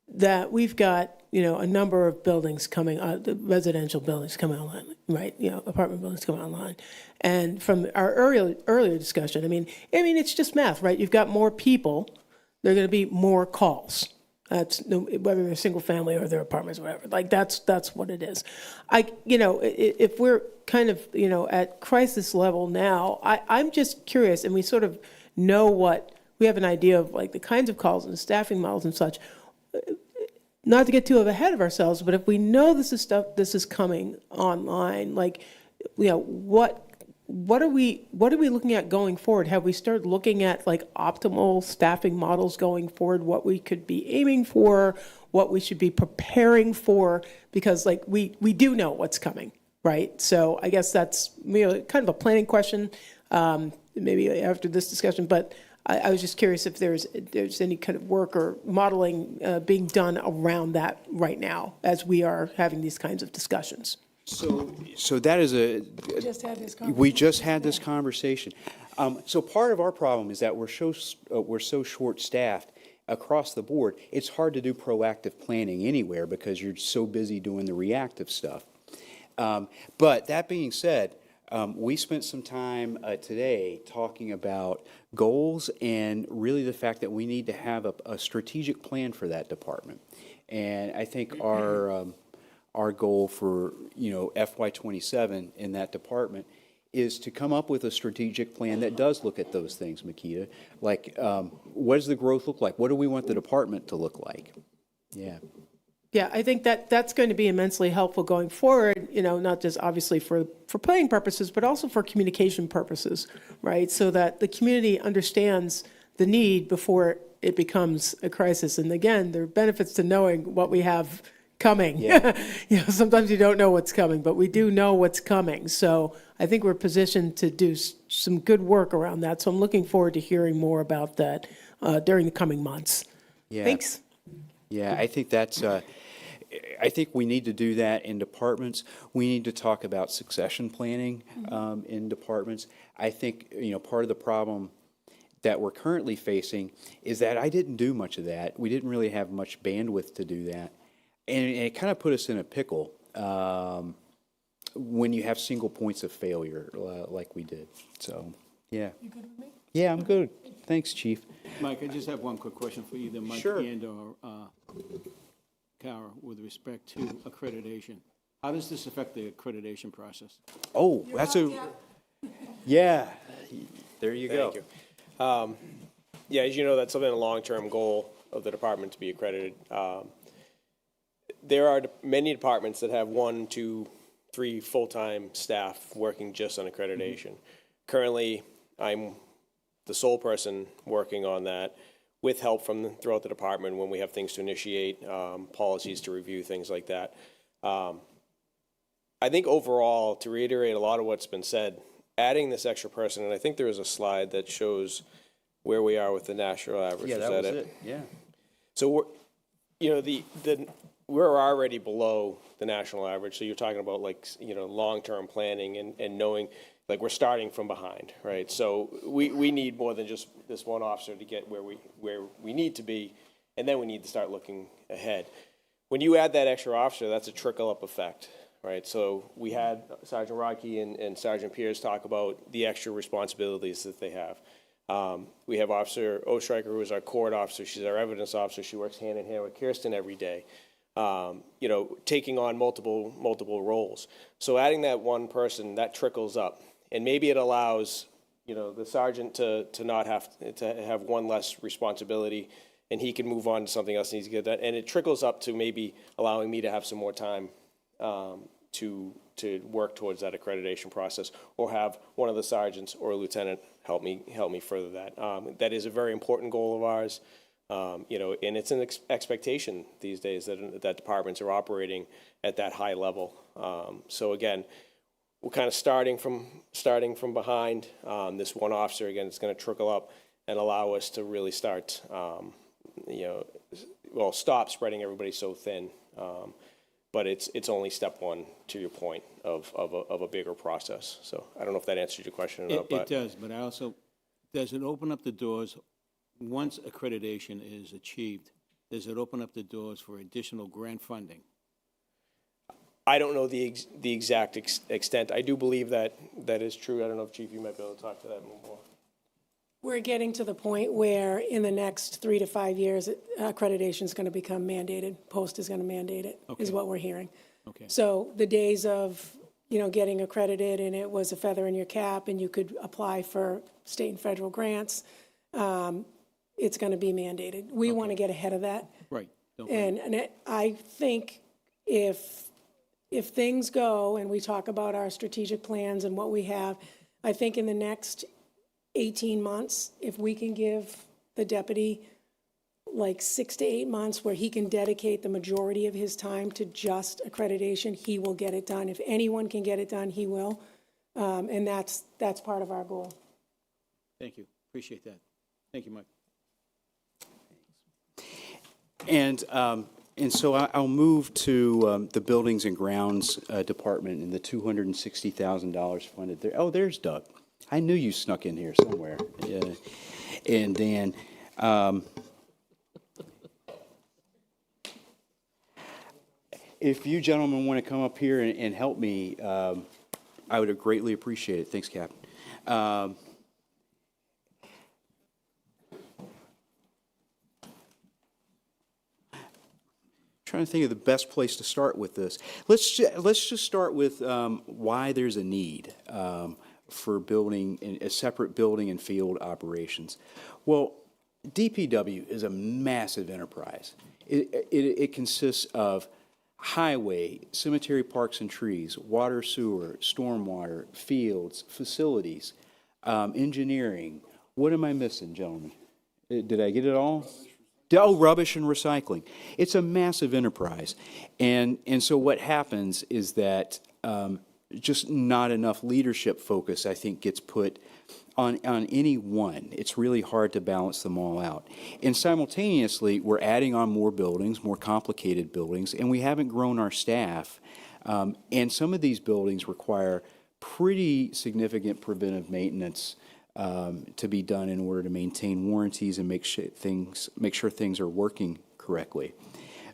that we've got, a number of buildings coming, residential buildings coming online, right? Apartment buildings coming online. And from our earlier discussion, I mean, it's just math, right? You've got more people, there are going to be more calls. That's whether they're single family or their apartments, or whatever. Like that's what it is. If we're kind of, at crisis level now, I'm just curious, and we sort of know we have an idea of like the kinds of calls and the staffing models and such. Not to get too ahead of ourselves, but if we know this is coming online, like, what are we looking at going forward? Have we started looking at like optimal staffing models going forward? What we could be aiming for, what we should be preparing for? Because like we do know what's coming, right? So I guess that's kind of a planning question, maybe after this discussion, but. I was just curious if there's any kind of work or modeling being done around that right now as we are having these kinds of discussions. So that is we just had this conversation. So part of our problem is that we're so short-staffed across the board. It's hard to do proactive planning anywhere because you're so busy doing the reactive stuff. But that being said, we spent some time today talking about goals and really the fact that we need to have a strategic plan for that department. And I think our goal for FY27 in that department is to come up with a strategic plan that does look at those things, Makita. Like, what does the growth look like? What do we want the department to look like? Yeah. Yeah, I think that's going to be immensely helpful going forward, not just obviously for planning purposes, but also for communication purposes, right? So that the community understands the need before it becomes a crisis. And again, there are benefits to knowing what we have coming. Yeah. Sometimes you don't know what's coming, but we do know what's coming. So I think we're positioned to do some good work around that. So I'm looking forward to hearing more about that during the coming months. Yeah. Thanks. Yeah, I think that's. I think we need to do that in departments. We need to talk about succession planning in departments. I think part of the problem that we're currently facing is that I didn't do much of that. We didn't really have much bandwidth to do that, and it kind of put us in a pickle when you have single points of failure like we did. So yeah. You good with me? Yeah, I'm good. Thanks, Chief. Mike, I just have one quick question for either Mike and or Kara with respect to accreditation. How does this affect the accreditation process? Oh, that's yeah. There you go. Thank you. Yeah, as you know, that's something a long-term goal of the department to be accredited. There are many departments that have 1, 2, 3 full-time staff working just on accreditation. Currently, I'm the sole person working on that, with help from throughout the department when we have things to initiate, policies to review, things like that. I think overall, to reiterate a lot of what's been said, adding this extra person, and I think there is a slide that shows where we are with the national average. Yeah, that was it. Yeah. So we're already below the national average. So you're talking about long-term planning and knowing. Like we're starting from behind, right? So we need more than just this one officer to get where we need to be, and then we need to start looking ahead. When you add that extra officer, that's a trickle-up effect, right? So we had Sergeant Rocky and Sergeant Pierce talk about the extra responsibilities that they have. We have Officer Ostreicher, who is our court officer. She's our evidence officer. She works hand in hand with Kirsten every day. Taking on multiple roles. So adding that one person, that trickles up. And maybe it allows, the sergeant to not have to have one less responsibility, and he can move on to something else. And he's get that, and it trickles up to maybe allowing me to have some more time to work towards that accreditation process, or have one of the sergeants or a lieutenant help me further that. That is a very important goal of ours. And it's an expectation these days that departments are operating at that high level. So again, we're kind of starting from behind. This one officer, again, it's going to trickle up and allow us to really start, stop spreading everybody so thin. But it's only step one, to your point, of a bigger process. So I don't know if that answers your question or not. It does, but does it open up the doors, once accreditation is achieved, does it open up the doors for additional grant funding? I don't know the exact extent. I do believe that is true. I don't know if, Chief, you might be able to talk to that more. We're getting to the point where in the next 3 to 5 years, accreditation is going to become mandated. Post is going to mandate it, is what we're hearing. Okay. So the days of, getting accredited and it was a feather in your cap and you could apply for state and federal grants, it's going to be mandated. We want to get ahead of that. Right. I think if things go and we talk about our strategic plans and what we have, I think in the next 18 months, if we can give the deputy like 6 to 8 months where he can dedicate the majority of his time to just accreditation, he will get it done. If anyone can get it done, he will. And that's part of our goal. Thank you. Appreciate that. Thank you, Mike. And so I'll move to the Buildings and Grounds Department and the $260,000 funded there. Oh, there's Doug. I knew you snuck in here somewhere. And Dan, if you gentlemen want to come up here and help me, I would have greatly appreciate it. Thanks, Captain. Trying to think of the best place to start with this. Let's just start with why there's a need for building a separate building and field operations. Well, DPW is a massive enterprise. It consists of highway, cemetery, parks and trees, water, sewer, stormwater, fields, facilities, engineering. What am I missing, gentlemen? Did I get it all? Oh, rubbish and recycling. It's a massive enterprise. And so what happens is that just not enough leadership focus, I think, gets put on any one. It's really hard to balance them all out. And simultaneously, we're adding on more buildings, more complicated buildings, and we haven't grown our staff. And some of these buildings require pretty significant preventive maintenance to be done in order to maintain warranties and make sure things are working correctly.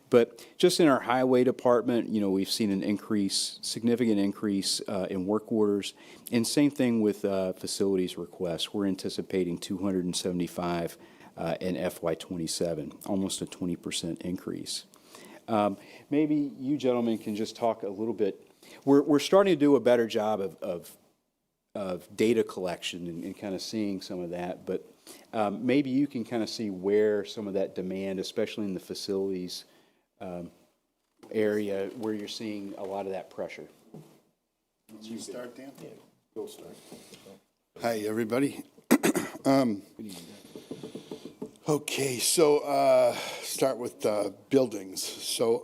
But just in our highway department, we've seen an significant increase in work orders, and same thing with facilities requests. We're anticipating 275 in FY27, almost a 20% increase. Maybe you gentlemen can just talk a little bit. We're starting to do a better job of data collection and kind of seeing some of that, but maybe you can kind of see where some of that demand, especially in the facilities area, where you're seeing a lot of that pressure. You start, Dan? Yeah, go start. Hi, everybody. Okay, so start with buildings. So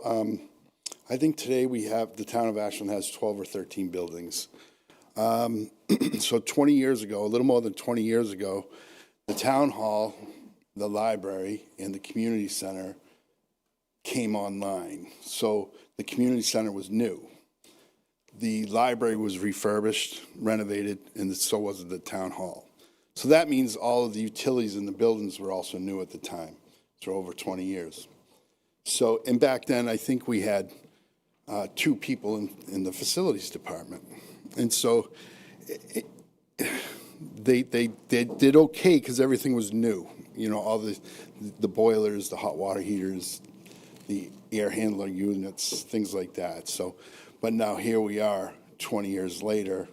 I think today the town of Ashland has 12 or 13 buildings. So 20 years ago, a little more than 20 years ago, the town hall, the library, and the community center came online. So the community center was new. The library was refurbished, renovated, and so was the town hall. So that means all of the utilities in the buildings were also new at the time, for over 20 years. So, and back then, I think we had 2 people in the facilities department. And so they did okay because everything was new. All the boilers, the hot water heaters, the air handler units, things like that. So, but now here we are 20 years later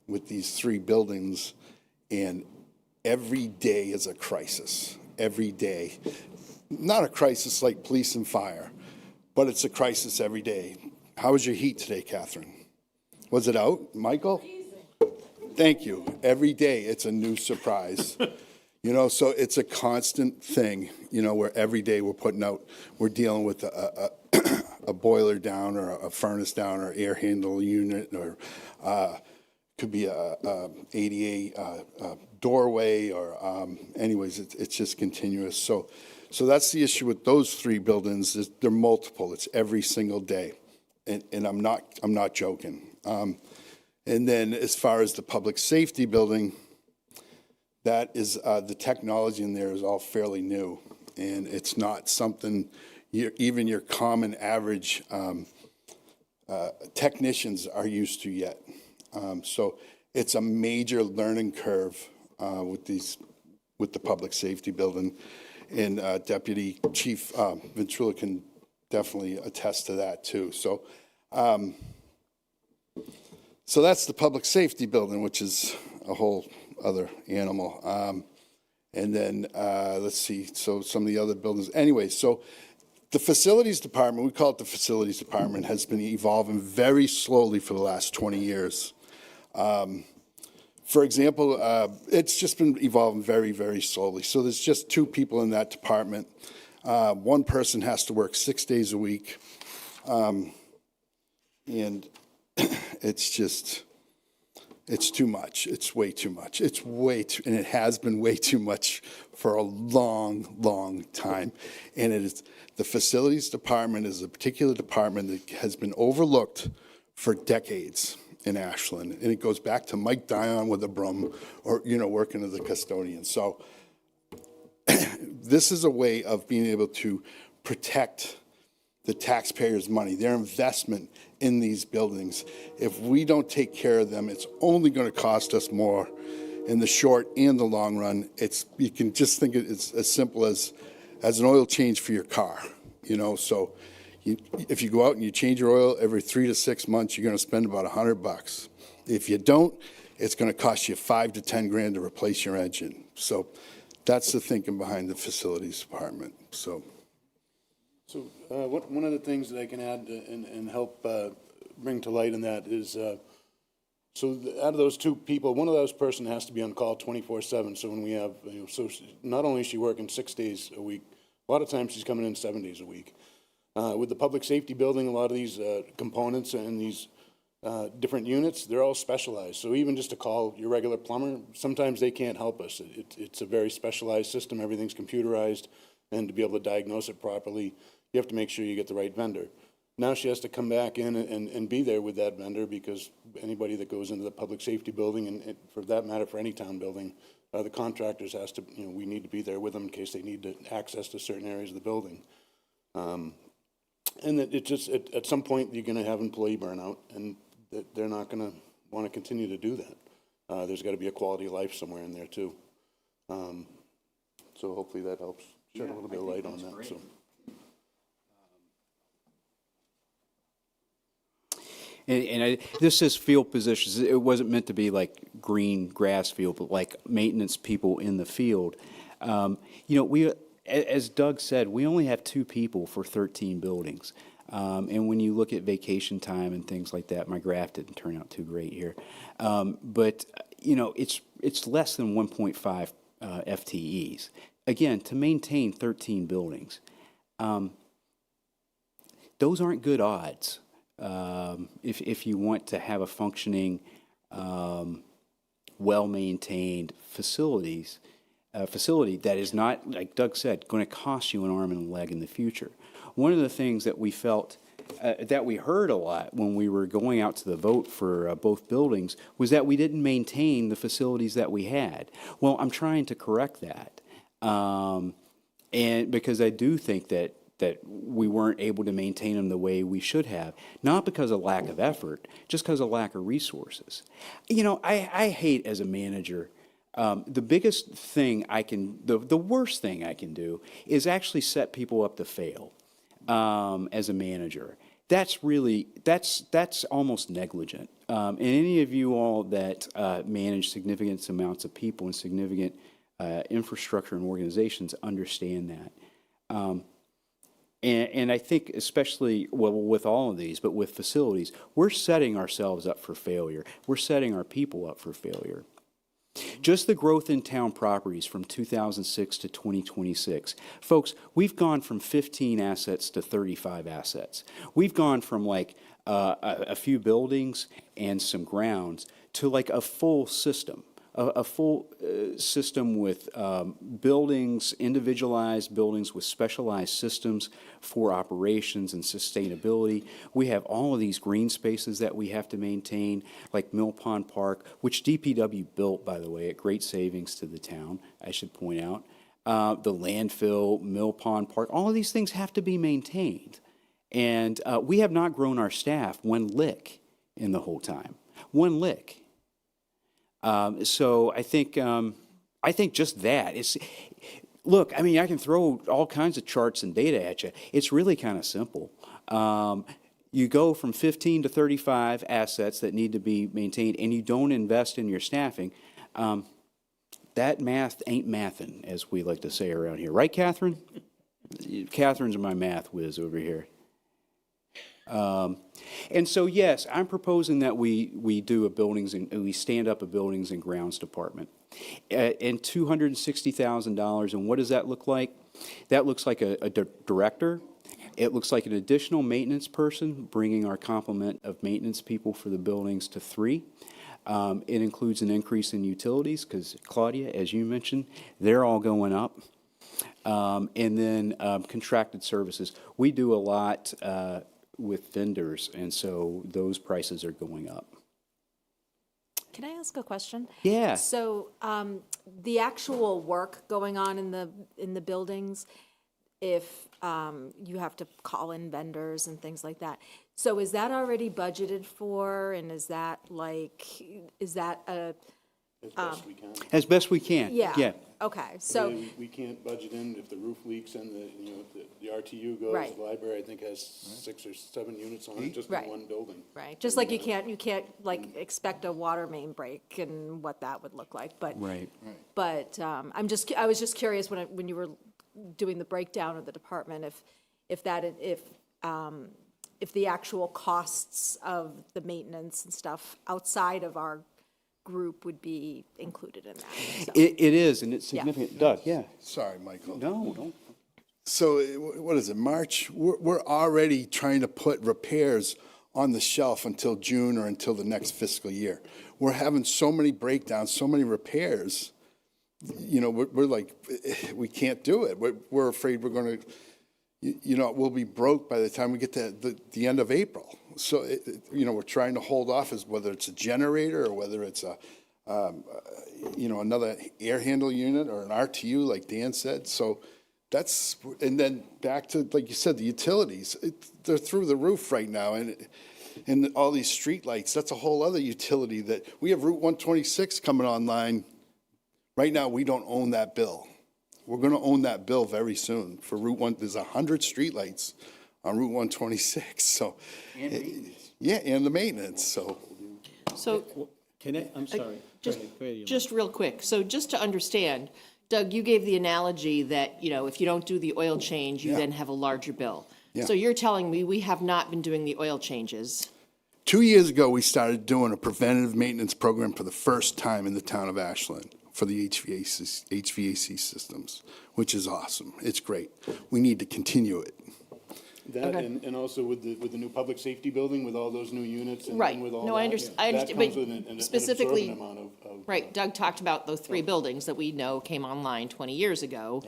with these 3 buildings, and every day is a crisis. Every day. Not a crisis like police and fire, but it's a crisis every day. How was your heat today, Catherine? Was it out? Michael? Thank you. Every day it's a new surprise. So it's a constant thing, where every day we're dealing with a boiler down or a furnace down or air handle unit or could be a ADA doorway, or anyways, it's just continuous. So that's the issue with those 3 buildings. They're multiple. It's every single day, and I'm not joking. And then as far as the public safety building, that is the technology in there is all fairly new, and it's not something even your common average technicians are used to yet. So it's a major learning curve with the public safety building, and Deputy Chief Ventrula can definitely attest to that too. So that's the public safety building, which is a whole other animal. And then let's see, so some of the other buildings. Anyway, so the facilities department, we call it the facilities department, has been evolving very slowly for the last 20 years. For example, it's just been evolving very, very slowly. So there's just 2 people in that department. One person has to work 6 days a week. And it's too much. It's way too much. And it has been way too much for a long, long time. And the facilities department is a particular department that has been overlooked for decades in Ashland. And it goes back to Mike Dion with a broom, or, working as a custodian. So this is a way of being able to protect the taxpayers' money, their investment in these buildings. If we don't take care of them, it's only going to cost us more in the short and the long run. You can just think it's as simple as an oil change for your car, So if you go out and you change your oil every 3 to 6 months, you're going to spend about $100. If you don't, it's going to cost you $5 to $10 grand to replace your engine. So that's the thinking behind the facilities department. So one of the things that I can add and help bring to light in that is, out of those 2 people, one of those person has to be on call 24/7. So when we have, not only is she working 6 days a week, a lot of times she's coming in 7 days a week. With the public safety building, a lot of these components and these different units, they're all specialized. So even just to call your regular plumber, sometimes they can't help us. It's a very specialized system. Everything's computerized, and to be able to diagnose it properly, you have to make sure you get the right vendor. Now she has to come back in and be there with that vendor, because anybody that goes into the public safety building, and for that matter, for any town building, the contractors has to, we need to be there with them in case they need to access to certain areas of the building. And that it just, at some point, you're going to have employee burnout, and they're not going to want to continue to do that. There's got to be a quality of life somewhere in there, too. So hopefully that helps shed a little bit of light on that. So. And this is field positions. It wasn't meant to be like green grass field, but like maintenance people in the field. We, as Doug said, we only have 2 people for 13 buildings. And when you look at vacation time and things like that, my graph didn't turn out too great here. But it's less than 1.5 FTEs. Again, to maintain 13 buildings, those aren't good odds. If you want to have a functioning, well-maintained facility that is not, like Doug said, going to cost you an arm and a leg in the future. One of the things that we felt, that we heard a lot when we were going out to the vote for both buildings, was that we didn't maintain the facilities that we had. Well, I'm trying to correct that, and because I do think that we weren't able to maintain them the way we should have, not because of lack of effort, just because of lack of resources. I hate as a manager, the biggest thing the worst thing I can do is actually set people up to fail as a manager. That's almost negligent. And any of you all that manage significant amounts of people and significant infrastructure and organizations understand that. And I think especially, well, with all of these, but with facilities, we're setting ourselves up for failure. We're setting our people up for failure. Just the growth in town properties from 2006 to 2026. Folks, we've gone from 15 assets to 35 assets. We've gone from like a few buildings and some grounds to like a full system. A full system with buildings, individualized buildings with specialized systems for operations and sustainability. We have all of these green spaces that we have to maintain, like Mill Pond Park, which DPW built, by the way, at great savings to the town, I should point out. The landfill, Mill Pond Park, all of these things have to be maintained. And we have not grown our staff one lick in the whole time. One lick. So I think just that is, look, I mean, I can throw all kinds of charts and data at you. It's really kind of simple. You go from 15 to 35 assets that need to be maintained, and you don't invest in your staffing. That math ain't mathin', as we like to say around here. Right, Catherine? Catherine's my math whiz over here. And so, yes, I'm proposing that we do we stand up a buildings and grounds department. And $260,000, and what does that look like? That looks like a director. It looks like an additional maintenance person, bringing our complement of maintenance people for the buildings to 3. It includes an increase in utilities, because Claudia, as you mentioned, they're all going up. And then contracted services. We do a lot with vendors, and so those prices are going up. Can I ask a question? Yeah. So the actual work going on in the buildings, if you have to call in vendors and things like that, so is that already budgeted for, and is that a As best we can. As best we can. yeah. Yeah. Okay, so We can't budget in if the roof leaks and the RTU goes. Right. The library, I think, has 6 or 7 units on it, just in Right. one building. right, just like you can't like expect a water main break and what that would look like, but Right. But I was just curious when you were doing the breakdown of the department, if the actual costs of the maintenance and stuff outside of our group would be included in that. So. It is, and it's significant. Doug, yeah. Sorry, Michael. No, don't. So what is it, March? We're already trying to put repairs on the shelf until June or until the next fiscal year. We're having so many breakdowns, so many repairs. We're like, we can't do it. We're afraid we're going to, we'll be broke by the time we get to the end of April. So, we're trying to hold off as whether it's a generator or whether it's another air handle unit or an RTU, like Dan said. So and then back to, like you said, the utilities. They're through the roof right now. And all these street lights, that's a whole other utility that we have Route 126 coming online. Right now, we don't own that bill. We're going to own that bill very soon for Route 1. There's 100 streetlights on Route 126. So, And maintenance. Yeah, and the maintenance. So, I'm sorry. Just, Go ahead, Yolanda. just real quick, so just to understand, Doug, you gave the analogy that, if you don't do the oil change, you Yeah. then have a larger bill. Yeah. So you're telling me we have not been doing the oil changes? 2 years ago, we started doing a preventative maintenance program for the first time in the town of Ashland for the HVAC systems, which is awesome. It's great. We need to continue it. That and also with the new public safety building with all those new units and Right. with all No, that. I understand, I that understand, comes but with an specifically, absorbent amount of. right, Doug talked about those 3 buildings that we know came online 20 years ago.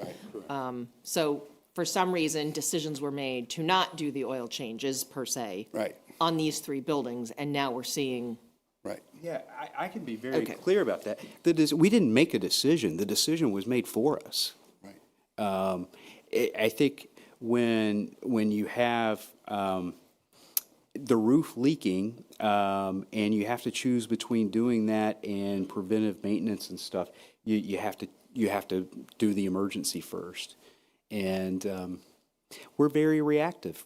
Right. So for some reason, decisions were made to not do the oil changes per se. Right. On these 3 buildings, and now we're seeing. Right. Yeah, I can be very Okay. clear about that. We didn't make a decision. The decision was made for us. Right. I think when you have the roof leaking and you have to choose between doing that and preventive maintenance and stuff, you have to do the emergency first. And we're very reactive.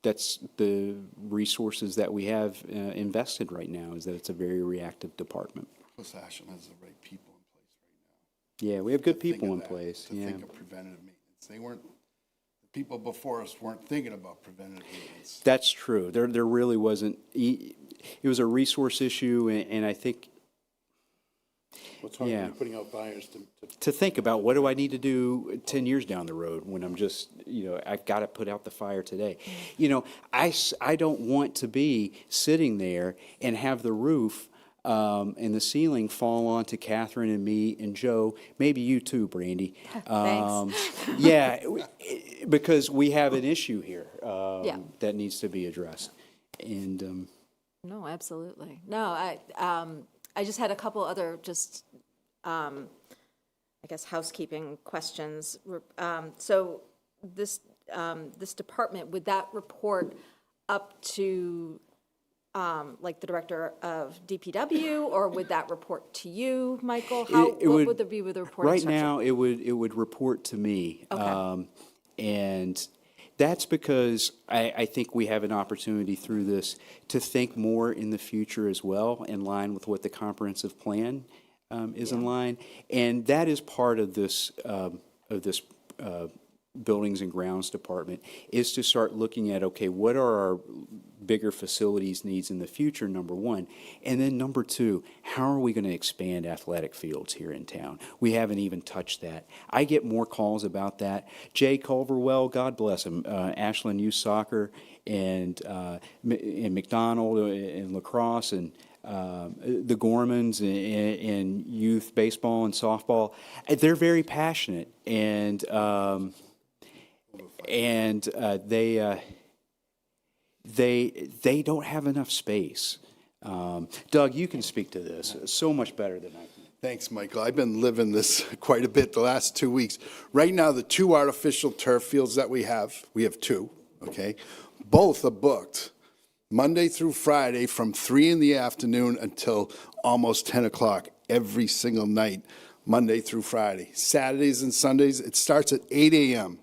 That's the resources that we have invested right now, is that it's a very reactive department. Plus, Ashland has the right people in place right now. Yeah, we have good To think people of in that, place. To Yeah. think of preventative maintenance. The people before us weren't thinking about preventative maintenance. That's true. There really wasn't. It was a resource issue, and I think What's hard when Yeah. you're putting out fires to to think about what do I need to do 10 years down the road when I'm just, I've got to put out the fire today. I don't want to be sitting there and have the roof and the ceiling fall onto Catherine and me and Joe, maybe you too, Brandy. Yeah, because we have an issue here that needs to be addressed. And No, absolutely. No, I just had a couple other I guess, housekeeping questions. So this department, would that report up to like the director of DPW, or would that report to you, Michael? What would there be with the reporting right structure? now, it would report to me. Okay. And that's because I think we have an opportunity through this to think more in the future as well, in line with what the comprehensive plan is in line. And that is part of this Buildings and Grounds Department, is to start looking at, okay, what are our bigger facilities needs in the future, number one. And then number two, how are we going to expand athletic fields here in town? We haven't even touched that. I get more calls about that. Jay Culverwell, God bless him, Ashland Youth Soccer and McDonald and lacrosse and the Gormans and youth baseball and softball. They're very passionate, and they don't have enough space. Doug, you can speak to this so much better than I can. Thanks, Michael. I've been living this quite a bit the last 2 weeks. Right now, the 2 artificial turf fields that we have 2, okay? Both are booked Monday through Friday from 3 in the afternoon until almost 10 o'clock every single night, Monday through Friday. Saturdays and Sundays, it starts at 8 a.m.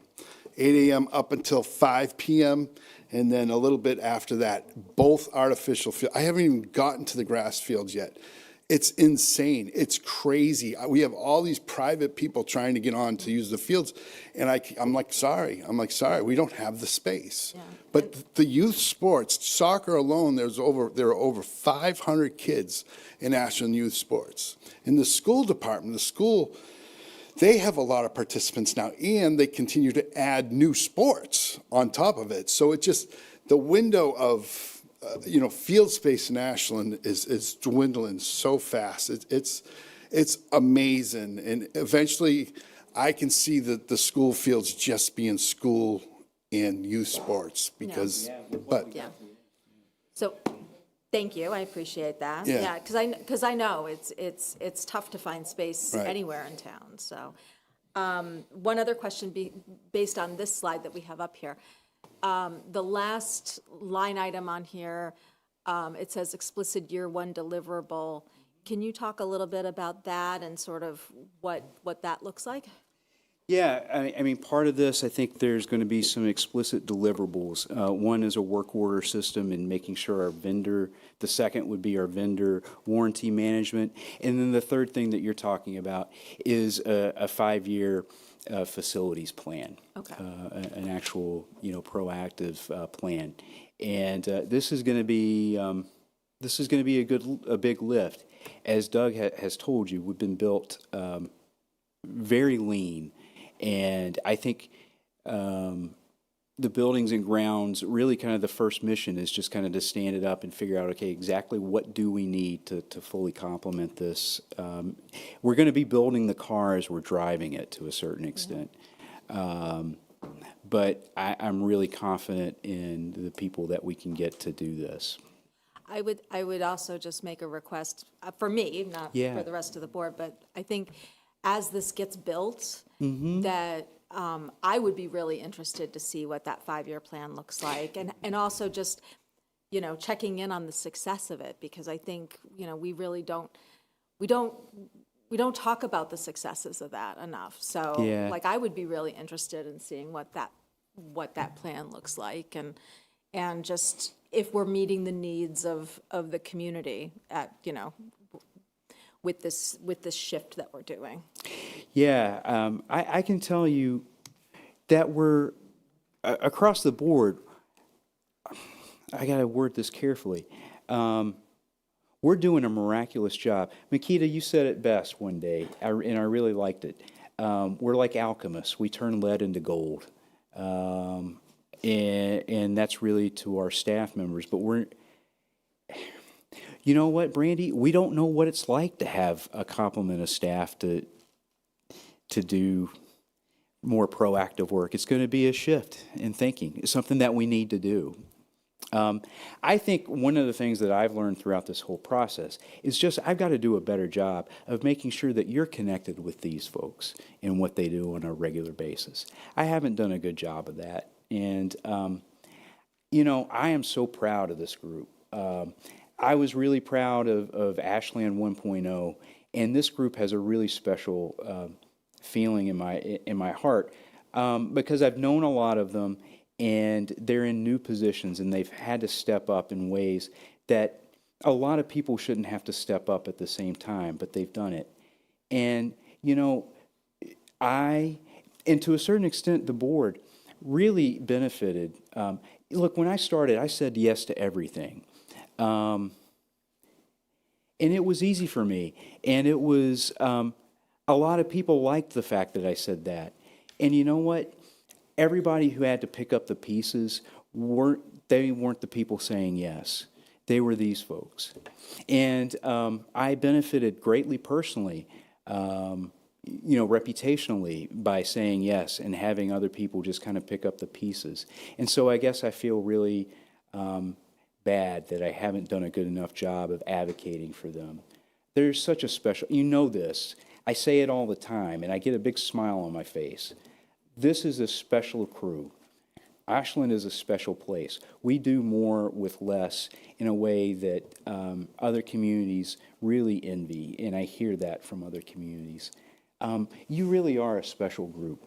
8 a.m. up until 5 p.m., and then a little bit after that, both artificial fields. I haven't even gotten to the grass fields yet. It's insane. It's crazy. We have all these private people trying to get on to use the fields, and I'm like, sorry. We don't have the space. Yeah. But the youth sports, soccer alone, there are over 500 kids in Ashland youth sports. In the school department, they have a lot of participants now, and they continue to add new sports on top of it. So it just, the window of field space in Ashland is dwindling so fast. It's amazing, and eventually, I can see the school fields just being school and youth sports because. So, thank you. I appreciate that. Yeah. Because I know it's tough to find space anywhere in town. So, one other question based on this slide that we have up here. The last line item on here, it says explicit year 1 deliverable. Can you talk a little bit about that and sort of what that looks like? Yeah, I mean, part of this, I think there's going to be some explicit deliverables. One is a work order system and making sure our vendor, the second would be our vendor warranty management. And then the third thing that you're talking about is a 5-year facilities plan. Okay. An actual, proactive plan. And this is going to be a big lift. As Doug has told you, we've been built very lean. And I think the Buildings and Grounds, really kind of the first mission is just kind of to stand it up and figure out, okay, exactly what do we need to fully complement this. We're going to be building the car as we're driving it to a certain extent. But I'm really confident in the people that we can get to do this. I would also just make a request, for me, not for the rest of the board, but I think as this gets built, that I would be really interested to see what that 5-year plan looks like, and also just, checking in on the success of it, because I think, we really don't talk about the successes of that enough. So, I would be really interested in seeing what that plan looks like, and just if we're meeting the needs of the community at, with this shift that we're doing. Yeah, I can tell you that we're across the board. I got to word this carefully. We're doing a miraculous job. Makita, you said it best one day, and I really liked it. We're like alchemists. We turn lead into gold. And that's really to our staff members. But you know what, Brandy? We don't know what it's like to have a complement of staff to do more proactive work. It's going to be a shift in thinking. It's something that we need to do. I think one of the things that I've learned throughout this whole process is just I've got to do a better job of making sure that you're connected with these folks and what they do on a regular basis. I haven't done a good job of that. And, you know, I am so proud of this group. I was really proud of Ashland 1.0, and this group has a really special feeling in my heart because I've known a lot of them, and they're in new positions, and they've had to step up in ways that a lot of people shouldn't have to step up at the same time, but they've done it. And, you know, and to a certain extent, the board really benefited. Look, when I started, I said yes to everything. And it was easy for me. And it was, a lot of people liked the fact that I said that. And you know what? Everybody who had to pick up the pieces weren't the people saying yes. They were these folks. And I benefited greatly personally, you know, reputationally by saying yes and having other people just kind of pick up the pieces. And so I guess I feel really bad that I haven't done a good enough job of advocating for them. There's such a special, you know this, I say it all the time and I get a big smile on my face. This is a special crew. Ashland is a special place. We do more with less in a way that other communities really envy, and I hear that from other communities. You really are a special group.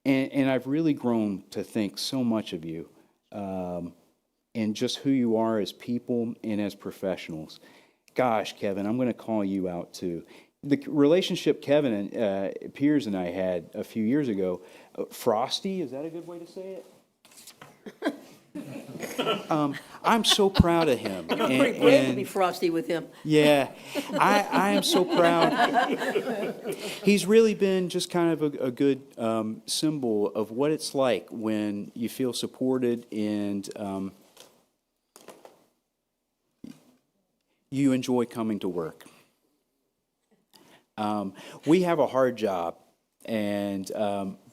And I've really grown to think so much of you and just who you are as people and as professionals. Gosh, Kevin, I'm going to call you out too. The relationship Kevin and Piers and I had a few years ago, frosty, is that a good way to say it? I'm so proud of him. You're pretty brave to be frosty with him. Yeah, I am so proud. He's really been just kind of a good symbol of what it's like when you feel supported and you enjoy coming to work. We have a hard job, and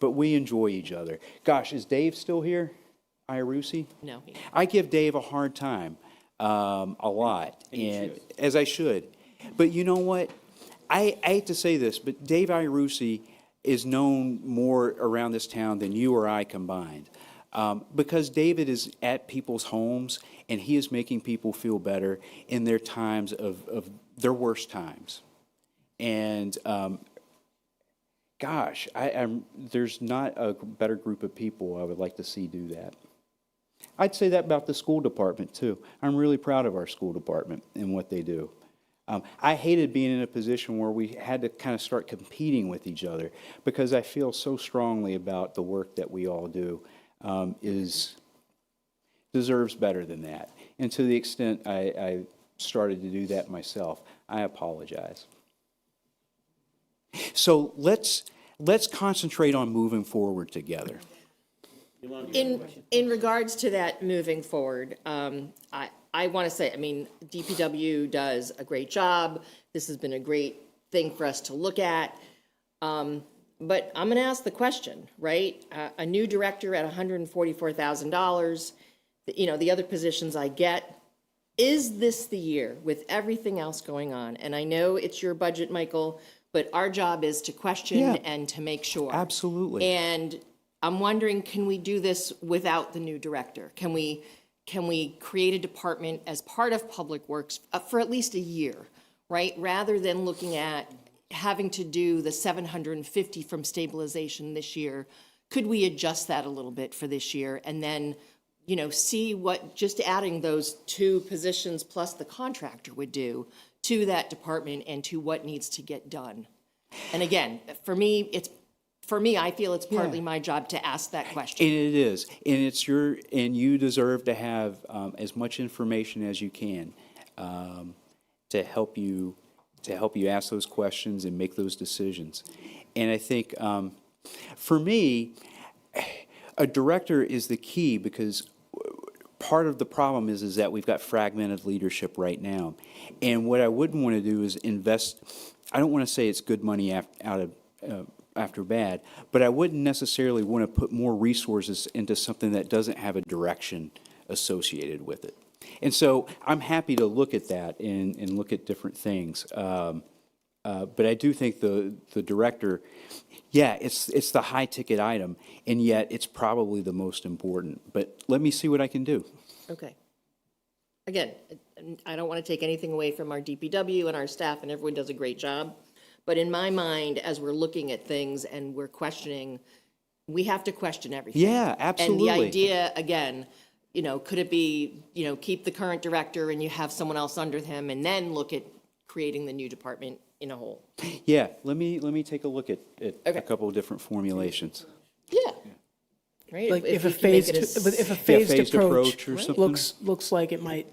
but we enjoy each other. Gosh, is Dave still here? Iarusi? No. I give Dave a hard time a lot, and as I should. But you know what? I hate to say this, but Dave Iarusi is known more around this town than you or I combined. Because David is at people's homes, and he is making people feel better in their times of their worst times. And gosh, there's not a better group of people I would like to see do that. I'd say that about the school department too. I'm really proud of our school department and what they do. I hated being in a position where we had to kind of start competing with each other because I feel so strongly about the work that we all do deserves better than that. And to the extent I started to do that myself, I apologize. So let's concentrate on moving forward together. In regards to that moving forward, I want to say, I mean, DPW does a great job. This has been a great thing for us to look at. But I'm going to ask the question, right? A new director at $144,000, you know, the other positions I get. Is this the year with everything else going on? And I know it's your budget, Michael, but our job is to question and to make sure. Absolutely. And I'm wondering, can we do this without the new director? Can we create a department as part of Public Works for at least a year, right? Rather than looking at having to do the 750 from stabilization this year, could we adjust that a little bit for this year and then, you know, see what just adding those two positions plus the contractor would do to that department and to what needs to get done? And again, for me, it's for me, I feel it's partly my job to ask that question. And it is, and you deserve to have as much information as you can to help you ask those questions and make those decisions. And I think for me, a director is the key, because part of the problem is that we've got fragmented leadership right now. And what I wouldn't want to do is invest, I don't want to say it's good money after bad, but I wouldn't necessarily want to put more resources into something that doesn't have a direction associated with it. And so I'm happy to look at that and look at different things. But I do think the director, it's the high ticket item, and yet it's probably the most important. But let me see what I can do. Okay. Again, I don't want to take anything away from our DPW and our staff, and everyone does a great job. But in my mind, as we're looking at things and we're questioning, we have to question everything. Yeah, absolutely. And the idea, again, could it be, keep the current director and you have someone else under him, and then look at creating the new department in a whole? Yeah, let me take a look at a couple of different formulations. Yeah. Right? Like if a you can make phased, it if a phased approach or something. looks like it might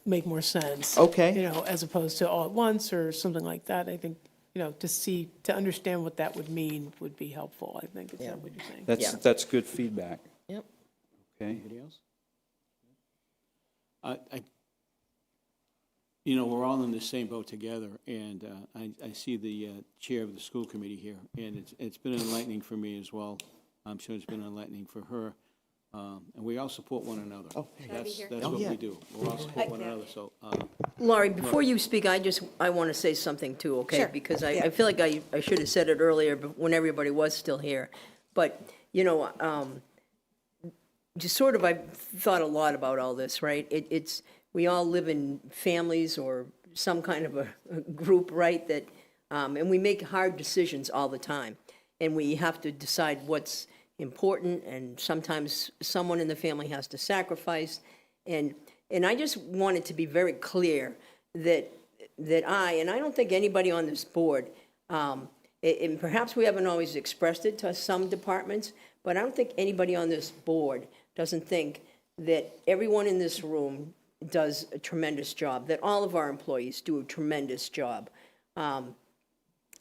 make more sense. Okay. As opposed to all at once or something like that. I think, to understand what that would mean would be helpful, I think, is that what you're saying? That's good feedback. Yep. Okay. Anybody else? We're all in the same boat together, and I see the chair of the school committee here, and it's been enlightening for me as well. I'm sure it's been enlightening for her, and we all support one another. Oh, That's what we do. We all support one another, so. Laurie, before you speak, I want to say something too, okay? Because I feel like I should have said it earlier, but when everybody was still here. But, just sort of, I've thought a lot about all this, right? We all live in families or some kind of a group, right? That, and we make hard decisions all the time. And we have to decide what's important, and sometimes someone in the family has to sacrifice. And I just wanted to be very clear that I don't think anybody on this board, and perhaps we haven't always expressed it to some departments, but I don't think anybody on this board doesn't think that everyone in this room does a tremendous job, that all of our employees do a tremendous job. I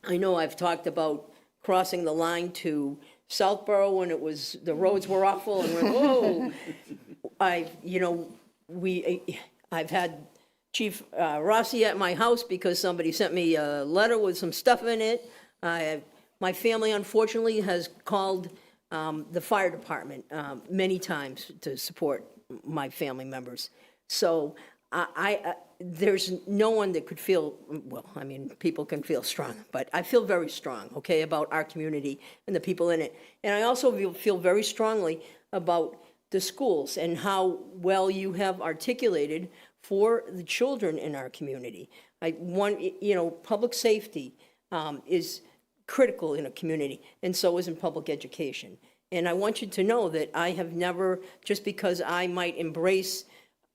know I've talked about crossing the line to Southborough when the roads were awful, and we're, whoa. I've had Chief Rossi at my house because somebody sent me a letter with some stuff in it. My family, unfortunately, has called the fire department many times to support my family members. So there's no one that could feel, people can feel strong, but I feel very strong, okay, about our community and the people in it. And I also feel very strongly about the schools and how well you have articulated for the children in our community. Public safety is critical in a community, and so is in public education. And I want you to know that I have never, just because I might embrace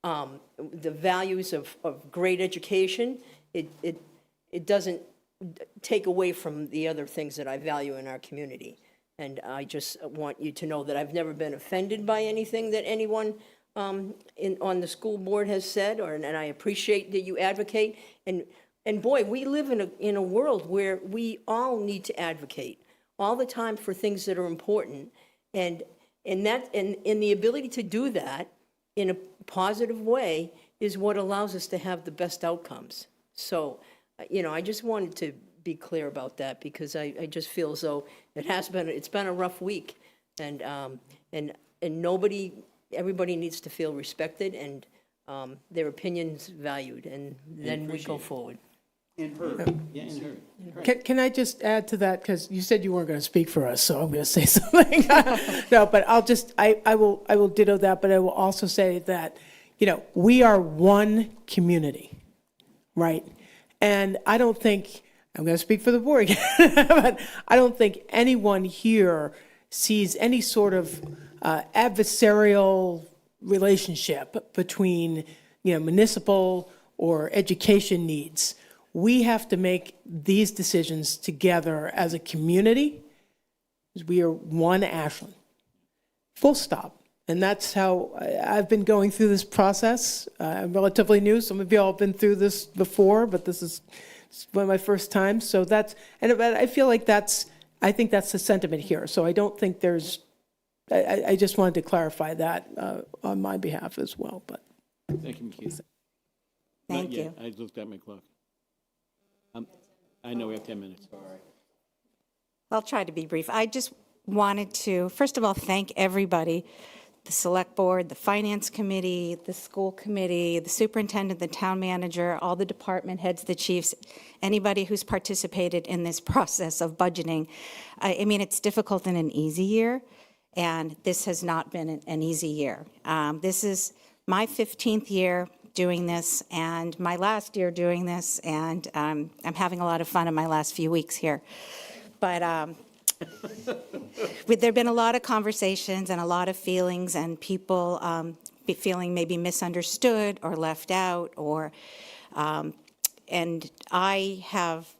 the values of great education, it doesn't take away from the other things that I value in our community. And I just want you to know that I've never been offended by anything that anyone on the school board has said, and I appreciate that you advocate. And boy, we live in a world where we all need to advocate all the time for things that are important, and the ability to do that in a positive way is what allows us to have the best outcomes. So, I just wanted to be clear about that, because I just feel as though it's been a rough week, and everybody needs to feel respected and their opinions valued, and then we go forward. And heard. Yeah, and heard. Can I just add to that, because you said you weren't going to speak for us, so I'm going to say something. No, but I will ditto that, but I will also say that, we are one community, right? And I don't think, I'm going to speak for the board again, but I don't think anyone here sees any sort of adversarial relationship between, municipal or education needs. We have to make these decisions together as a community, We are one Ashland. Full stop. And that's how I've been going through this process. I'm relatively new. Some of you all have been through this before, but this is one of my first times. So but I feel like I think that's the sentiment here. So I don't think I just wanted to clarify that on my behalf as well. But Thank you, McKeith. Thank Not yet. you. I looked at my clock. I know we have 10 minutes. All right. I'll try to be brief. I just wanted to, first of all, thank everybody, the select board, the finance committee, the school committee, the superintendent, the town manager, all the department heads, the chiefs, anybody who's participated in this process of budgeting. I mean, it's difficult in an easy year, and this has not been an easy year. This is my 15th year doing this and my last year doing this, and I'm having a lot of fun in my last few weeks here. But there have been a lot of conversations and a lot of feelings, and people feeling maybe misunderstood or left out, and I have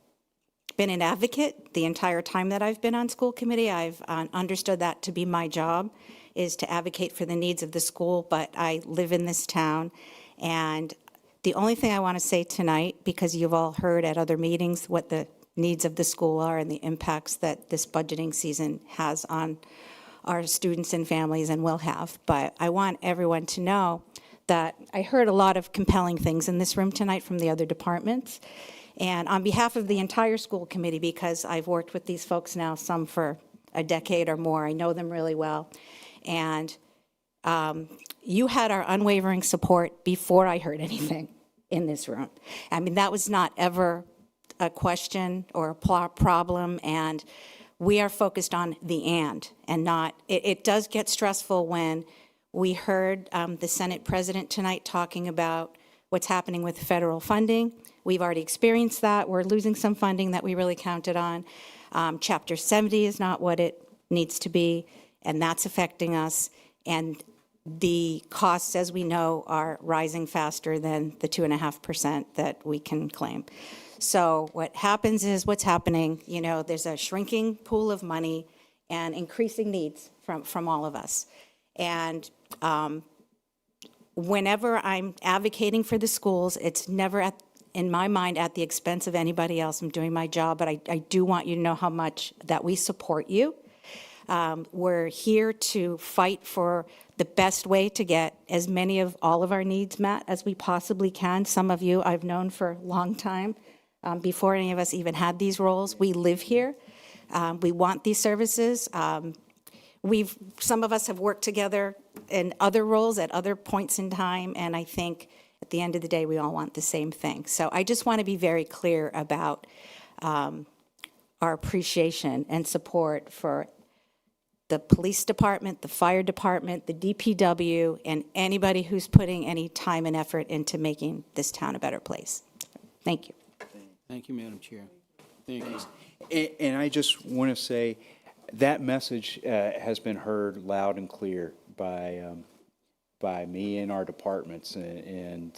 been an advocate the entire time that I've been on school committee. I've understood that to be my job, is to advocate for the needs of the school, but I live in this town, and the only thing I want to say tonight, because you've all heard at other meetings what the needs of the school are and the impacts that this budgeting season has on our students and families and will have. But I want everyone to know that I heard a lot of compelling things in this room tonight from the other departments. And on behalf of the entire school committee, because I've worked with these folks now, some for a decade or more, I know them really well. And you had our unwavering support before I heard anything in this room. I mean, that was not ever a question or a problem, and we are focused on the and not, it does get stressful when we heard the Senate president tonight talking about what's happening with federal funding. We've already experienced that. We're losing some funding that we really counted on. Chapter 70 is not what it needs to be, and that's affecting us. And the costs, as we know, are rising faster than the 2.5% that we can claim. So what happens is what's happening, you know, there's a shrinking pool of money and increasing needs from all of us. And whenever I'm advocating for the schools, it's never, in my mind, at the expense of anybody else. I'm doing my job, but I do want you to know how much that we support you. We're here to fight for the best way to get as many of all of our needs met as we possibly can. Some of you I've known for a long time. Before any of us even had these roles, we live here. We want these services. Some of us have worked together in other roles at other points in time, and I think at the end of the day, we all want the same thing. So I just want to be very clear about our appreciation and support for the police department, the fire department, the DPW, and anybody who's putting any time and effort into making this town a better place. Thank you. Thank you, Madam Chair. Thank you. And I just want to say that message has been heard loud and clear by me and our departments, and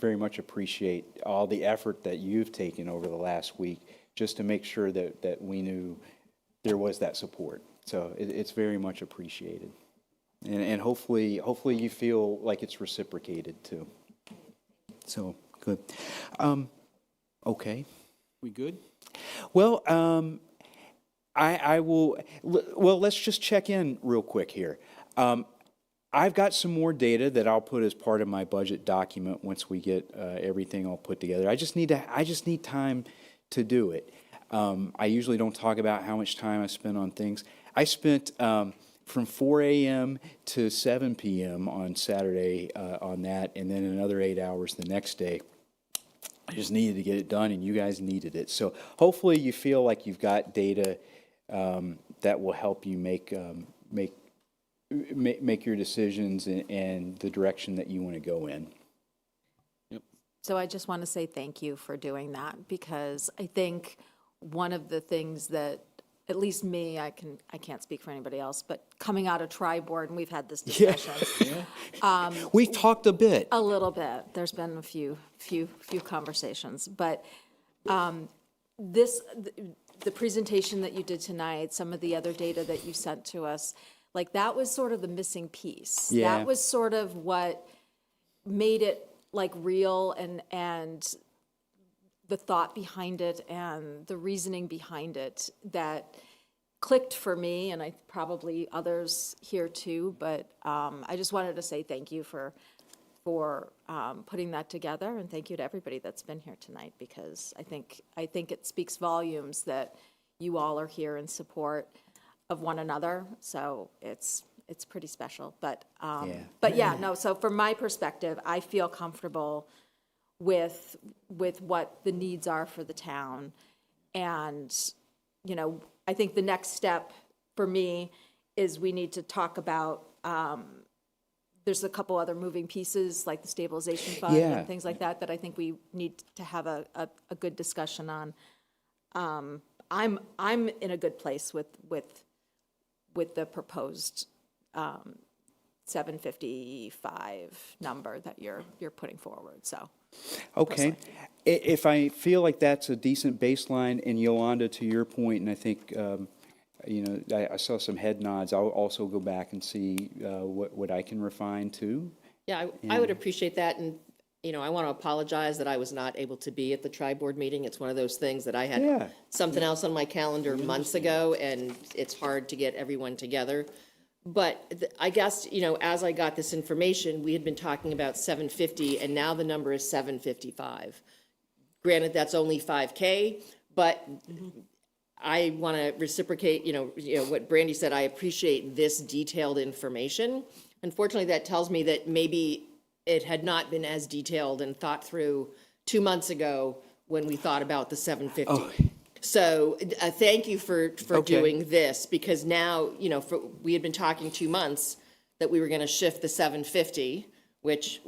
very much appreciate all the effort that you've taken over the last week just to make sure that we knew there was that support. So it's very much appreciated. And hopefully you feel like it's reciprocated too. So, good. Okay. We good? Well, I will, well, let's just check in real quick here. I've got some more data that I'll put as part of my budget document once we get everything all put together. I just need time to do it. I usually don't talk about how much time I spend on things. I spent from 4 a.m. to 7 p.m. on Saturday on that, and then another 8 hours the next day. I just needed to get it done, and you guys needed it. So hopefully you feel like you've got data that will help you make your decisions and the direction that you want to go in. Yep. So I just want to say thank you for doing that, because I think one of the things that, at least me, I can't speak for anybody else, but coming out of tri-board, and we've had this discussion. We've talked a bit. A little bit. There's been a few conversations, but the presentation that you did tonight, some of the other data that you sent to us, like that was sort of the missing piece. Yeah. That was sort of what made it like real, and the thought behind it and the reasoning behind it that clicked for me, and I probably others here too. But I just wanted to say thank you for putting that together, and thank you to everybody that's been here tonight, because I think it speaks volumes that you all are here in support of one another. So it's pretty special. But yeah, no. So from my perspective, I feel comfortable with what the needs are for the town, and I think the next step for me is we need to talk about. There's a couple other moving pieces like the stabilization fund and things like that I think we need to have a good discussion on. I'm in a good place with the proposed 755 number that you're putting forward. So. Okay. If I feel like that's a decent baseline, and Yolanda, to your point, and I think, I saw some head nods, I'll also go back and see what I can refine too. Yeah, I would appreciate that, and, I want to apologize that I was not able to be at the tri-board meeting. It's one of those things that I had something else on my calendar months ago, and it's hard to get everyone together. But I guess, as I got this information, we had been talking about 750, and now the number is 755. Granted, that's only 5K, but I want to reciprocate, what Brandy said. I appreciate this detailed information. Unfortunately, that tells me that maybe it had not been as detailed and thought through 2 months ago when we thought about the 750. Oh. So thank you for doing this, because now, we had been talking 2 months that we were going to shift the 750, which,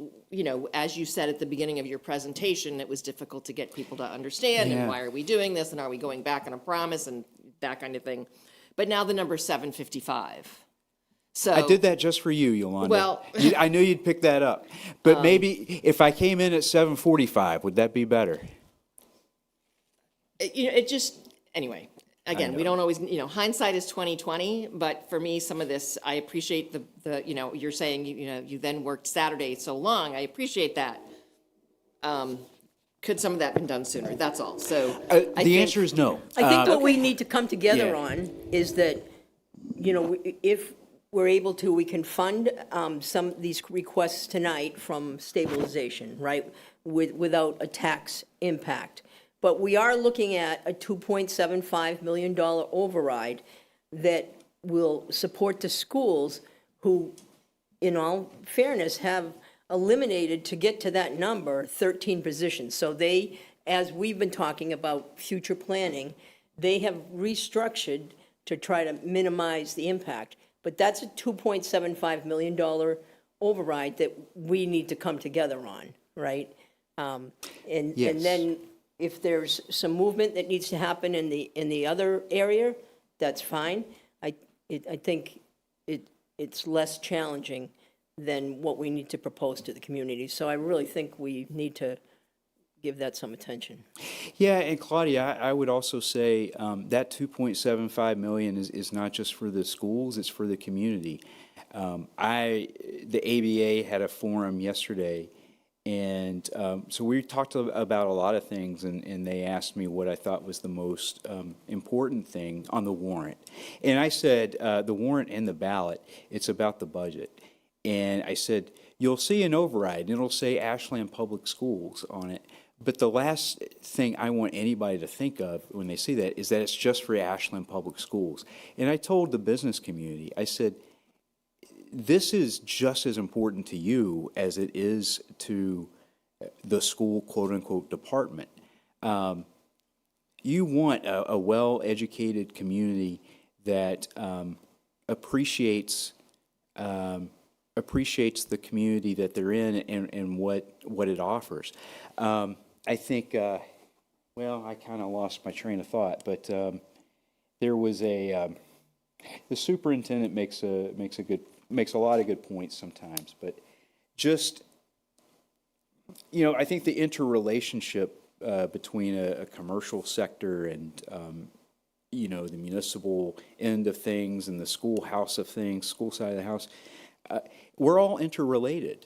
as you said at the beginning of your presentation, it was difficult to get people to understand, and why are we doing this, and are we going back on a promise, and that kind of thing. But now the number's 755. So I did that just for you, Yolanda. Well, I knew you'd pick that up. But maybe if I came in at 745, would that be better? it just, anyway, again, we don't always, hindsight is 20/20, but for me, some of this, I appreciate the you're saying, you then worked Saturday so long. I appreciate that. Could some of that been done sooner? That's all. So the answer is no. I think what we need to come together on is that, if we're able to, we can fund some of these requests tonight from stabilization, right, without a tax impact. But we are looking at a $2.75 million override that will support the schools who, in all fairness, have eliminated, to get to that number, 13 positions. So they, as we've been talking about future planning, they have restructured to try to minimize the impact. But that's a $2.75 million override that we need to come together on, right? And then if there's some movement that needs to happen in the other area, that's fine. I think it's less challenging than what we need to propose to the community. So I really think we need to give that some attention. Yeah, and Claudia, I would also say that $2.75 million is not just for the schools, it's for the community. The ABA had a forum yesterday, and so we talked about a lot of things, and they asked me what I thought was the most important thing on the warrant. And I said, the warrant and the ballot, it's about the budget. And I said, you'll see an override, and it'll say Ashland Public Schools on it. But the last thing I want anybody to think of when they see that is that it's just for Ashland Public Schools. And I told the business community, I said, this is just as important to you as it is to the school, quote-unquote, department. You want a well-educated community that appreciates the community that they're in and what it offers. I think, well, I kind of lost my train of thought, but there was the superintendent makes a lot of good points sometimes, but just, I think the interrelationship between a commercial sector and you know, the municipal end of things and the schoolhouse of things, school side of the house, we're all interrelated.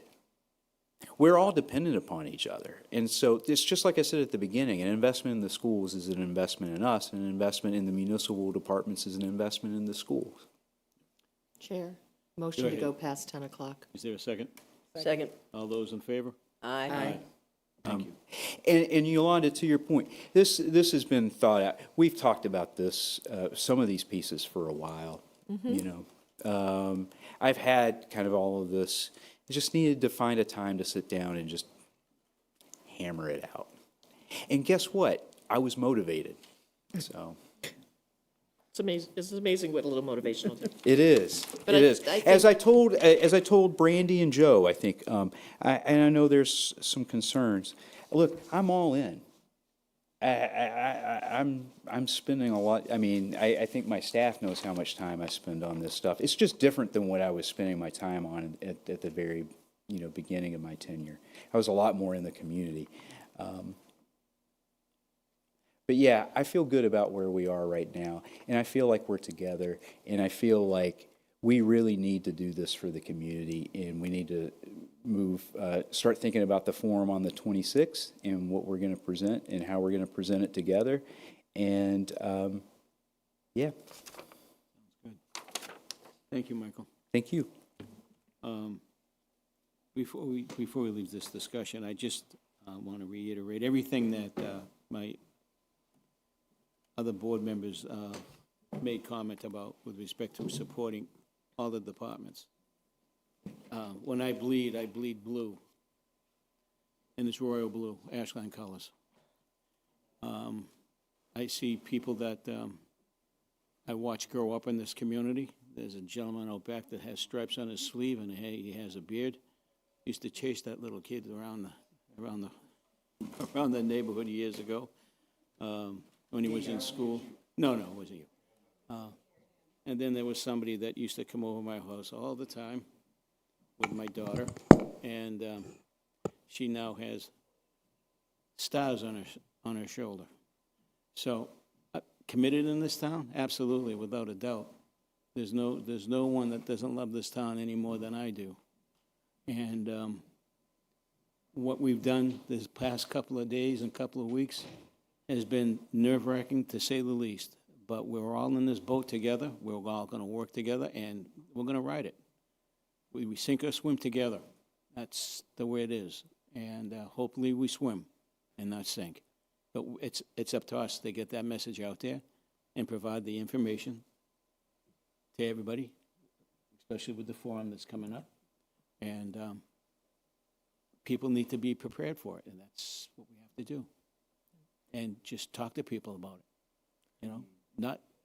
We're all dependent upon each other. And so it's just like I said at the beginning, an investment in the schools is an investment in us, and an investment in the municipal departments is an investment in the schools. Chair, motion to go past 10 o'clock. Is there a second? Second. All those in favor? Aye. Thank you. And Yolanda, to your point, this has been thought out. We've talked about this, some of these pieces for a while, you know. I've had kind of all of this. I just needed to find a time to sit down and just hammer it out. And guess what? I was motivated, so. It's amazing what a little motivation will do. It is. But It I is. think- As I told Brandy and Joe, I think, and I know there's some concerns. Look, I'm all in. I'm spending a lot. I mean, I think my staff knows how much time I spend on this stuff. It's just different than what I was spending my time on at the very, you know, beginning of my tenure. I was a lot more in the community. But yeah, I feel good about where we are right now, and I feel like we're together, and I feel like we really need to do this for the community, and we need to start thinking about the forum on the 26th and what we're going to present and how we're going to present it together. And yeah. Good. Thank you, Michael. Thank you. Before we leave this discussion, I just want to reiterate everything that my other board members made comment about with respect to supporting all the departments. When I bleed blue, and it's royal blue, Ashland colors. I see people that I watch grow up in this community. There's a gentleman out back that has stripes on his sleeve, and he has a beard. Used to chase that little kid around the neighborhood years ago when he was in school. No, it wasn't you. And then there was somebody that used to come over my house all the time with my daughter, and she now has stars on her shoulder. So, committed in this town? Absolutely, without a doubt. There's no one that doesn't love this town any more than I do. And what we've done this past couple of days and couple of weeks has been nerve-wracking, to say the least. But we're all in this boat together. We're all going to work together, and we're going to ride it. We sink or swim together. That's the way it is. And hopefully we swim and not sink. But it's up to us to get that message out there and provide the information to everybody, especially with the forum that's coming up. And people need to be prepared for it, and that's what we have to do. And just talk to people about it, you know?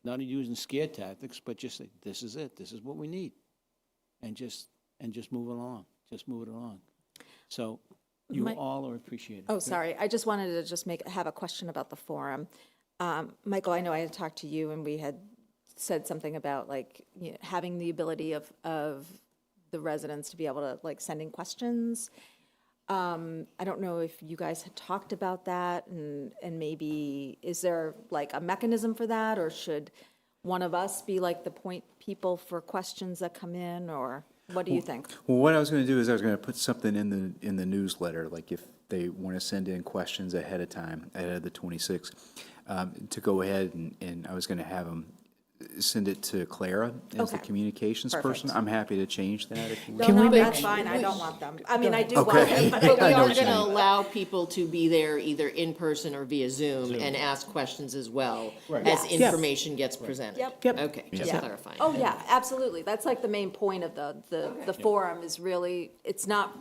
Not using scare tactics, but just say, this is it, this is what we need. And just move along, just move it along. So you all are appreciated. Oh, sorry, I just wanted to have a question about the forum. Michael, I know I had talked to you and we had said something about having the ability of the residents to be able to send in questions. I don't know if you guys had talked about that, and maybe is there a mechanism for that, or should one of us be the point people for questions that come in, or what do you think? Well, what I was going to do is I was going to put something in the newsletter, like if they want to send in questions ahead of time, ahead of the 26th, to go ahead and I was going to have them send it to Clara as the communications person. I'm happy to change that if you want. No, that's fine, I don't want them. I mean, I do want them, but But we I are don't. going to allow people to be there either in person or via Zoom and ask questions as well as Yes. information gets presented. Yep. Okay, just clarifying. Oh, yeah, absolutely. That's the main point of the forum is really, it's not,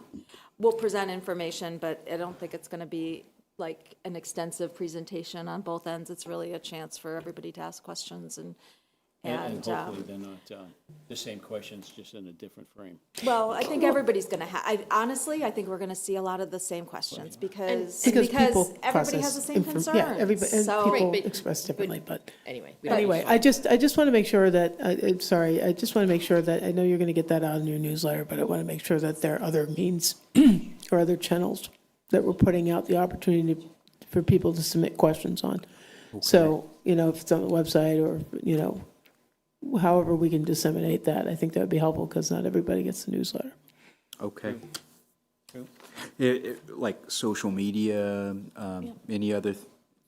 we'll present information, but I don't think it's going to be an extensive presentation on both ends. It's really a chance for everybody to ask questions and hopefully they're not the same questions, just in a different frame. well, I think everybody's going to have, honestly, I think we're going to see a lot of the same questions because people everybody has the same concerns. Yeah, everybody, and So- people Right, but- express differently, but. Anyway. I just want to make sure that, I'm sorry, I just want to make sure that, I know you're going to get that out in your newsletter, but I want to make sure that there are other means or other channels that we're putting out the opportunity for people to submit questions on. So, if it's on the website or, however we can disseminate that, I think that would be helpful because not everybody gets the newsletter. Okay. Like social media, any other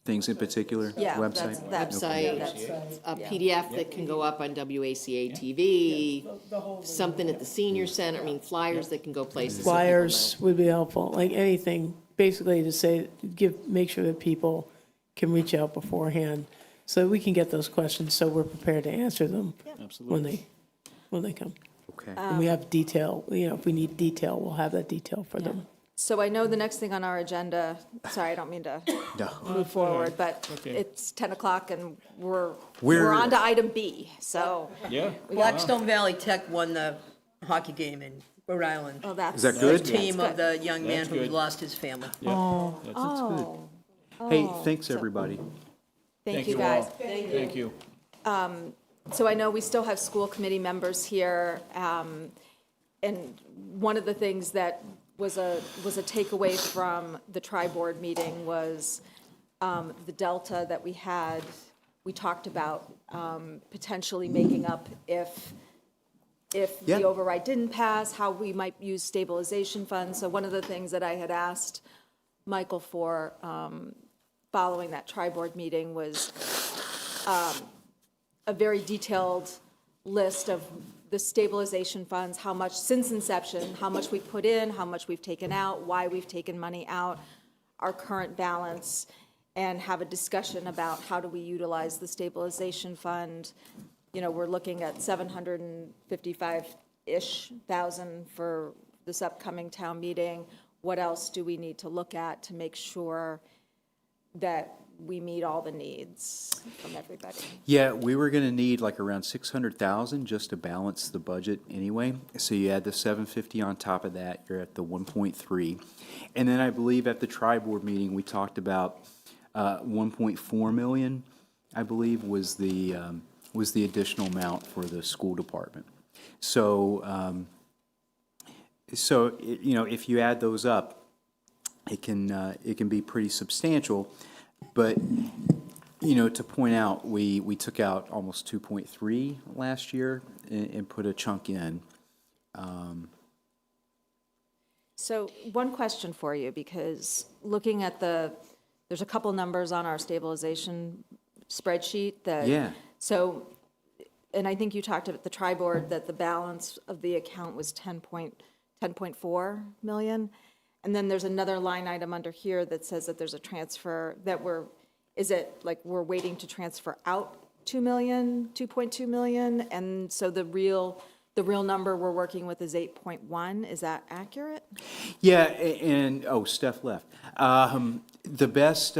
things in particular? Yeah, Website? that's Okay. website, a PDF that can go up on WACA-TV, something at the senior center, flyers that can go places. so people Flyers would be helpful, like anything, basically to say, make sure that people can reach out beforehand so we can get those questions so we're prepared to answer them when they come. Okay. And we have detail, if we need detail, we'll have that detail for them. So I know the next thing on our agenda, sorry, I don't mean to move forward, but it's 10 o'clock and we're on to item B, so. Yeah. Blackstone Valley Tech won the hockey game in Rhode Island. Oh, that's. Is that good? The team of the young man That's who good. lost his family. Oh, Hey, thanks, everybody. thank you all. guys. Thank you. So I know we still have school committee members here, and one of the things that was a takeaway from the tri-board meeting was the delta that we had. We talked about potentially making up if Yeah. the override didn't pass, how we might use stabilization funds. So one of the things that I had asked Michael for following that tri-board meeting was a very detailed list of the stabilization funds, how much, since inception, how much we put in, how much we've taken out, why we've taken money out, our current balance, and have a discussion about how do we utilize the stabilization fund. We're looking at 755-ish thousand for this upcoming town meeting. What else do we need to look at to make sure that we meet all the needs from everybody? Yeah, we were gonna need like around 600,000 just to balance the budget anyway. So you add the 750 on top of that, you're at the 1.3. And then I believe at the tri-board meeting, we talked about 1.4 million, I believe, was the additional amount for the school department. So, if you add those up, it can be pretty substantial. But, to point out, we took out almost 2.3 last year and put a chunk in. So one question for you, because looking at there's a couple numbers on our stabilization spreadsheet that. Yeah. So, and I think you talked at the tri-board that the balance of the account was 10.4 million. And then there's another line item under here that says that there's a transfer that we're waiting to transfer out 2.2 million? And so the real number we're working with is 8.1. Is that accurate? Yeah, and, Steph left. The best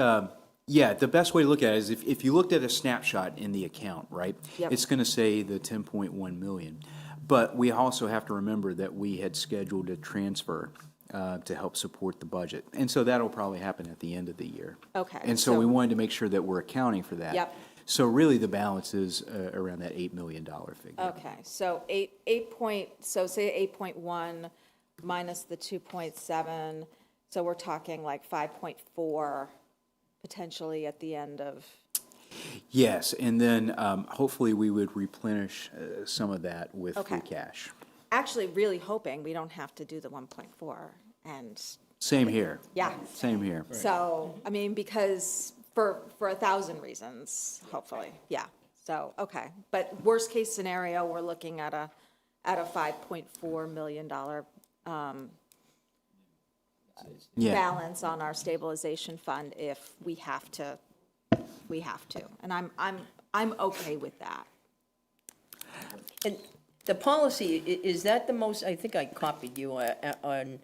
way to look at it is if you looked at a snapshot in the account, right? Yep. It's going to say the 10.1 million. But we also have to remember that we had scheduled a transfer to help support the budget. And so that'll probably happen at the end of the year. Okay. And so we wanted to make sure that we're accounting for that. Yep. So really the balance is around that $8 million figure. Okay, so say 8.1 minus the 2.7, so we're talking like 5.4 potentially at the end of. Yes, and then hopefully we would replenish some of that with free Okay. cash. Actually, really hoping we don't have to do the 1.4 and, Same here. yeah. Same here. So, because for 1,000 reasons, hopefully, yeah. So, okay, but worst case scenario, we're looking at a $5.4 million Yeah. balance on our stabilization fund if we have to. And I'm okay with that. And the policy, is that the most, I think I copied you on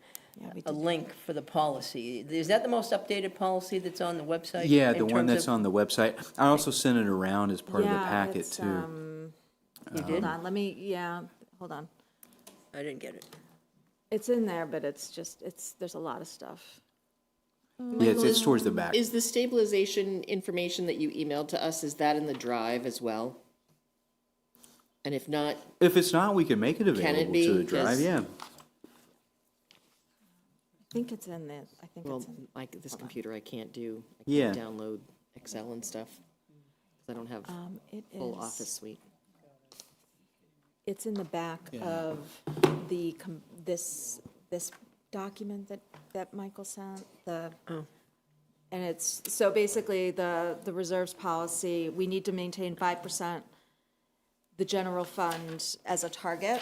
a link for the policy. Is that the most updated policy that's on the website? Yeah, in the one terms that's of- on the website. I also sent it around as part of the Yeah, packet it's, too. You Hold did? on, hold on. I didn't get it. It's in there, but there's a lot of stuff. Yeah, it's towards the back. Is the stabilization information that you emailed to us, is that in the drive as well? And if not, If it's not, we can make it Can it available be? to the drive, Yes. yeah. I think it's in there, I think well, it's in. like this computer, I can't Yeah. download Excel and stuff. 'cause I don't have It full is- office suite. It's in the back of the, this document that Michael sent, and it's, so basically, the reserves policy, we need to maintain 5% the general fund as a target,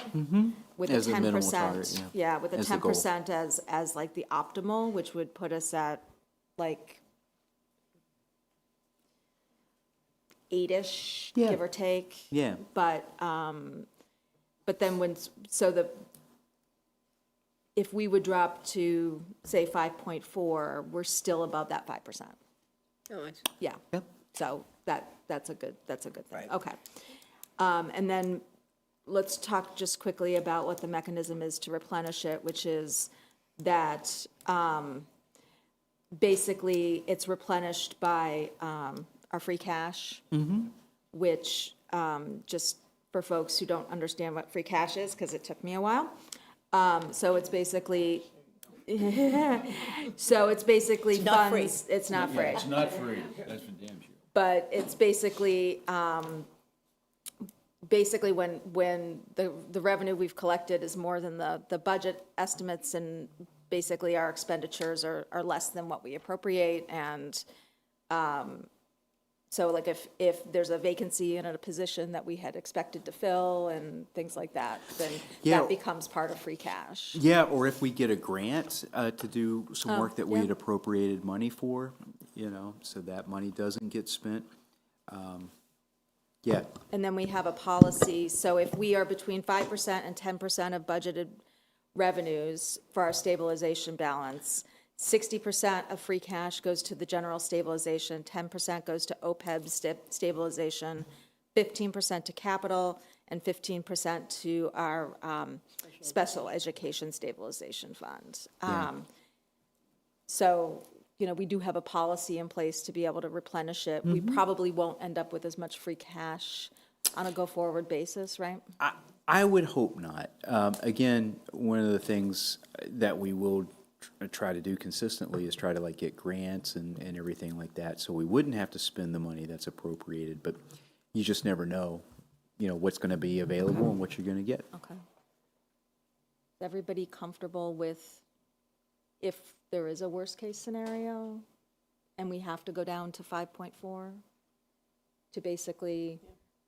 with a As a minimal 10%. target, yeah. With a As the goal. 10% as like the optimal, which would put us at like 8-ish, Yeah. give or take. Yeah. But then if we would drop to, say, 5.4, we're still above that 5%. Oh, I see. Yeah. Yep. So that's a good thing. Okay. And then let's talk just quickly about what the mechanism is to replenish it, which is that basically it's replenished by our free cash, which, just for folks who don't understand what free cash is, because it took me a while. So it's basically, not free. funds, it's not free. It's not free, that's for damn sure. But it's basically, when the revenue we've collected is more than the budget estimates, and basically our expenditures are less than what we appropriate, and so like if there's a vacancy in a position that we had expected to fill and things like that, then Yeah. that becomes part of free cash. Yeah, or if we get a grant to do some work that we yeah. had appropriated money for, so that money doesn't get spent. Yeah, And then we have a policy, so if we are between 5% and 10% of budgeted revenues for our stabilization balance, 60% of free cash goes to the general stabilization, 10% goes to OPEB stabilization, 15% to capital, and 15% to our special education stabilization fund. So, we do have a policy in place to be able to replenish it. We probably won't end up with as much free cash on a go-forward basis, right? I would hope not. Again, one of the things that we will try to do consistently is try to get grants and everything like that, so we wouldn't have to spend the money that's appropriated, but you just never know, what's going to be available and what you're going to get. Okay. Is everybody comfortable with if there is a worst-case scenario and we have to go down to 5.4 to basically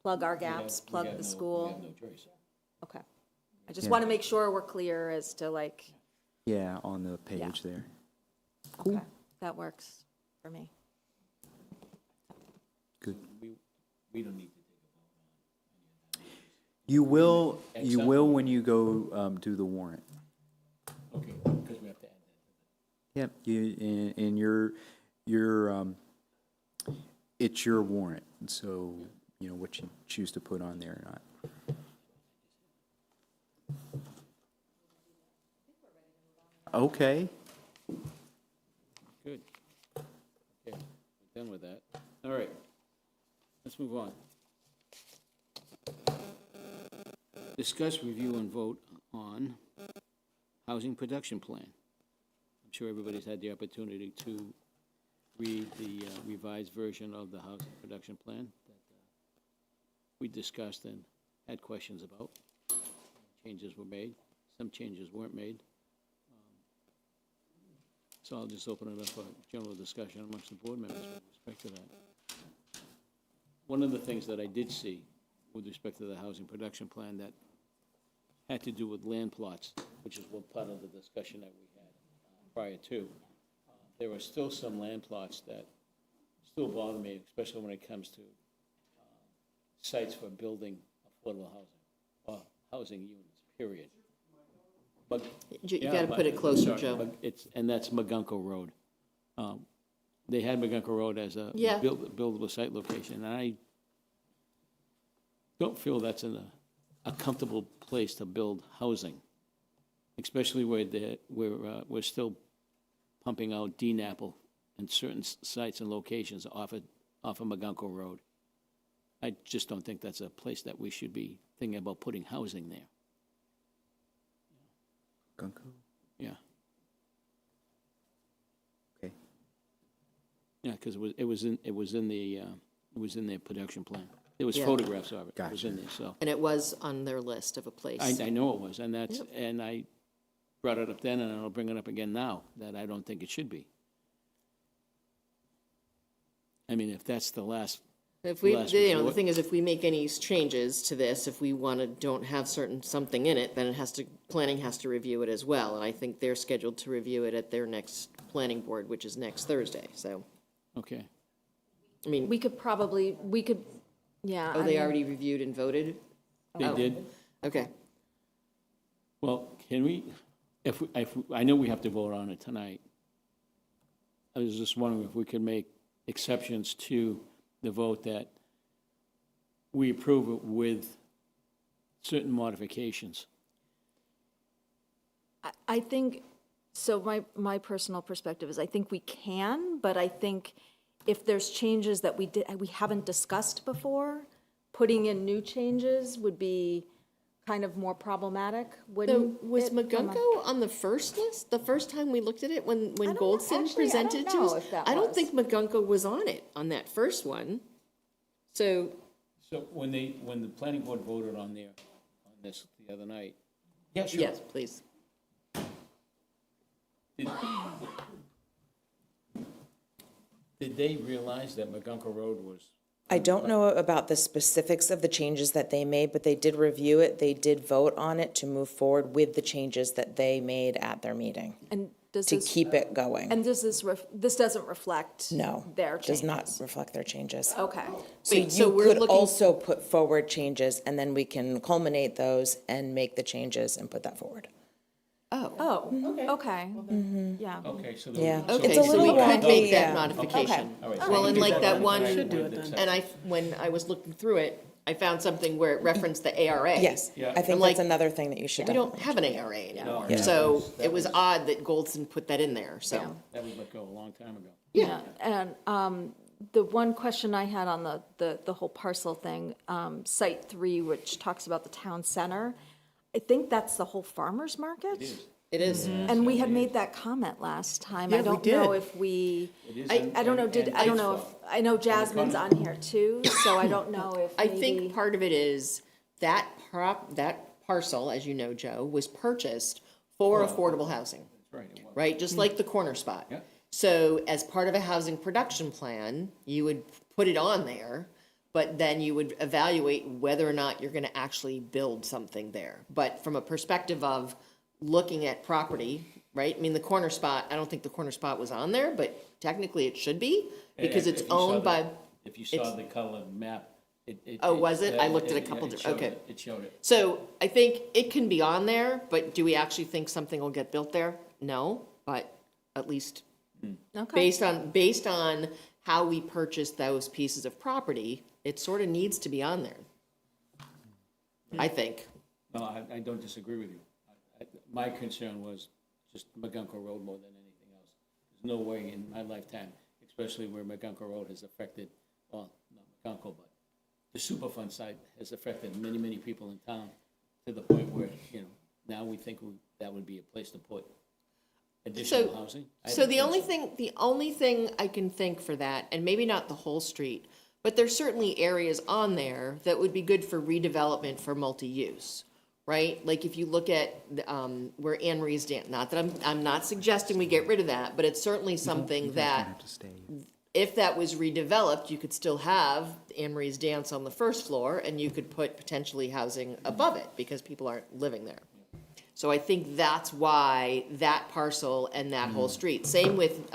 plug our gaps, plug the school? We have no choice. Okay. I just want to make sure we're clear as to Yeah, on the page there. okay, that works for me. Good. We don't need to take a vote. You will Accept. when you go do the warrant. Okay, because we have to add that. Yep, in your it's your warrant, so what you choose to put on there or not. Okay. Good. Okay, we're done with that. All right, let's move on. Discuss, review, and vote on housing production plan. I'm sure everybody's had the opportunity to read the revised version of the housing production plan that we discussed and had questions about. Changes were made, some changes weren't made. So I'll just open it up for general discussion amongst the board members with respect to that. One of the things that I did see with respect to the housing production plan that had to do with land plots, which is one part of the discussion that we had prior to. There are still some land plots that still bother me, especially when it comes to sites for building affordable housing, or housing units, period. But You got to put it closer, Joe. but and that's Magunko Road. They had Magunko Road as a Yeah. buildable site location, and I don't feel that's a comfortable place to build housing, especially where we're still pumping out DNAPL in certain sites and locations off of Magunko Road. I just don't think that's a place that we should be thinking about putting housing there. Gunko? Yeah. Okay. Yeah, because it was in the It was in their production plan. There was Yeah. photographs of it. It was in there, so. And it was on their list of a place. I know it was, and that's, and I brought it up then, and I'll bring it up again now, that I don't think it should be. I mean, if that's the last, If we, last the resort. thing is, if we make any changes to this, if we want to, don't have something in it, then it has to, planning has to review it as well. And I think they're scheduled to review it at their next planning board, which is next Thursday, so, okay. I mean, We could, yeah. oh, I they mean, already reviewed and voted? They did? Okay. Well, can we, I know we have to vote on it tonight. I was just wondering if we could make exceptions to the vote that we approve it with certain modifications. I think, so my personal perspective is I think we can, but I think if there's changes that we haven't discussed before, putting in new changes would be kind of more problematic, So wouldn't was it, from a- McGunko on the first list, the first time we looked at it, when don't know. Goldson Actually, I don't presented to know us? if that I don't was. think McGunko was on it, on that first one. So, So when the planning board voted on this the other night. Yeah, sure. yes, please. Did they realize that McGunko Road was? I don't know about the specifics of the changes that they made, but they did review it. They did vote on it to move forward with the changes that they made at their meeting, And does to this, keep it going. and does this doesn't reflect No, their does changes? not reflect their changes. Okay. So Wait, so you we're could looking- also put forward changes, and then we can culminate those and make the changes and put that forward. Oh, okay. Yeah. Okay, so. Yeah. so- It's Okay, a so little we could wonky, make that yeah. modification. All right, so Well, we and can like do that one, Should do it then. and when I was looking through it, I found something where it referenced the ARA. Yes, Yeah. I think I'm like, that's another thing that you should We don't definitely. have an ARA anymore, Yeah. so it was odd that Goldson put that in there, so. That was let go a long time ago. Yeah, and the one question I had on the whole parcel thing, Site 3, which talks about the town center, I think that's the whole farmer's market? It is. And we had made that comment last time. I Yeah, we don't know did. if we, It is I don't know, and I don't know if, Hillsborough. I know Jasmine's on here too, so I don't know if I maybe. think part of it is that parcel, as you know, Joe, was purchased for affordable housing, Right. it was. right? Just like the corner spot. Yeah. So as part of a housing production plan, you would put it on there, but then you would evaluate whether or not you're gonna actually build something there. But from a perspective of looking at property, right? I mean, the corner spot, I don't think the corner spot was on there, but technically it should be, because If it's you saw owned the- by, If you saw it's- the colored map, it. Oh, was it? I looked at a yeah, couple it different- showed okay. it. It showed it. so I think it can be on there, but do we actually think something will get built there? No, but at least Okay. based on how we purchased those pieces of property, it sort of needs to be on there. I think. No, I don't disagree with you. My concern was just McGunko Road more than anything else. There's no way in my lifetime, especially where McGunko Road has affected, well, not McGunko, but the Superfund site has affected many, many people in town to the point where, now we think that would be a place to put additional housing. I So don't the think only thing I can think for that, and maybe not the whole street, but there's certainly areas on there that would be good for redevelopment for multi-use, right? Like if you look at where Anne Marie's dance, not that I'm not suggesting we get rid of that, but it's certainly something that if that was redeveloped, you could still have Anne Marie's dance on the first floor, and you could put potentially housing above it because people aren't living there. So I think that's why that parcel and that whole street. Same with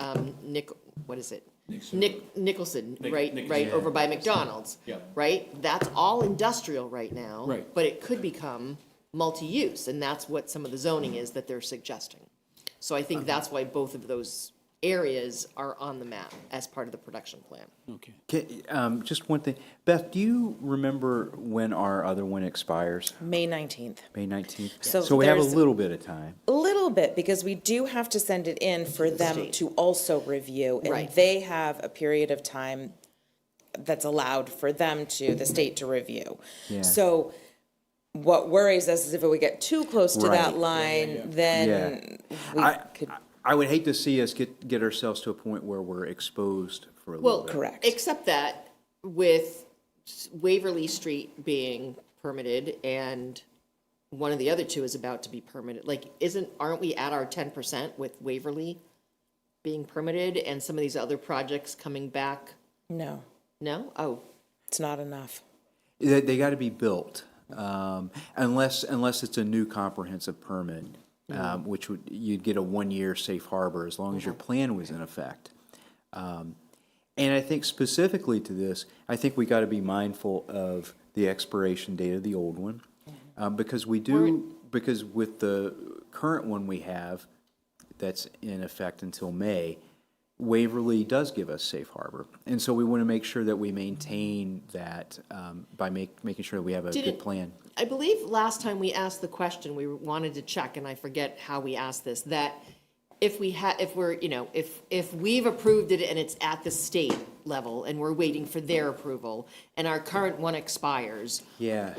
Nicholson, right over by McDonald's. Yeah. Right? That's all industrial right now. Right. But it could become multi-use, and that's what some of the zoning is that they're suggesting. So I think that's why both of those areas are on the map as part of the production plan. Okay. Just one thing. Beth, do you remember when our other one expires? May 19th. May 19th? So So we have a there's- little bit of time. A little bit, because we do have to send it in for them state. to also review. And Right. they have a period of time that's allowed for them the state to review. Yeah. So what worries us is if we get too close to that Right. line, then we could. I would hate to see us get ourselves to a point where we're exposed for a little Well, bit. Correct. except that with Waverly Street being permitted and one of the other two is about to be permitted, like, aren't we at our 10% with Waverly being permitted and some of these other projects coming back? No, No? Oh, it's not enough. They got to be built, unless it's a new comprehensive permit, which you'd get a 1-year safe harbor as long as your plan was in effect. And I think specifically to this, I think we got to be mindful of the expiration date of the old one, because with the current one we have that's in effect until May, Waverly does give us safe harbor. And so we want to make sure that we maintain that by making sure that we have a good plan. I believe last time we asked the question, we wanted to check, and I forget how we asked this, that if we've approved it and it's at the state level and we're waiting for their approval and our current one expires, Yeah.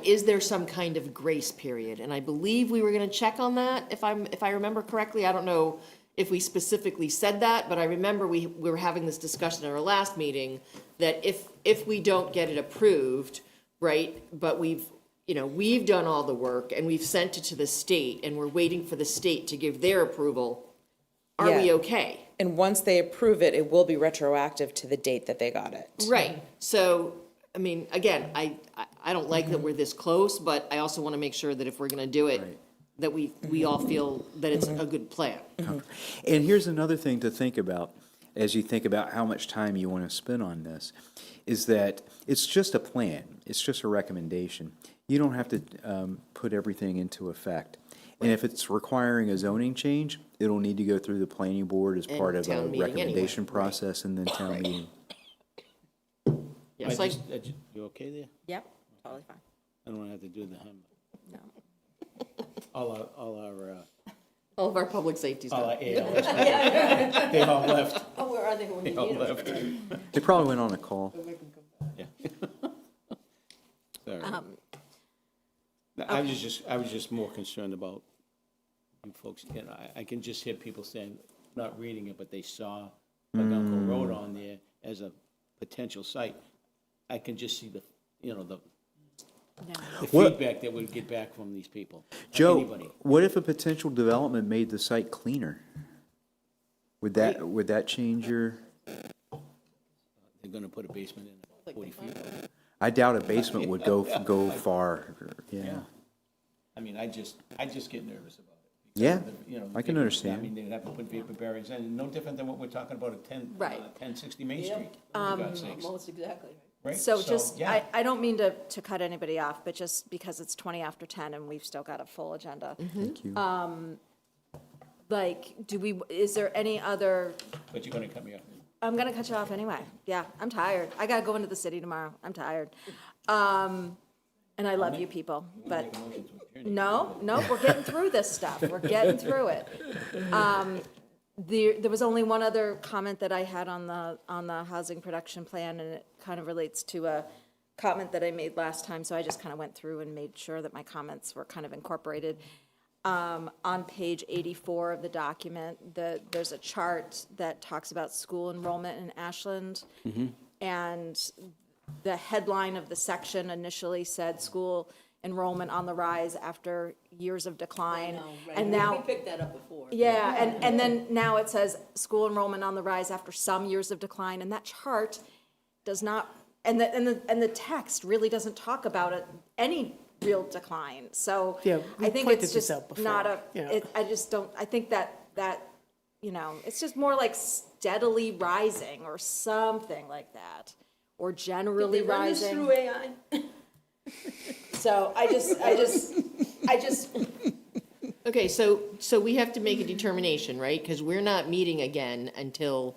Is there some kind of grace period? And I believe we were gonna check on that, if I remember correctly. I don't know if we specifically said that, but I remember we were having this discussion at our last meeting, that if we don't get it approved, right, but we've done all the work and we've sent it to the state and we're waiting for the state to give their approval, are we Yeah. okay? And once they approve it, it will be retroactive to the date that they got it. Right, so, I mean, again, I don't like that we're this close, but I also want to make sure that if we're going to do it, that we all feel that it's a good plan. And here's another thing to think about as you think about how much time you want to spend on this, is that it's just a plan. It's just a recommendation. You don't have to put everything into effect. And if it's requiring a zoning change, it'll need to go through the planning board as And part of a town meeting anyway, recommendation right. process and then town meeting. Yes, You okay there? Yep, totally fine. I don't want to have to do the hymn. No. All all of our public safety our stuff. ALS, they all left. Oh, where are they when They you all need them? left. They probably went on a call. Yeah. Sorry. No, I was just more concerned about you folks. I can just hear people saying, not reading it, but they saw McGunkel Road on there as a potential site. I can just see the feedback that would get back from these people. Joe, Anybody. what if a potential development made the site cleaner? Would that change your? They're gonna put a basement in 40 feet. I doubt a basement would go far. Yeah. I mean, I just get nervous about it. Yeah, You know, I can paper- understand. I mean, they'd have to put paper barriers in, no different than what we're talking about at 1060 Main Yep. Street, for God's sakes, Almost exactly. right? So just, yeah. I don't mean to cut anybody off, but just because it's 20 after 10 and we've still got a full agenda. Thank you. Like, is there any other, But you're gonna cut me off. I'm gonna cut you off anyway. Yeah, I'm tired. I gotta go into the city tomorrow. I'm tired. And I love you people, but no, we're getting through this stuff. We're getting through it. There was only one other comment that I had on the housing production plan, and it kind of relates to a comment that I made last time, so I just kind of went through and made sure that my comments were kind of incorporated. On page 84 of the document, there's a chart that talks about school enrollment in Ashland. And the headline of the section initially said school enrollment on the rise after years of decline. And now, We picked that up before. yeah, and then now it says school enrollment on the rise after some years of decline, and that chart does not, and the text really doesn't talk about any real decline. So Yeah, we I think pointed it's this just out before, not yeah. I just don't, I think that, it's just more like steadily rising or something like that, or generally Did they run this rising. through AI? So I just, Okay, so we have to make a determination, right? Because we're not meeting again until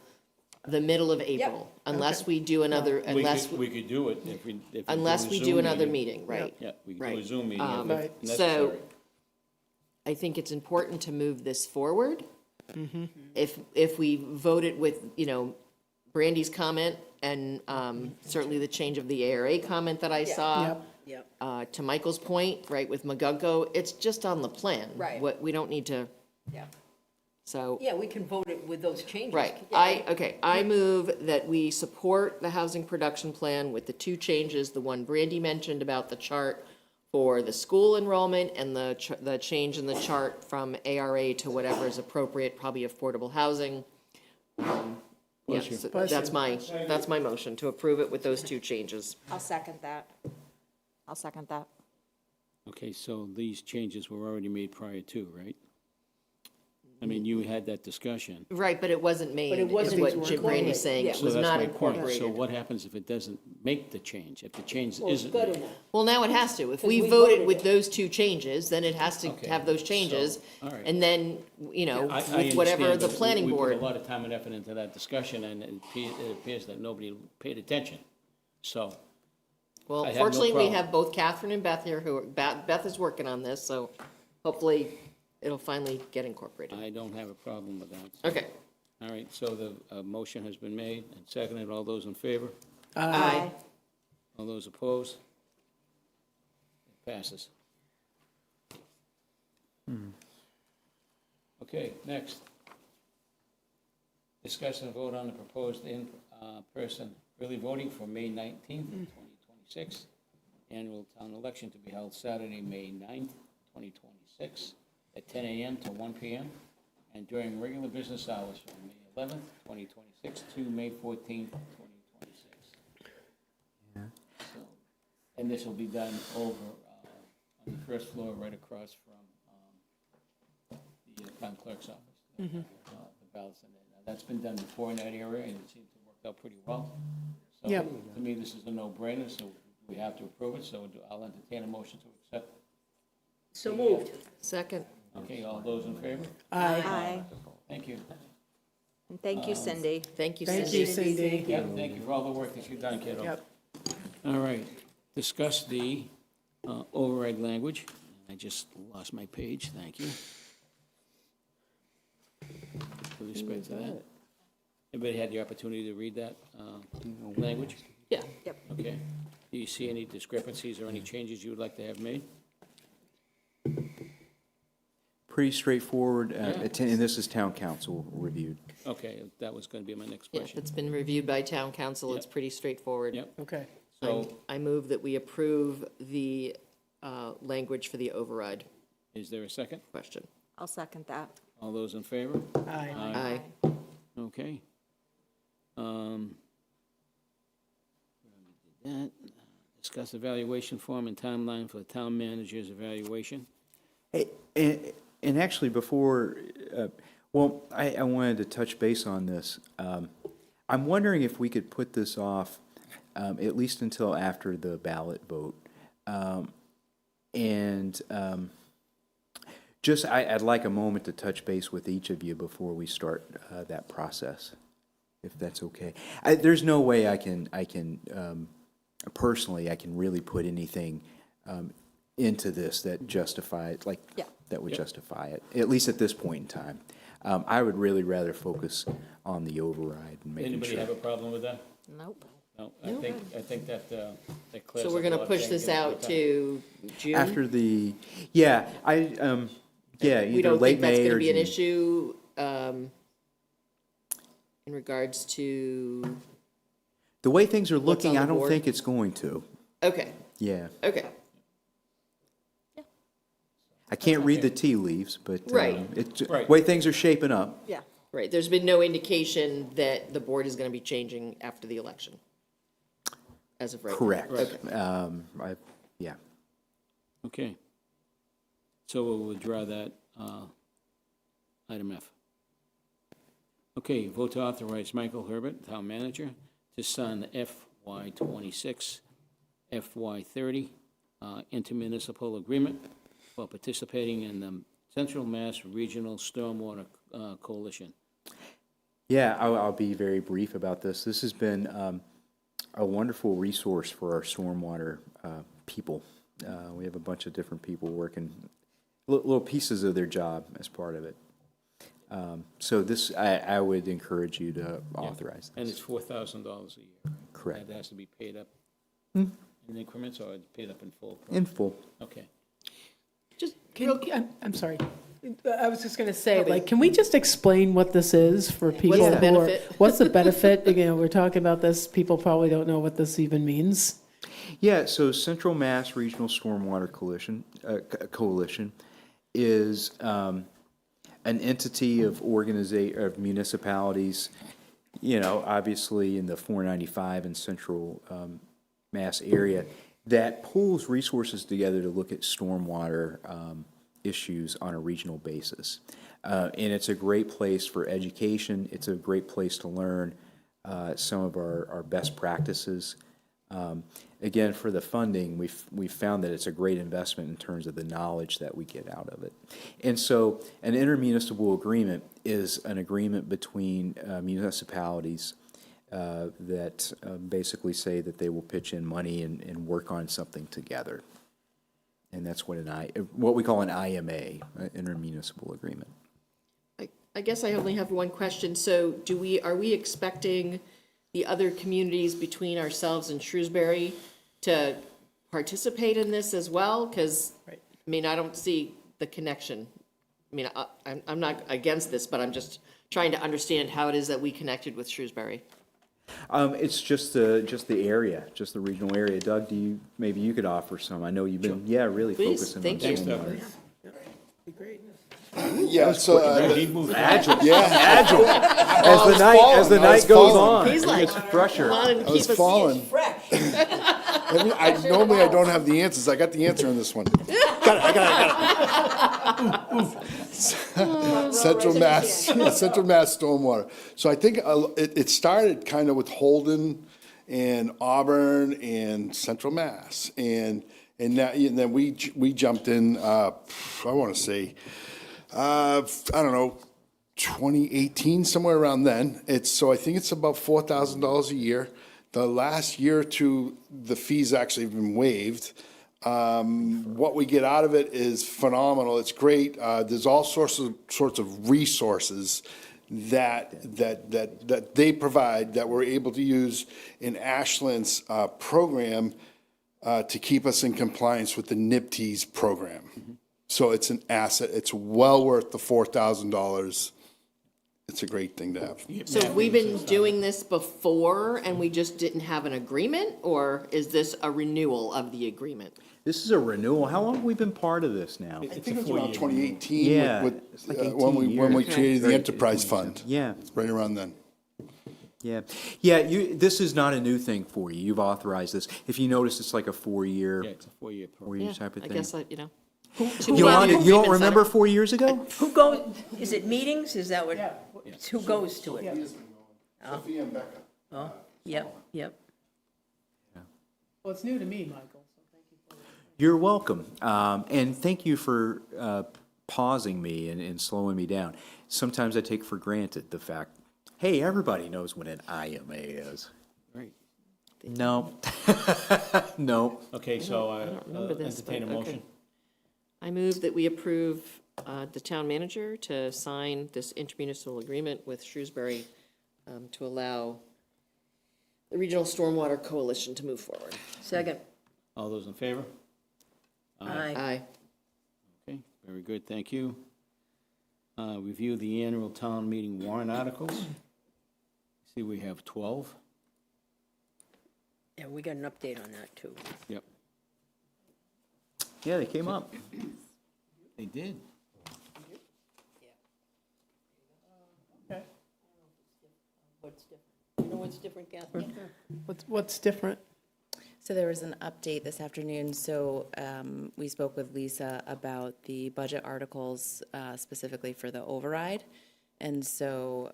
the middle of April, unless we do another, We could do it if we. unless we do another meeting, right? Yeah, we could do a Right. Zoom meeting if Right. necessary. So I think it's important to move this forward. If we vote it with, Brandy's comment and certainly the change of the ARA comment that I saw. Yep. Yep. To Michael's point, right, with McGunko, it's just on the plan. Right. We don't need to, Yeah. so. Yeah, we can vote it with those changes. Right, I move that we support the housing production plan with the two changes, the one Brandy mentioned about the chart for the school enrollment and the change in the chart from ARA to whatever is appropriate, probably affordable housing. Yes, that's my motion, to approve it with those two changes. I'll second that. I'll second that. Okay, so these changes were already made prior to, right? I mean, you had that discussion. Right, but it wasn't made, it wasn't is what Jim Brandy's saying, it So was that's not my point. So incorporated. what happens if it doesn't make the change, if the change Well, it's isn't good made? enough. Well, now it has to. If we we voted voted with it. those two changes, then it has to Okay, have those changes. so, all right. And then, you know, I with whatever understand, the but planning we board. put a lot of time and effort into that discussion, and it appears that nobody paid attention. So, Well, I have no fortunately, we problem. have both Catherine and Beth here, Beth is working on this, so hopefully it'll finally get incorporated. I don't have a problem with that. Okay. All right, so the motion has been made and seconded. All those in favor? Aye. All those opposed? It passes. Okay, next. Discuss and vote on the proposed in-person early voting for May 19th, 2026. Annual town election to be held Saturday, May 9th, 2026, at 10 a.m. to 1 p.m. and during regular business hours from May 11th, 2026 to May 14th, 2026. So, and this will be done over on the first floor, right across from the town clerk's office. The ballots, and that's been done before in that area, and it seems to work out pretty well. So Yep. to me, this is a no-brainer, so we have to approve it. So I'll entertain a motion to accept. So moved. Second. Okay, all those in favor? Aye. Thank you. And thank you, Cindy. Thank you, Thank Cindy. you, Cindy. Yeah, thank you for all the work that you've done, kiddo. Yep. All right, discuss the override language. I just lost my page, thank you. With respect to that. Everybody had the opportunity to read that language? Yeah. Okay. Do you see any discrepancies or any changes you would like to have made? Pretty straightforward, and this is town council reviewed. Okay, that was going to be my next Yeah, if question. it's been reviewed by town council, it's pretty straightforward. Yep. Okay. So I move that we approve the language for the override is there a second? question. I'll second that. All those in favor? Aye. Aye. Okay. We did that. Discuss evaluation form and timeline for the town manager's evaluation. And actually, before, well, I wanted to touch base on this. I'm wondering if we could put this off at least until after the ballot vote. Just, I'd like a moment to touch base with each of you before we start that process, if that's okay. There's no way I can personally, I can really put anything into this that justifies, that would justify it, at least at this point in time. I would really rather focus on the override and making Anybody sure. have a problem with that? Nope. No, I think that clears So we're up a going to lot of push things this at out the time. to June? After the, We either don't late think that's May going or to be an June. issue in regards to, The way things are What's on looking, the I don't board? think it's going to. okay, Yeah. okay. I can't read the tea leaves, but Right. it's Right. way things are shaping up. Yeah. Right, there's been no indication that the board is going to be changing after the election, as of right now. Correct. Okay. Yeah. Okay. So we'll withdraw that, item F. Okay, vote to authorize Michael Herbert, town manager, to sign the FY 26, FY 30 intermunicipal agreement for participating in the Central Mass Regional Stormwater Coalition. Yeah, I'll be very brief about this. This has been a wonderful resource for our stormwater people. We have a bunch of different people working little pieces of their job as part of it. So this, I would encourage you to authorize And this. it's $4,000 a year. Correct. That has to be paid up in increments or it's paid up in full? In full. Okay. Just I'm sorry. I was just gonna say, like, can we just explain what this is for people What's the who are? benefit? What's the benefit? Again, we're talking about this, people probably don't know what this even means. Yeah, so Central Mass Regional Stormwater Coalition is an entity of of municipalities, you know, obviously in the 495 and Central Mass area, that pulls resources together to look at stormwater issues on a regional basis. And it's a great place for education. It's a great place to learn some of our best practices. Again, for the funding, we've found that it's a great investment in terms of the knowledge that we get out of it. And so an intermunicipal agreement is an agreement between municipalities that basically say that they will pitch in money and work on something together. And that's what we call an IMA, an intermunicipal agreement. I guess I only have one question. So are we expecting the other communities between ourselves and Shrewsbury to participate in this as well? Because, I mean, I don't see the connection. I mean, I'm not against this, but I'm just trying to understand how it is that we connected with Shrewsbury. It's just the area, just the regional area. Doug, maybe you could offer some? I know you've been, really Please, focusing on thank you. stormwater. Yeah, so, Agile. yeah. Agile. As the night goes on, He's like, it's fresher. come on and I keep was us falling. fresh. Normally I don't have the answers. I got the answer on this one. I got it. Central Mass Stormwater. So I think it started kind of with Holden and Auburn and Central Mass. And then we jumped in, I want to say, I don't know, 2018, somewhere around then. So I think it's about $4,000 a year. The last year or two, the fees actually have been waived. What we get out of it is phenomenal. It's great. There's all sorts of resources that they provide that we're able to use in Ashland's program to keep us in compliance with the NIPTES program. Mm-hmm. So it's an asset. It's well worth the $4,000. It's a great thing to have. So have we been doing this before and we just didn't have an agreement? Or is this a renewal of the agreement? This is a renewal. How long have we been part of this now? I think it was around 2018 Yeah, it's like 18 when we years. created the Right. enterprise fund. Yeah. It's right around then. Yeah, this is not a new thing for you. You've authorized this. If you notice, it's like a 4-year. Yeah, it's a 4-year program. Yeah, type of I thing. guess, You don't remember 4 years ago? Who goes, is it meetings? Is that what, who goes to it? Sophia and Becca. Oh, yep. Well, it's new to me, Michael, so thank you for You're welcome. And thank you for pausing me and slowing me down. Sometimes I take for granted the fact, hey, everybody knows what an IMA is. Right. No. No. Okay, so I don't remember this, entertain a but okay. motion. I move that we approve the town manager to sign this intermunicipal agreement with Shrewsbury to allow the Regional Stormwater Coalition to move forward. Second. All those in favor? Aye. Aye. Okay, very good, thank you. Review the annual town meeting warrant articles. See, we have 12. Yeah, we got an update on that, too. Yep, Yeah, they came up. they did. What's different? You know what's different, Catherine? What's different? So there was an update this afternoon. So we spoke with Lisa about the budget articles specifically for the override. And so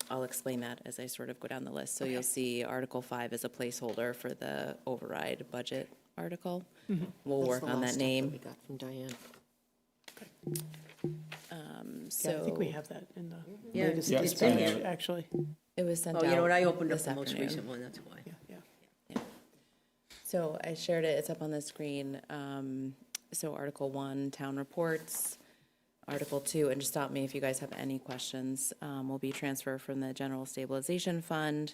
I'll explain that as I sort of go down the list. So you'll see Article 5 as a placeholder for the override budget article. We'll That's work the on last that stuff name. we got from Diane. So Yeah, I think we have that in the Yeah, latest Yeah, it's in dispatch, here. actually. it was sent out Oh, you know what, I opened up this the most afternoon. recent one, that's why. Yeah. So I shared it, it's up on the screen. So Article 1, Town Reports. Article 2, and just stop me if you guys have any questions, will be transfer from the General Stabilization Fund.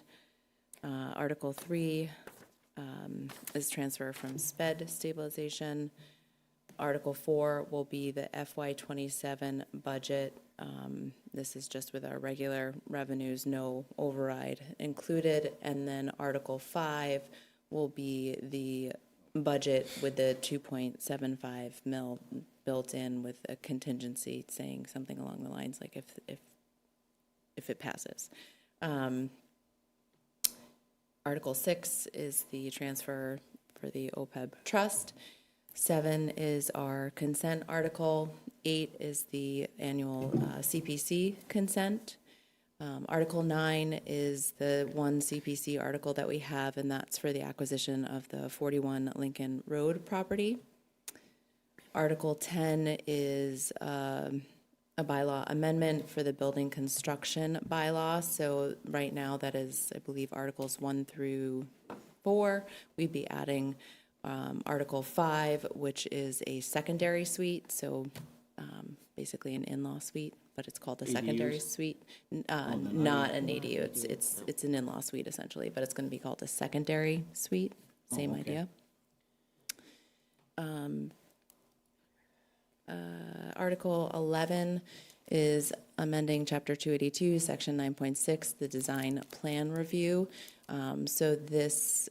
Article 3 is transfer from SPED stabilization. Article 4 will be the FY27 budget. This is just with our regular revenues, no override included. And then Article 5 will be the budget with the 2.75 mil built in with a contingency saying something along the lines like if it passes. Article 6 is the transfer for the OPEB trust. 7 is our consent article. 8 is the annual CPC consent. Article 9 is the one CPC article that we have, and that's for the acquisition of the 41 Lincoln Road property. Article 10 is a bylaw amendment for the building construction bylaw. So right now that is, I believe, Articles 1 through 4. We'd be adding Article 5, which is a secondary suite, so basically an in-law suite, but it's called a secondary suite, not an ADU. It's an in-law suite essentially, but it's going to be called a secondary suite. Same idea. Article 11 is amending Chapter 282, Section 9.6, the design plan review. So this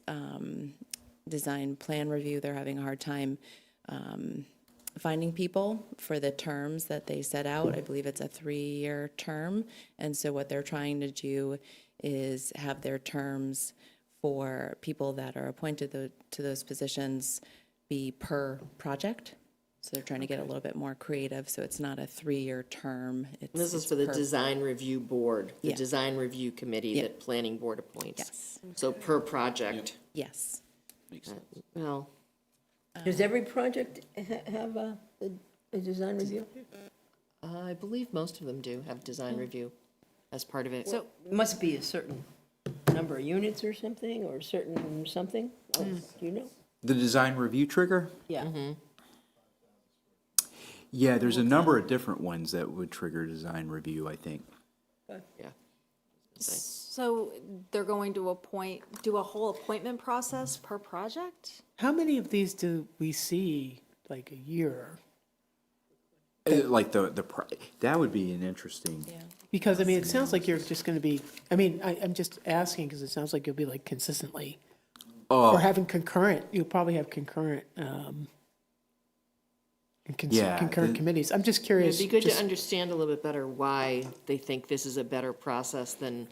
design plan review, they're having a hard time finding people for the terms that they set out. I believe it's a 3-year term. And so what they're trying to do is have their terms for people that are appointed to those positions be per project. So they're trying to get a little bit more creative, so it's not a 3-year term. This is for the design review board, the Yeah. design review committee Yeah. that planning board appoints. Yes. So per project. Yes. Well, Does every project have a design review? I believe most of them do have design review as part of it. So it must be a certain number of units or something, or a certain something? Oh, do you know? The design review trigger? Yeah. Yeah, there's a number of different ones that would trigger design review, I think. Yeah. So they're going to do a whole appointment process per project? How many of these do we see, like a year? Like that would be an interesting. Because, I mean, it sounds like you're just going to be, I mean, I'm just asking because it sounds like you'll be like consistently, or having concurrent, you'll probably have concurrent, concurrent committees. I'm just curious. It'd be good to understand a little bit better why they think this is a better process than,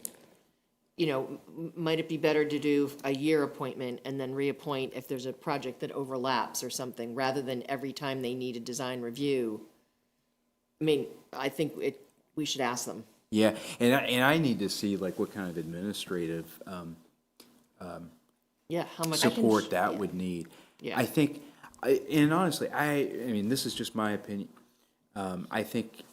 might it be better to do a year appointment and then reappoint if there's a project that overlaps or something, rather than every time they need a design review? I mean, I think we should ask them. Yeah, and I need to see like what kind of administrative How much support that would need. Yeah. I think, and honestly, I mean, this is just my opinion. I think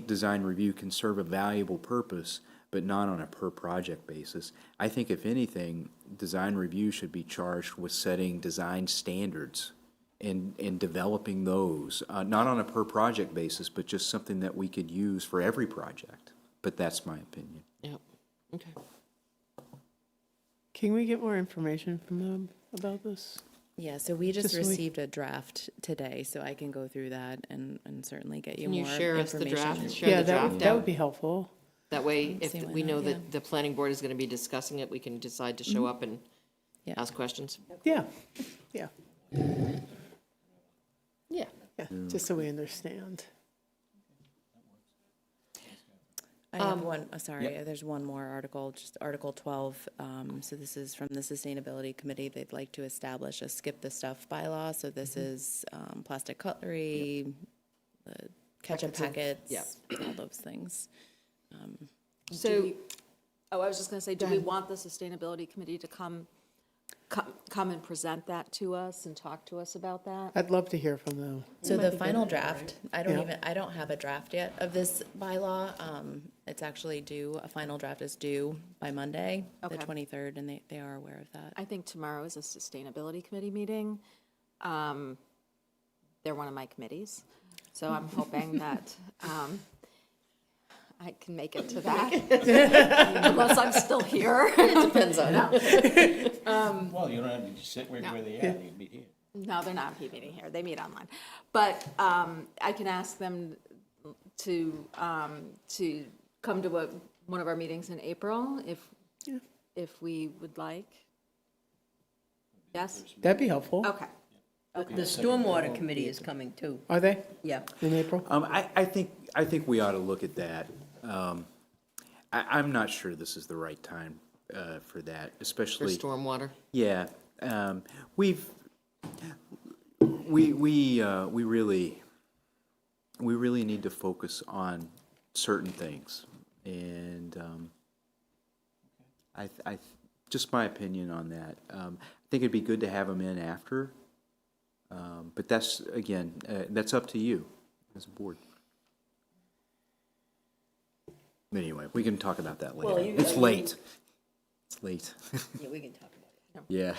design review can serve a valuable purpose, but not on a per project basis. I think if anything, design review should be charged with setting design standards and developing those, not on a per project basis, but just something that we could use for every project. But that's my opinion. Yep, okay. Can we get more information from them about this? Yeah, so we just Just so we- received a draft today, so I can go through that and certainly get you Can you more share us the information. draft? Share Yeah, the draft that out. would be helpful. That way, if See why we know not, that the planning board is going to be discussing it, we can decide to show up and Yeah. ask questions. Yeah, yeah, Yeah. yeah, just so we understand. I have one, sorry, there's one more article, just Article 12. So this is from the Sustainability Committee. They'd like to establish a skip the stuff bylaw. So this is plastic cutlery, ketchup packets, yeah. all those things. So, I was just going to say, do we want the Sustainability Committee to come and present that to us and talk to us about that? I'd love to hear from them. So the final draft, I don't Yeah. I don't have a draft yet of this bylaw. It's actually due, a final draft is due by Monday, the Okay. 23rd, and they are aware of that. I think tomorrow is a Sustainability Committee meeting. They're one of my committees, so I'm hoping that I can make it to that, unless I'm still here. It depends on. Well, you don't have to just sit where they are, you can be here. No, they're not meeting here. They meet online. But I can ask them to come to one of our meetings in April if we would like. Yes? That'd be helpful. Okay. The Stormwater Committee is coming too. Are they Yeah. in April? I think we ought to look at that. I'm not sure this is the right time for that, For especially. stormwater. Yeah, we really need to focus on certain things, and I just my opinion on that. I think it'd be good to have them in after, but that's again that's up to you as a board. Anyway, we can talk about that later. Well, It's late. It's late. Yeah, we can talk about it. Yeah.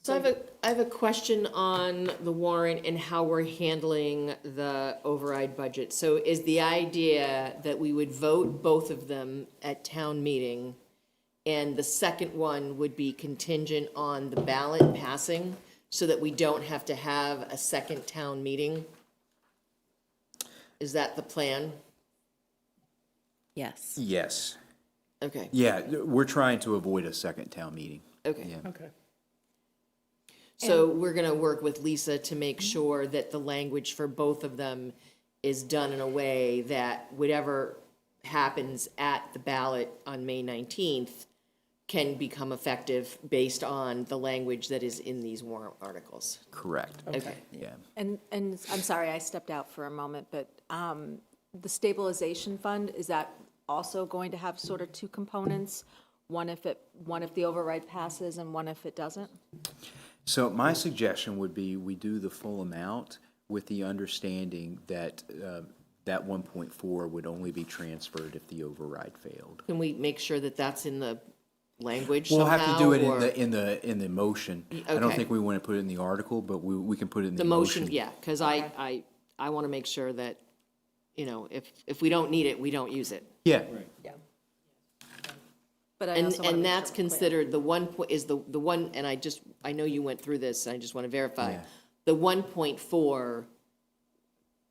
So I have a question on the warrant and how we're handling the override budget. So is the idea that we would vote both of them at town meeting, and the second one would be contingent on the ballot passing, so that we don't have to have a second town meeting? Is that the plan? Yes. Yes. Okay. Yeah, we're trying to avoid a second town meeting. Okay. Yeah. Okay. So we're gonna work with Lisa to make sure that the language for both of them is done in a way that whatever happens at the ballot on May 19th can become effective based on the language that is in these warrant articles. Correct. Okay. Yeah. And I'm sorry, I stepped out for a moment, but the stabilization fund, is that also going to have sort of two components? One if the override passes and one if it doesn't? So my suggestion would be we do the full amount with the understanding that that 1.4 would only be transferred if the override failed. Can we make sure that that's in the language We'll somehow? have to do it or- in the motion. I don't Okay. think we want to put it in the article, but we can put it in the The motion. motion, yeah, because I want to make sure that, you know, if we don't need it, we don't use it. Yeah. Yeah. But I And, also wanna and make that's sure we're clear. considered, the one point is the one, and I know you went through this, I just want to verify. Yeah. The 1.4,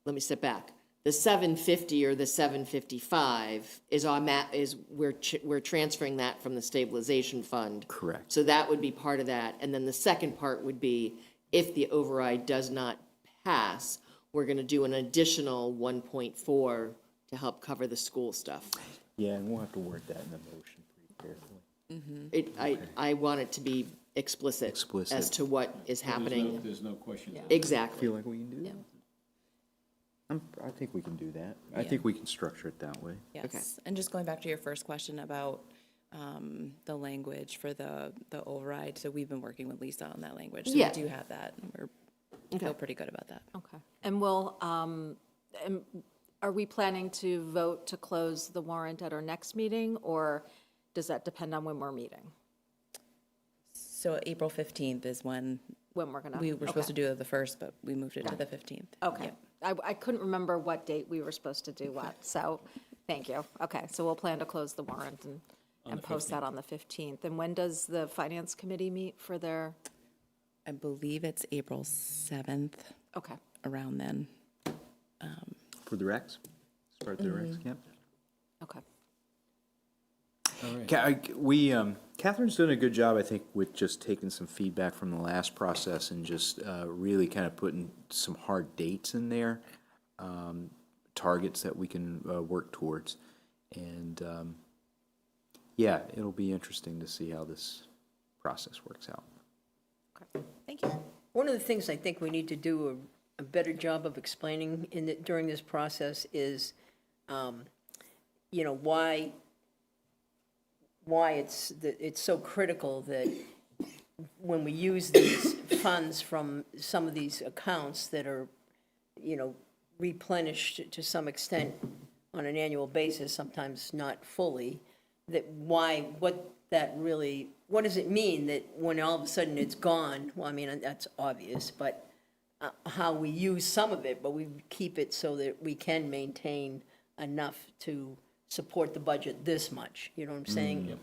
let me step back. The 750 or the 755 is we're transferring that from the stabilization fund. Correct. So that would be part of that. And then the second part would be, if the override does not pass, we're going to do an additional 1.4 to help cover the school stuff. Yeah, and we'll have to word that in the motion pretty carefully. I want it to be explicit. Explicit. As to what is happening. There's no question. Exactly. Feel like we can do that? I think we can do that. I think we can structure it that way. Yes. And just going back to your first question about the language for the override, so we've been working with Lisa on that language. So Yeah. we do have that, and we feel pretty good about that. Okay. And are we planning to vote to close the warrant at our next meeting, or does that depend on when we're meeting? So April 15th is when When we're gonna? we were supposed to do it the 1st, but we moved it to the 15th. Okay. I couldn't remember what date we were supposed to do what, so, thank you. Okay, so we'll plan to close the warrant and post that on the 15th. And when does the Finance Committee meet for their, I believe it's April 7th, okay, around then. For the Rex? Start the Rex, yep. okay. Catherine's doing a good job, I think, with just taking some feedback from the last process and just really kind of putting some hard dates in there, targets that we can work towards. And, yeah, it'll be interesting to see how this process works out. Thank you. One of the things I think we need to do a better job of explaining during this process is, you know, why it's so critical that when we use these funds from some of these accounts that are, you know, replenished to some extent on an annual basis, sometimes not fully, what does it mean that when all of a sudden it's gone? Well, I mean, that's obvious, but how we use some of it, but we keep it so that we can maintain enough to support the budget this much, you know what I'm saying?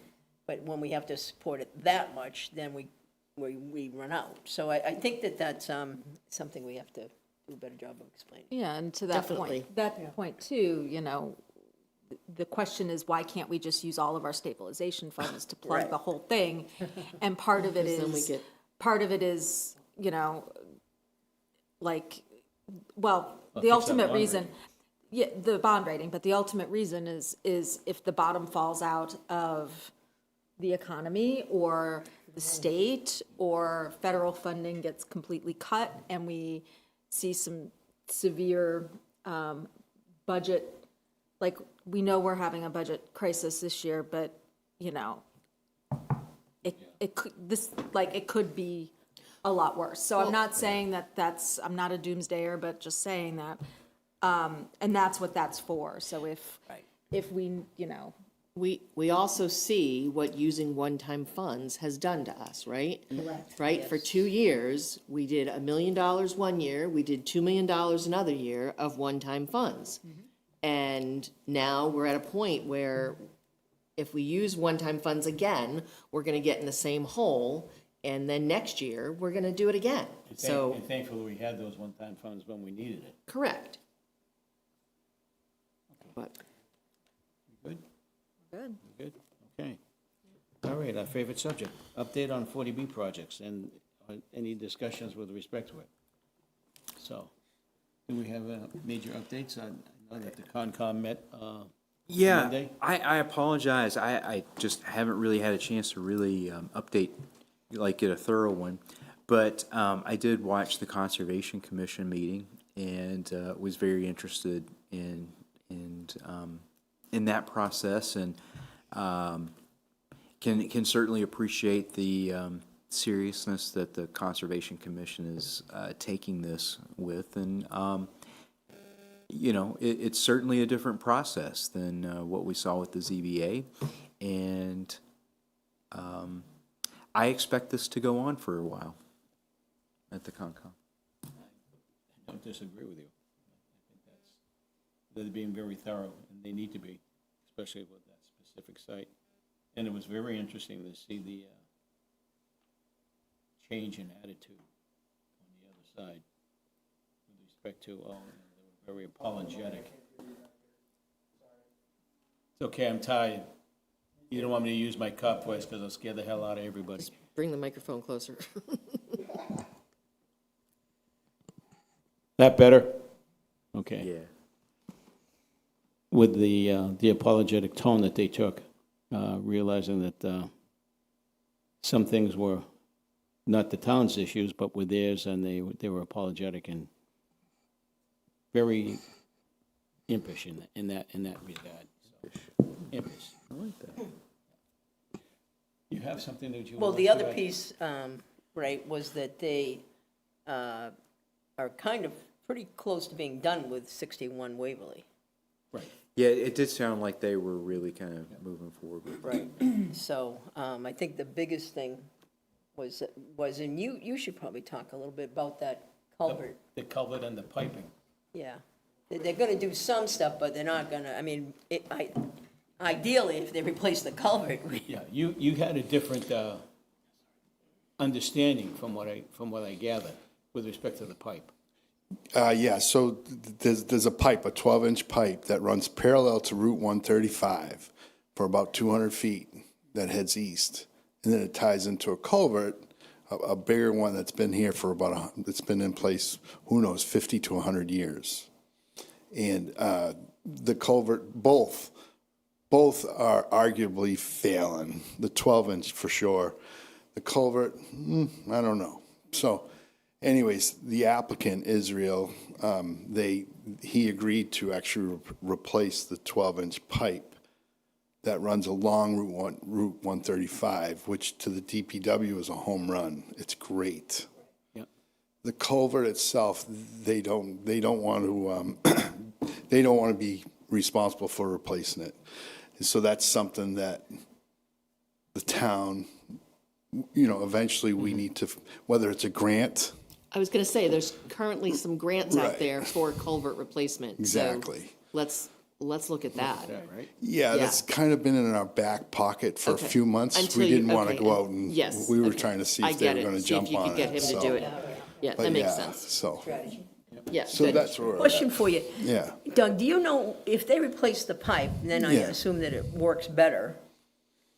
But when we have to support it that much, then we we run out. So I think that that's something we have to do a better job of explaining. Yeah, and to that Definitely. point, too, you know, the question is, why can't we just use all of our stabilization funds to plug Right. the whole thing? And part of it is, you know, like, well, the ultimate reason, yeah, the bond rating, but the ultimate reason is if the bottom falls out of the economy or the state or federal funding gets completely cut and we see some severe budget, like, we know we're having a budget crisis this year, but, you know, it could be a lot worse. So I'm not saying I'm not a doomsdayer, but just saying that, and that's what that's for. So if we, you know. We also see what using one-time funds has done to us, right? Correct. Right? For 2 years, we did $1 million one year, we did $2 million another year of one-time funds. And now we're at a point where if we use one-time funds again, we're gonna get in the same hole, and then next year, we're gonna do it again. So, And thankfully, we had those one-time funds when we needed it. correct. But Good? Good. Good, okay. All right, our favorite subject, update on 40B projects and any discussions with respect to it. So, do we have major updates? I know that the Concom met Yeah, Monday. I apologize. I just haven't really had a chance to really update, like get a thorough one. But I did watch the Conservation Commission meeting and was very interested in that process, and can certainly appreciate the seriousness that the Conservation Commission is taking this with, and you know, it's certainly a different process than what we saw with the ZBA, and I expect this to go on for a while at the Concom. I don't disagree with you. I think they're being very thorough, and they need to be, especially with that specific site. And it was very interesting to see the change in attitude on the other side with respect to, they were very apologetic. It's okay, I'm tired. You don't want me to use my cop voice because I'll scare the hell out of everybody. bring the microphone closer. That better? Okay. Yeah. With the apologetic tone that they took, realizing that some things were not the town's issues, but were theirs, and they were apologetic and very impish in that regard. So, impish. I like that. You have something that you Well, would the like other to add? piece, right, was that they are kind of pretty close to being done with 61 Waverly. Right. Yeah, it did sound like they were really kind of moving forward with it. Right. So I think the biggest thing was, and you should probably talk a little bit about that culvert. The culvert and the piping. Yeah. They're going to do some stuff, but they're not going to, I mean, ideally, if they replace the culvert, Yeah, you had a different understanding from what I gathered with respect to the pipe. Yeah, so there's a pipe, a 12-inch pipe that runs parallel to Route 135 for about 200 feet that heads east. And then it ties into a culvert, a bigger one that's been here for it's been in place, who knows, 50 to 100 years. And the culvert, both are arguably failing. The 12-inch for sure. The culvert, I don't know. So anyways, the applicant, Israel, he agreed to actually replace the 12-inch pipe that runs along Route 135, which to the DPW is a home run. It's great. Yep. The culvert itself, they don't want to they don't want to be responsible for replacing it. And so that's something that the town, eventually we need to, whether it's a grant. I was going to say, there's currently some grants out Right. there for culvert replacement. So Exactly. let's let's look at that. Right? Yeah, that's kind of been in our back pocket for a Okay. few months. Until We you- didn't want to okay, go out and, yes, we were okay. trying to see I if they get were it. going to See if jump you on could get it. him to So- do it. Yeah, but that makes yeah, sense. So, Yeah, so good. that's where we're Question at. for you. Yeah. Doug, do you know if they replace the pipe, and then I Yeah. assume that it works better,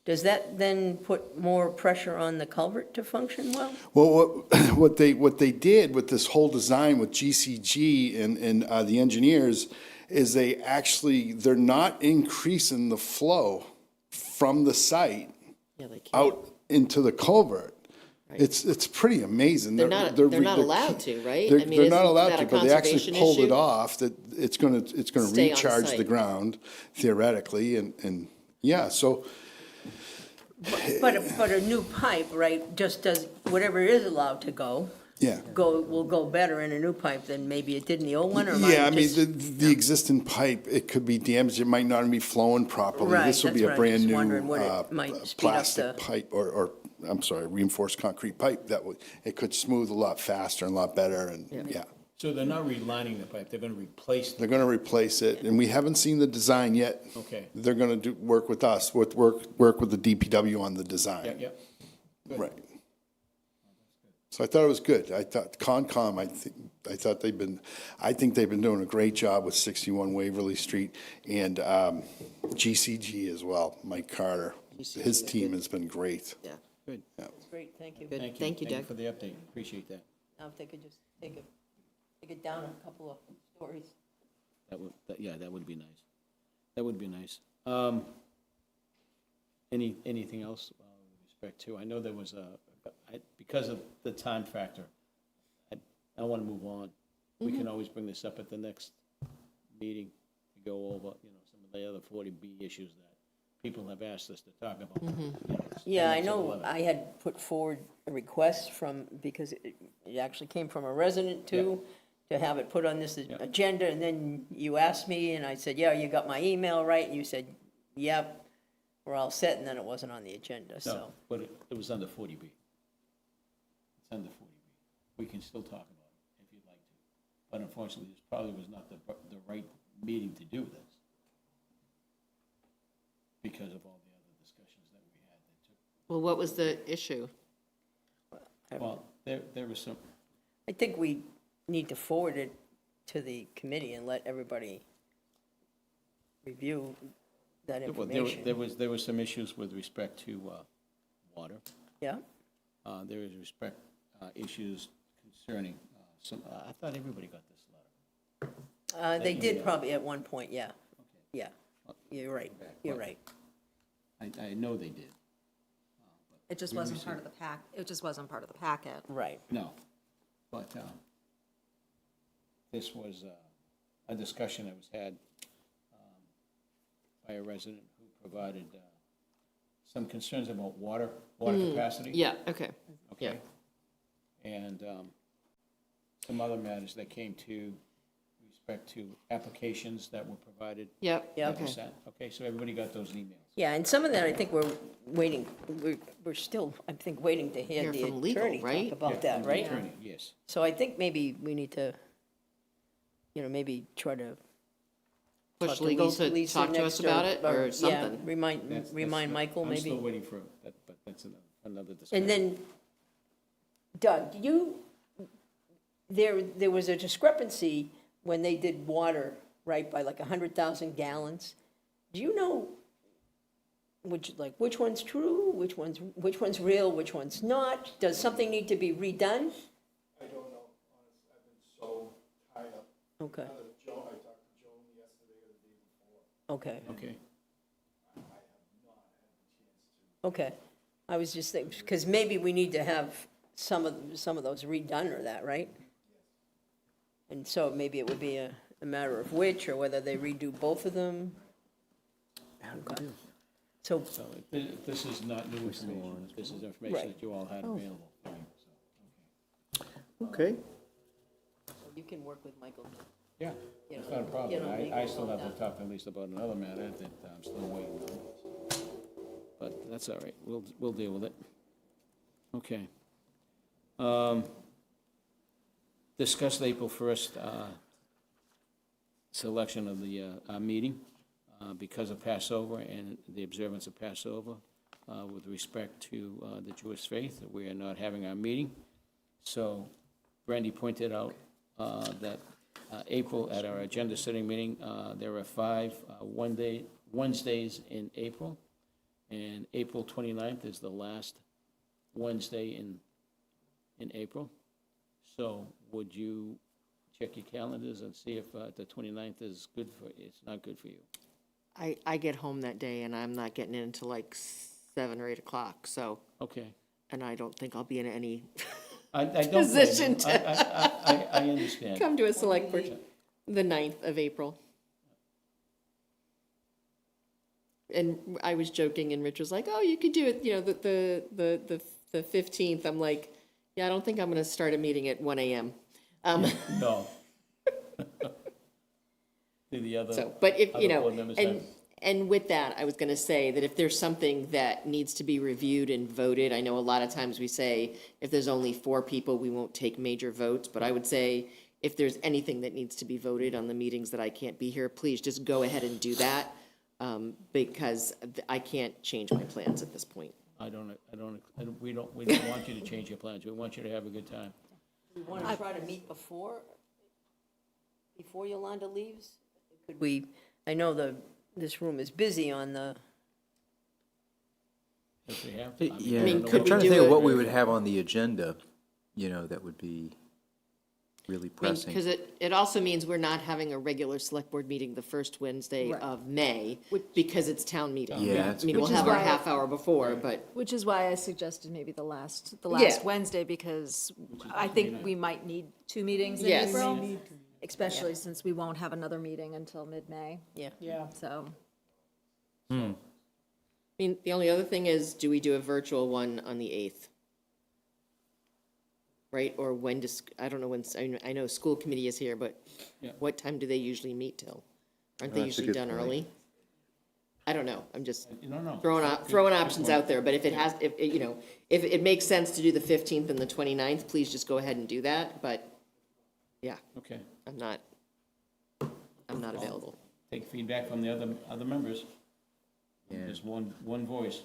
does that then put more pressure on the culvert to function well? Well, what they did with this whole design with GCG and the engineers is they're not increasing the flow from the site Yeah, they can't. out into the culvert. It's pretty amazing. They're not allowed to, right? I mean, They're not isn't allowed that to, a but they actually conservation pulled it issue? off, that it's gonna Stay on recharge the site. ground theoretically, and yeah, so, But a new pipe, right, just does, whatever is allowed to go, yeah. will go better in a new pipe than maybe it did in the old one, or am I Yeah, I mean, just- the existing pipe, it could be damaged, it might not be flowing properly. Right, This will be that's a what I'm just brand-new, wondering, what it might speed up plastic the- pipe, or, I'm sorry, reinforced concrete pipe, that would, it could smooth a lot faster and a lot better, and, yeah. So they're not relining the pipe, they're gonna replace the, They're gonna replace it, and we haven't seen the design yet. okay. They're gonna work with us, work with the DPW on the design. Yeah, yeah. Good. Right. So I thought it was good. I thought Concom, I think they've been doing a great job with 61 Waverly Street, and GCG as well, Mike Carter. His team has been great. Yeah, Good, Great, thank you. good. thank you. Thank you, Doug. for the update, appreciate that. Now if they could just take it down a couple of stories. Yeah, that would be nice. That would be nice. Anything else with respect to, I know there was because of the time factor, I want to move on. We can always bring this up at the next meeting to go over, some of the other 40B issues that people have asked us to talk about. It's Yeah, 10 I minutes know, 11. I had put forward a request because it actually came from a resident too, to have it put on this agenda, and then you asked me, and I said, yeah, you got my email right, and you said, yep, we're all set, and then it wasn't on the agenda, so. No, but it was under 40B. It's under 40B. We can still talk about it if you'd like to. But unfortunately, this probably was not the right meeting to do this because of all the other discussions that we had that took. Well, what was the issue? Well, there was some, I think we need to forward it to the committee and let everybody review that well, information. there was some issues with respect to water. Yeah, There is issues concerning some, I thought everybody got this letter. they did probably at one point, yeah. Yeah, you're right, you're right. I know they did. It just wasn't part of the pack, it just wasn't part of the packet. Right. No, but this was a discussion that was had by a resident who provided some concerns about water capacity. Yeah, okay. Yeah. Okay. And some other matters that came to respect to applications that were provided. Yep, Yep. that were okay. sent. Okay, so everybody got those emails. Yeah, and some of that, I think we're waiting, we're still, I think, waiting to hear Hear the from legal, attorney right? talk about Yeah, that, from the right? attorney, yes. So I think maybe we need to, maybe try to. Push talk to legal Lisa- to Lisa talk to next, us about it or yeah, something. remind Michael, I'm still maybe. waiting for that, but that's another discussion. And then, Doug, there was a discrepancy when they did water, right, by like 100,000 gallons. Do you know which one's true, which one's real, which one's not? Does something need to be redone? I don't know, honestly, I've been so tied up. Okay, I talked to Joan yesterday or the day before. okay, Okay. okay. I was just thinking, because maybe we need to have some of those redone or that, right? And so maybe it would be a matter of which, or whether they redo both of them. Okay. So, So this is not new information. This is information Right. that you all had available. for you, so, Okay. you can work with Michael. Yeah, You it's know, not a problem. legal I still have stuff. to talk at least about another matter that I'm still waiting on. But that's all right. We'll deal with it. Okay. Discussed April 1st selection of the meeting because of Passover and the observance of Passover. With respect to the Jewish faith, we are not having our meeting. So Brandy pointed out that April, at our agenda setting meeting, there are 5 Wednesdays in April, and April 29th is the last Wednesday in April. So would you check your calendars and see if the 29th is good for, it's not good for you? I get home that day and I'm not getting in until like 7 or 8 o'clock, so. Okay. And I don't think I'll be in any I don't position blame you. to I understand. come to a select board, the 9th of April. And I was joking and Rich was like, oh, you could do it, you know, the 15th. I'm like, yeah, I don't think I'm gonna start a meeting at 1 a.m. No. Do the other, So, but if, other you know, board members have- and with that, I was gonna say that if there's something that needs to be reviewed and voted, I know a lot of times we say, if there's only 4 people, we won't take major votes, but I would say, if there's anything that needs to be voted on the meetings that I can't be here, please just go ahead and do that, because I can't change my plans at this point. we don't want you to change your plans. We want you to have a good time. We want to try to meet before Yolanda leaves? Could we, I know this room is busy on the, If we have. Yeah, I mean, I'm could we trying to do think of it- what we would have on the agenda, you know, that would be really pressing. Because it also means we're not having a regular select board meeting the first Wednesday of May, because it's town meeting. Yeah, that's I mean, good we'll to have know. our half hour before, but. Which is why I suggested maybe the last Yeah. Wednesday, because I think we might need 2 meetings in Yes. April, especially since we won't have another meeting until mid-May, yeah. so. I mean, the only other thing is, do we do a virtual one on the 8th? Right, or when does, I don't know when, I know school committee is here, but Yeah. what time do they usually meet till? Aren't they That's a usually good done point. early? I don't know, I'm just No. throwing options out there, but if it has, if, you know, if it makes sense to do the 15th and the 29th, please just go ahead and do that, but, yeah, Okay. I'm not available. Take feedback from the other members. Yeah. There's one voice.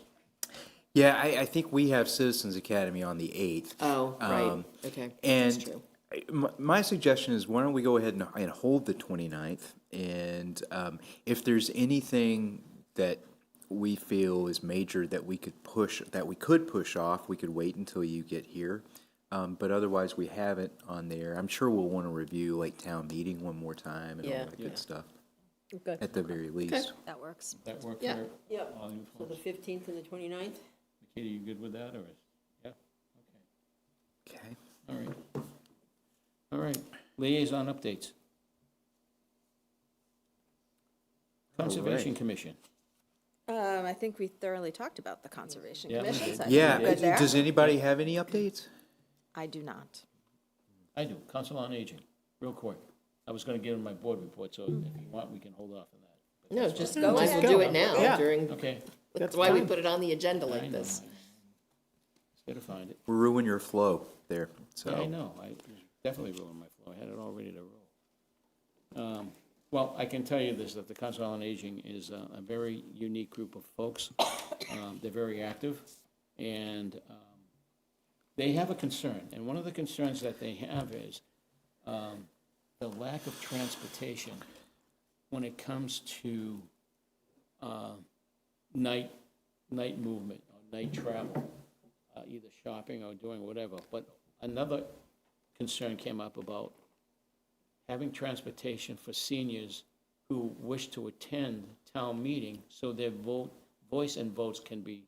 Yeah, I think we have Citizens Academy on the 8th. Oh, right, okay, that's true. And my suggestion is, why don't we go ahead and hold the 29th? And if there's anything that we feel is major that we could push off, we could wait until you get here. But otherwise, we have it on there. I'm sure we'll want to review like town meeting one more time and all Yeah. that good stuff, Okay. at the very least. That works. That work Yeah. for Yep. all you So the folks? 15th and the 29th? Katie, you good with that, or is, yeah? Okay. All right. All right, liaison updates. Conservation Commission. I think we thoroughly talked about the Conservation Yeah, we Commission. did. so I think Yeah, we're good there. does anybody have any updates? I do not. I do, Council on Aging, real quick. I was gonna give them my board report, so if you want, we can hold off on that. But No, that's just fine. might as well do it now Yeah. during, Okay. that's why we put it on the agenda I like know. this. Just gotta find it. We'll ruin your flow there, so. Yeah, I know, I definitely ruined my flow, I had it all ready to roll. Well, I can tell you this, that the Council on Aging is a very unique group of folks. They're very active, and they have a concern, and one of the concerns that they have is the lack of transportation when it comes to night movement, or night travel, either shopping or doing whatever. But another concern came up about having transportation for seniors who wish to attend town meeting, so their voice and votes can be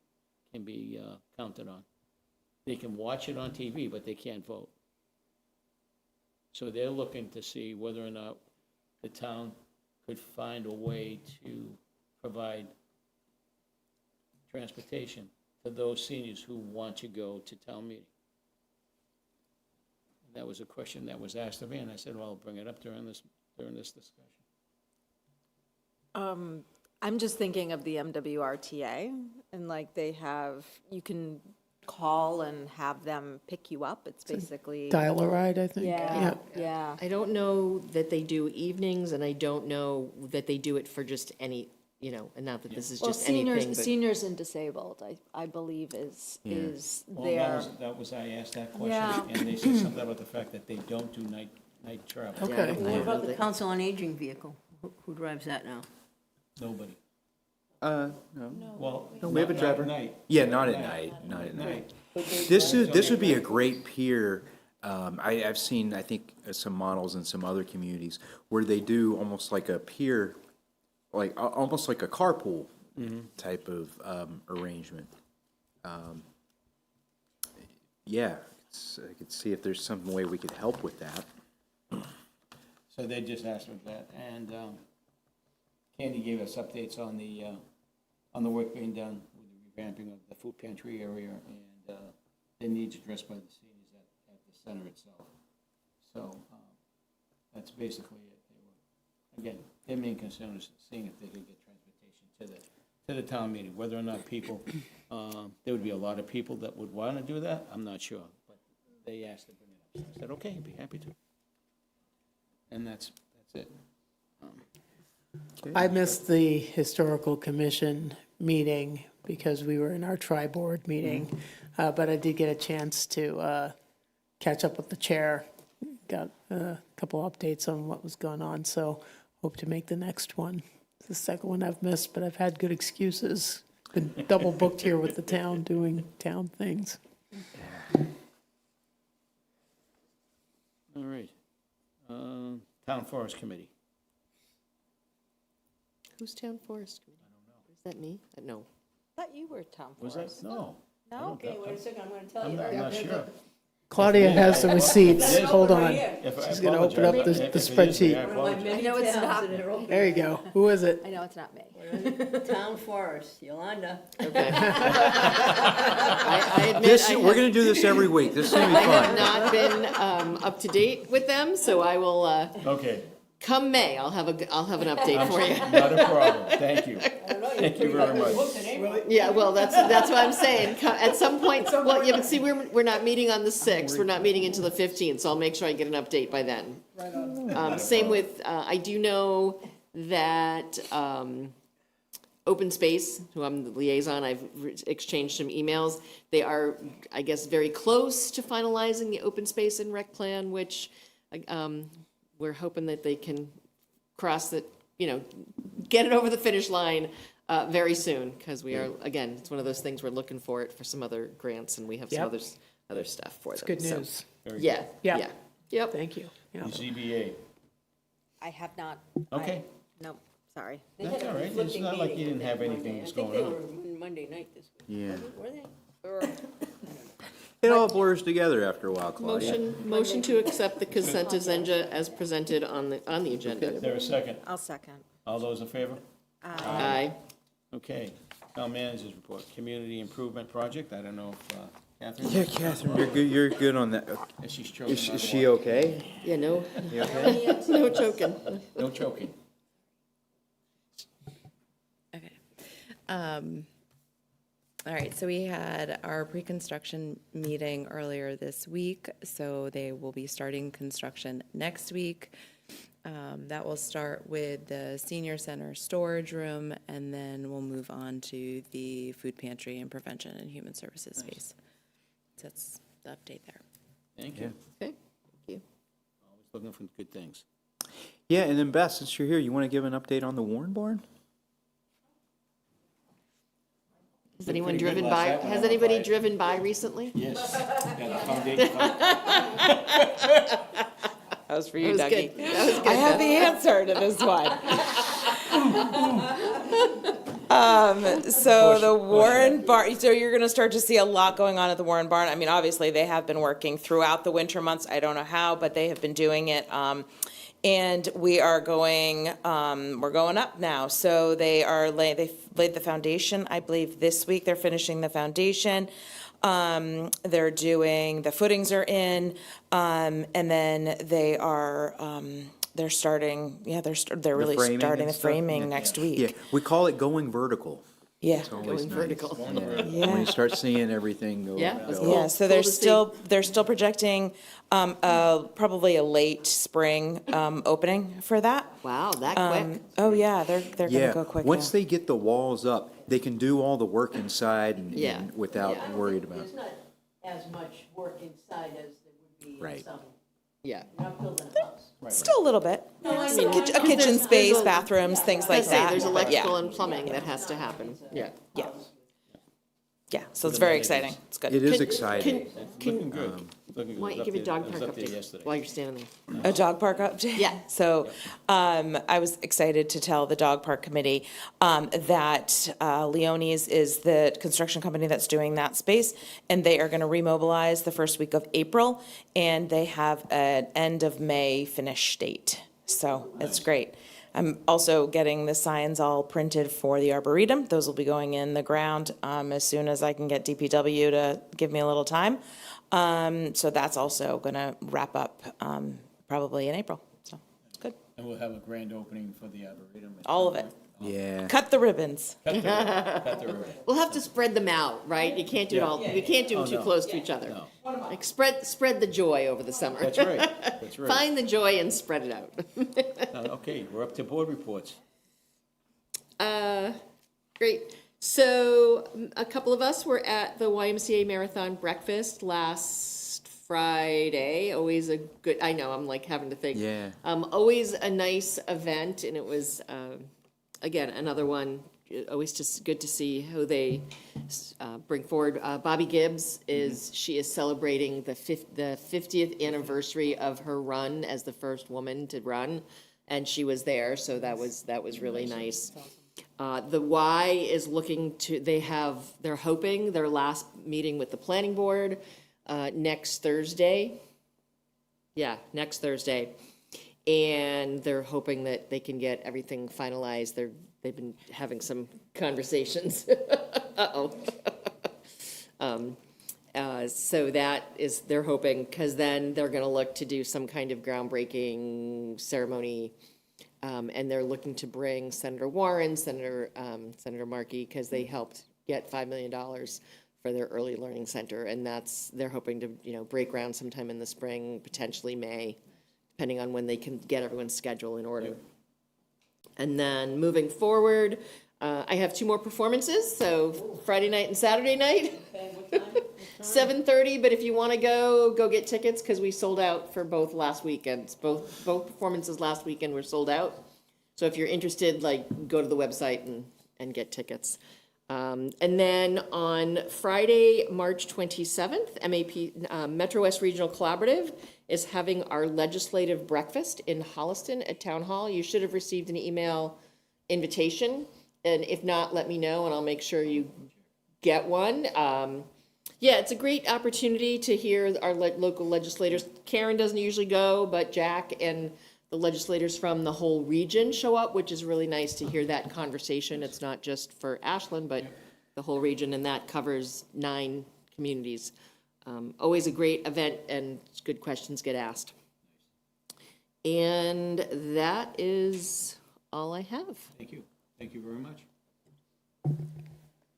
counted on. They can watch it on TV, but they can't vote. So they're looking to see whether or not the town could find a way to provide transportation to those seniors who want to go to town meeting. That was a question that was asked of me, and I said, well, I'll bring it up during this discussion. I'm just thinking of the MWRTA, and like they have, you can call and have them pick you up. It's basically. Dial-a-ride, I think. Yeah. I don't know that they do evenings, and I don't know that they do it for just any, you know, and not that this is Well, just anything, but. seniors and disabled, I believe is Well, their. I asked that question, Yeah. and they said something about the fact that they don't do night travel. Okay. What about the Council on Aging vehicle? Who drives that now? Nobody. No. Well. We have a not driver. at night. Yeah, not at night, not at night. This would be a great peer. I've seen, I think, some models in some other communities where they do almost like a peer, like almost like a carpool type of arrangement. Yeah, I could see if there's some way we could help with that. So they just asked me that, and Candy gave us updates on the work being done with the revamping of the food pantry area and the needs addressed by the seniors at the center itself. So that's basically it. Again, their main concern is seeing if they could get transportation to the town meeting. Whether or not people, there would be a lot of people that would want to do that, I'm not sure, but they asked to bring it up. So I said, okay, I'd be happy to. And that's it. I missed the Historical Commission meeting because we were in our tri-board meeting, but I did get a chance to catch up with the chair. Got a couple updates on what was going on, so hope to make the next one. It's the second one I've missed, but I've had good excuses. Been double booked here with the town, doing town things. All right. Town Forest Committee. Who's Town Forest Committee? I don't know. Is that me? No. I thought you were town Was forest. that? No. No? Okay, wait a second, I'm gonna tell you. I'm not sure. Claudia has the receipts. Hold on. If I She's going to open up apologize. the If it is me, spreadsheet. I apologize. I know it's not. There you go. Who is it? I know it's not me. Town Forest, Yolanda. Okay. I admit This, I we're have, gonna do this every week. This is gonna be I have fun. not been up to date with them, so I will, Okay. come May, I'll have an update for you. Not a problem. Thank you. Thank you very much. Yeah, well, that's what I'm saying. At some point, well, yeah, but see, we're not meeting on the 6th, we're not meeting until the 15th, so I'll make sure I get an update by then. Same with, I do know that Open Space, who I'm the liaison, I've exchanged some emails. They are, I guess, very close to finalizing the open space and rec plan, which we're hoping that they can cross the, get it over the finish line very soon, because we are, again, it's one of those things we're looking for it for some other grants, and we have some Yep. other stuff for them. Good so, news. Yeah, Yeah. yeah, yep. Thank you. Yeah. ZBA. I have not. Okay. No, sorry. That's all right. It's not like you didn't have anything that's going I on. think they were Monday night this week. Yeah. Were they? It all blurs together after a while, Claudia. Motion to accept the consent agenda as presented on the Is agenda. there a second? I'll second. All those in favor? Aye. Okay. Town managers report. Community improvement project. I don't know if Catherine. Yeah, Catherine, you're good on that. Is she choking? Is she okay? Yeah, no, You okay? no choking. No choking. Okay. All right, so we had our pre-construction meeting earlier this week, so they will be starting construction next week. That will start with the senior center storage room, and then we'll move on to the food pantry and prevention and human services space. So that's the update there. Thank you. Okay, thank you. Always looking for good things. Yeah, and then Beth, since you're here, you want to give an update on the Warren Barn? Has anyone pretty good driven last by, night when has I anybody went by. driven by recently? Yes. Yeah, the foundation. That was for That you, was Dougie. good. That was good. I have the answer to this one. So the Warren Barn, so you're gonna start to see a lot going on at the Warren Barn. I mean, obviously, they have been working throughout the winter months. I don't know how, but they have been doing it. And we are going, we're going up now. So they've laid the foundation, I believe, this week. They're finishing the foundation. They're doing, the footings are in, and then they are, they're starting, they're really framing starting and the stuff? framing Yeah. next week. Yeah, we call it going vertical. Yeah. It's always going nice. vertical. When Yeah. you start seeing everything go. Yeah, it was go cool. Yeah, so they're to see. still projecting probably a late spring opening for that. Wow, that quick. Oh, yeah, they're gonna Yeah, go quick once now. they get the walls up, they can do all the work inside and Yeah. and without worried about. There's not as much work inside as there would be in Right. some. Yeah. You're not building a house. Still a little bit. I Some mean, a kitchen there's space, a- bathrooms, things I like say, that. there's but electrical yeah. and plumbing that has to happen. Yeah. Yeah. Yeah, so it's very exciting. It's good. It is Can- exciting. Looking good. Looking good. Why don't you It was give a up dog there- it park was up there update yesterday. while you're standing there? A dog park update? Yeah. So I was excited to tell the dog park committee that Leone's is the construction company that's doing that space, and they are going to remobilize the first week of April, and they have an end of May finish date. So it's great. I'm also getting the signs all printed for the Arboretum. Those will be going in the ground as soon as I can get DPW to give me a little time. So that's also going to wrap up probably in April. So it's good. And we'll have a grand opening for the Arboretum. All of it. Yeah. Cut the ribbons. Cut the ribbon. We'll have to spread them out, right? You can't do it all, you can't do them too no. close to each other. No. Like spread the joy over the summer. That's right, that's right. Find the joy and spread it out. Okay, we're up to board reports. Great. So a couple of us were at the YMCA Marathon Breakfast last Friday. Always a good, I know, I'm like having to think. Yeah. Always a nice event, and it was, again, another one. Always just good to see who they bring forward. Bobby Gibbs she is celebrating the 50th anniversary of her run as the first woman to run, and she was there, so that was really nice. The Y is looking to, they're hoping their last meeting with the planning board next Thursday. Yeah, next Thursday. And they're hoping that they can get everything finalized. They've been having some conversations. Uh-oh. So that is, they're hoping, because then they're going to look to do some kind of groundbreaking ceremony. And they're looking to bring Senator Warren, Senator Markey, because they helped get $5 million for their early learning center. And they're hoping to, break ground sometime in the spring, potentially May, depending on when they can get everyone's schedule in order. And then moving forward, I have 2 more performances, so Friday night and Saturday night. 7:30, but if you want to go get tickets, because we sold out for both last weekends. Both performances last weekend were sold out. So if you're interested, go to the website and get tickets. And then on Friday, March 27th, MAP, Metro West Regional Collaborative is having our legislative breakfast in Holliston at Town Hall. You should have received an email invitation, and if not, let me know, and I'll make sure you get one. Yeah, it's a great opportunity to hear our local legislators. Karen doesn't usually go, but Jack and the legislators from the whole region show up, which is really nice to hear that conversation. It's not just for Ashland, but the whole region, and that covers 9 communities. Always a great event, and good questions get asked. And that is all I have. Thank you. Thank you very much.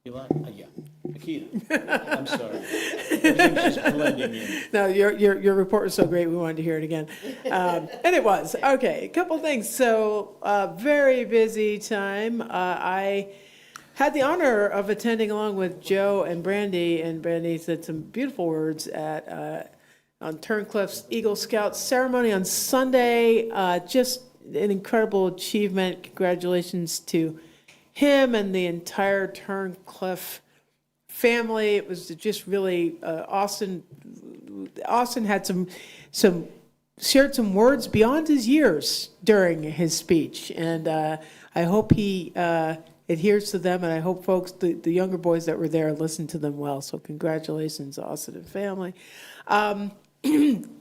Yeah. Akita, I'm sorry. Everything's just blending in. No, your report was so great, we wanted to hear it again. And it was. Okay, a couple things. So, very busy time. I had the honor of attending along with Joe and Brandy said some beautiful words at on Turncliffe's Eagle Scout ceremony on Sunday. Just an incredible achievement. Congratulations to him and the entire Turncliffe family. It was just really Austin had some shared some words beyond his years during his speech, and I hope he adheres to them, and I hope folks, the younger boys that were there, listened to them well. So congratulations, Austin and family.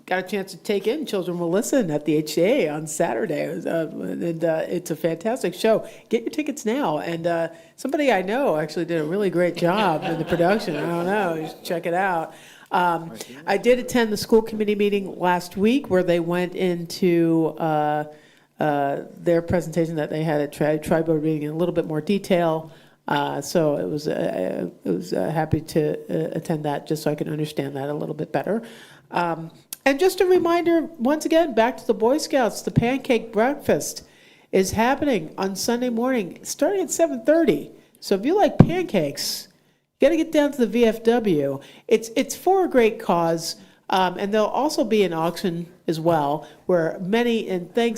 Got a chance to take in Children Will Listen at the HCA on Saturday. It's a fantastic show. Get your tickets now. And somebody I know actually did a really great job in the production. I don't know. You should check it out. I did attend the school committee meeting last week where they went into their presentation that they had at tri-board meeting in a little bit more detail. So it was happy to attend that, just so I can understand that a little bit better. And just a reminder, once again, back to the Boy Scouts, the pancake breakfast is happening on Sunday morning, starting at 7:30. So if you like pancakes, you got to get down to the VFW. It's for a great cause, and there'll also be an auction as well, where many, and thank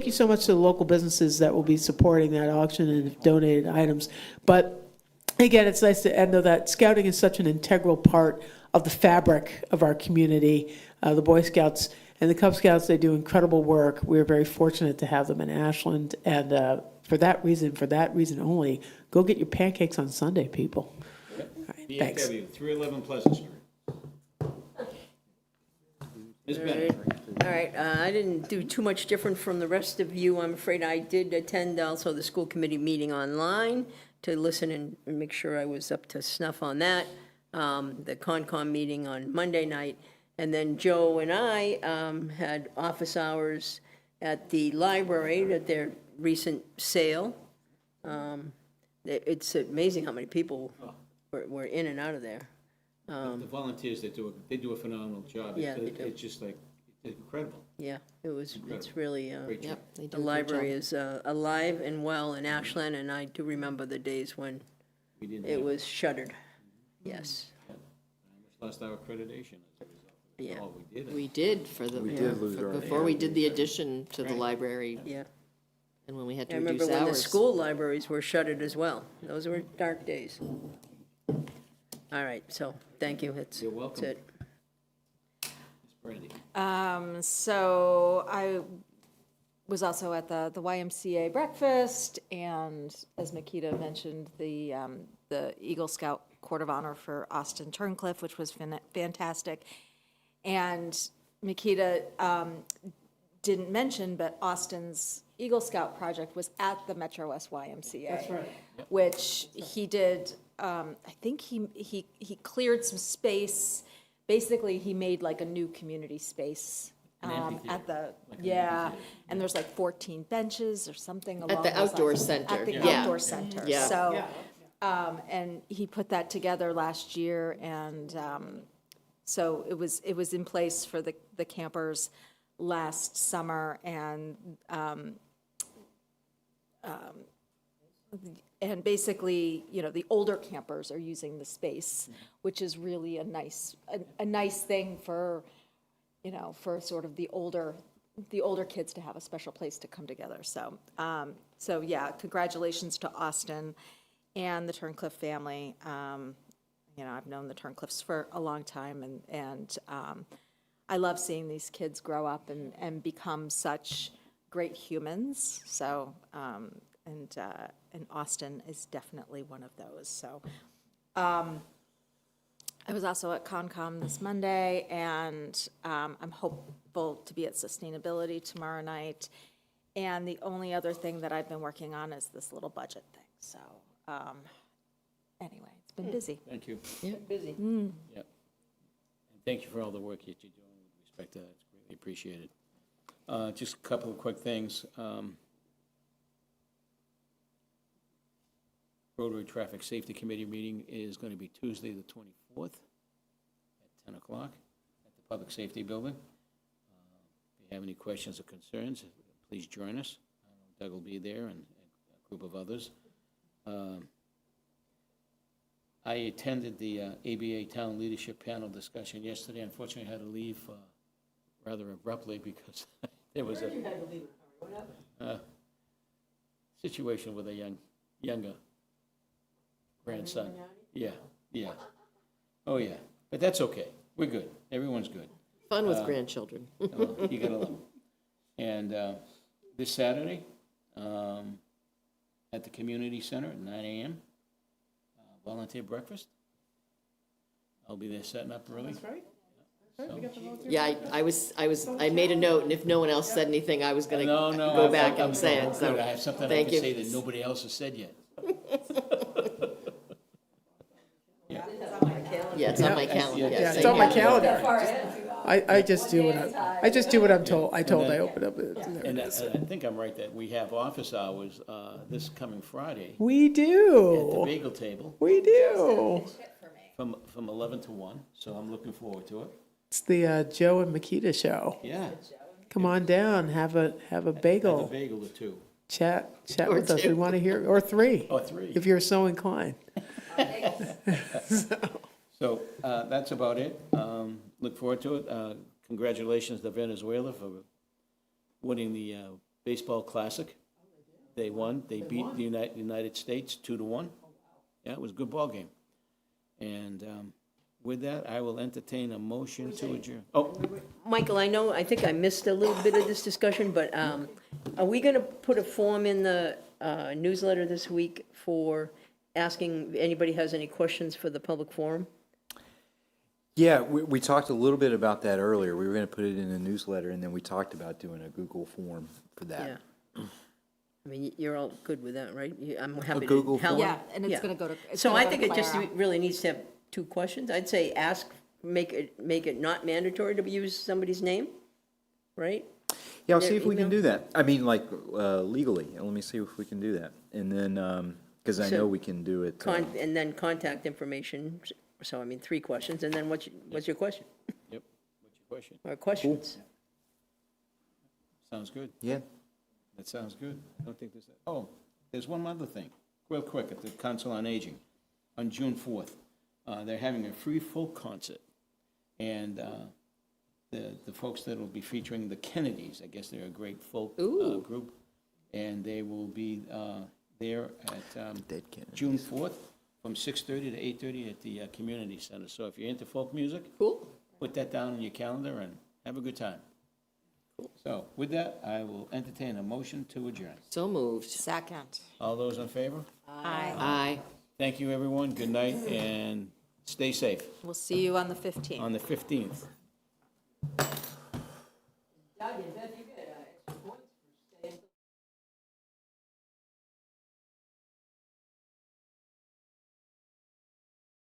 you so much to the local businesses that will be supporting that auction and have donated items. But again, it's nice to know that scouting is such an integral part of the fabric of our community. The Boy Scouts and the Cub Scouts, they do incredible work. We're very fortunate to have them in Ashland, and for that reason only, go get your pancakes on Sunday, people. All right, thanks. VFW, 311 Pleasant Street. Ms. Bennett. All right, I didn't do too much different from the rest of you. I'm afraid I did attend also the school committee meeting online to listen and make sure I was up to snuff on that. The Concom meeting on Monday night. And then Joe and I had office hours at the library at their recent sale. It's amazing how many people were in and out of there. The volunteers that they do a phenomenal job. Yeah, they do. It's just like, it's incredible. Yeah, it's really, Great job. They do the a good library job. is alive and well in Ashland, and I do remember the days when We didn't it have- was shuttered. Yes, lost our accreditation as a result. yeah, Oh, we did. We did for the, We did lose our before we did the addition to the Right. library, yeah. and when we had I to remember reduce when the hours. school libraries were shuttered as well. Those were dark days. All right, so, thank you. You're welcome. That's it. Ms. Brandy. So I was also at the YMCA breakfast, and as Makita mentioned, the Eagle Scout Court of Honor for Austin Turncliffe, which was fantastic. And Makita didn't mention, but Austin's Eagle Scout project was at the Metro West YMCA. That's right. Which he did, I think he cleared some space. Basically, he made like a new community space at the, and there's like 14 benches or something along At the those outdoor lines. center. At the Yeah. outdoor center. Yeah. So, and he put that together last year, and so it was in place for the campers last summer, and basically, the older campers are using the space, which is really a nice thing for, for sort of the older kids to have a special place to come together. So, yeah, congratulations to Austin and the Turncliffe family. I've known the Turncliffes for a long time, and I love seeing these kids grow up and become such great humans. So, and Austin is definitely one of those. So, I was also at Concom this Monday, and I'm hopeful to be at Sustainability tomorrow night. And the only other thing that I've been working on is this little budget thing. So, anyway, it's been busy. Thank you. Busy. Yep. And thank you for all the work that you're doing with respect to that. It's greatly appreciated. Just a couple of quick things. Rotary Traffic Safety Committee meeting is going to be Tuesday, the 24th at 10 o'clock at the Public Safety Building. If you have any questions or concerns, please join us. Doug will be there and a group of others. I attended the ABA Town Leadership Panel discussion yesterday. Unfortunately, I had to leave rather abruptly because there was a situation with a younger grandson. Yeah. Oh, yeah. But that's okay. We're good. Everyone's good. Fun with grandchildren. You gotta love them. And this Saturday, at the community center at 9 a.m., volunteer breakfast. I'll be there setting up early. That's right. So- Yeah, I made a note, and if no one else said anything, I was gonna go back and say it, so, Good. I have something I thank can say you. that nobody else has said yet. Yeah, it's on my calendar. Yeah, Yeah, it's same on my here. calendar. I just do what I'm told. I open up. There And it is. I think I'm right that we have office hours this coming Friday We at the do. bagel table We do. from 11 to 1, so I'm looking forward to it. It's the Joe and Makita show. Yeah. Come on down, have a Have a bagel, bagel or two. chat Or with us. We two. want to hear, or three. Or three. If you're so inclined. So that's about it. Look forward to it. Congratulations to Venezuela for winning the baseball classic. They won. They beat the United States 2-1. Yeah, it was a good ball game. And with that, I will entertain a motion to adjourn. Oh, Michael, I think I missed a little bit of this discussion, but are we going to put a form in the newsletter this week for asking if anybody has any questions for the public forum? Yeah, we talked a little bit about that earlier. We were going to put it in a newsletter, and then we talked about doing a Google form for that. Yeah. I mean, you're all good with that, right? I'm happy to. Google form? Yeah, and it's gonna go to. it's So gonna I go think to it just Clara. really needs to have 2 questions. I'd say make it not mandatory to use somebody's name, right? Yeah, I'll Their see if we can email? do that. I mean, like, legally. Let me see if we can do that. And then, because I So, know we can do it. And then contact information. So, I mean, 3 questions, and then what's your question? yep. What's your question? Or questions? Sounds good. Yeah. That sounds good. I don't think there's, there's one other thing, real quick, at the Council on Aging, on June 4th. They're having a free folk concert. And the folks that will be featuring the Kennedys, I guess they're a great folk group. And they will be there at June 4th from 6:30 to 8:30 at the community center. So if you're into folk music, Cool. put that down on your calendar and have a good time. So with that, I will entertain a motion to adjourn. So moved. Second. All those in favor? Aye. Thank you, everyone. Good night and stay safe We'll see you on the 15th. on the 15th.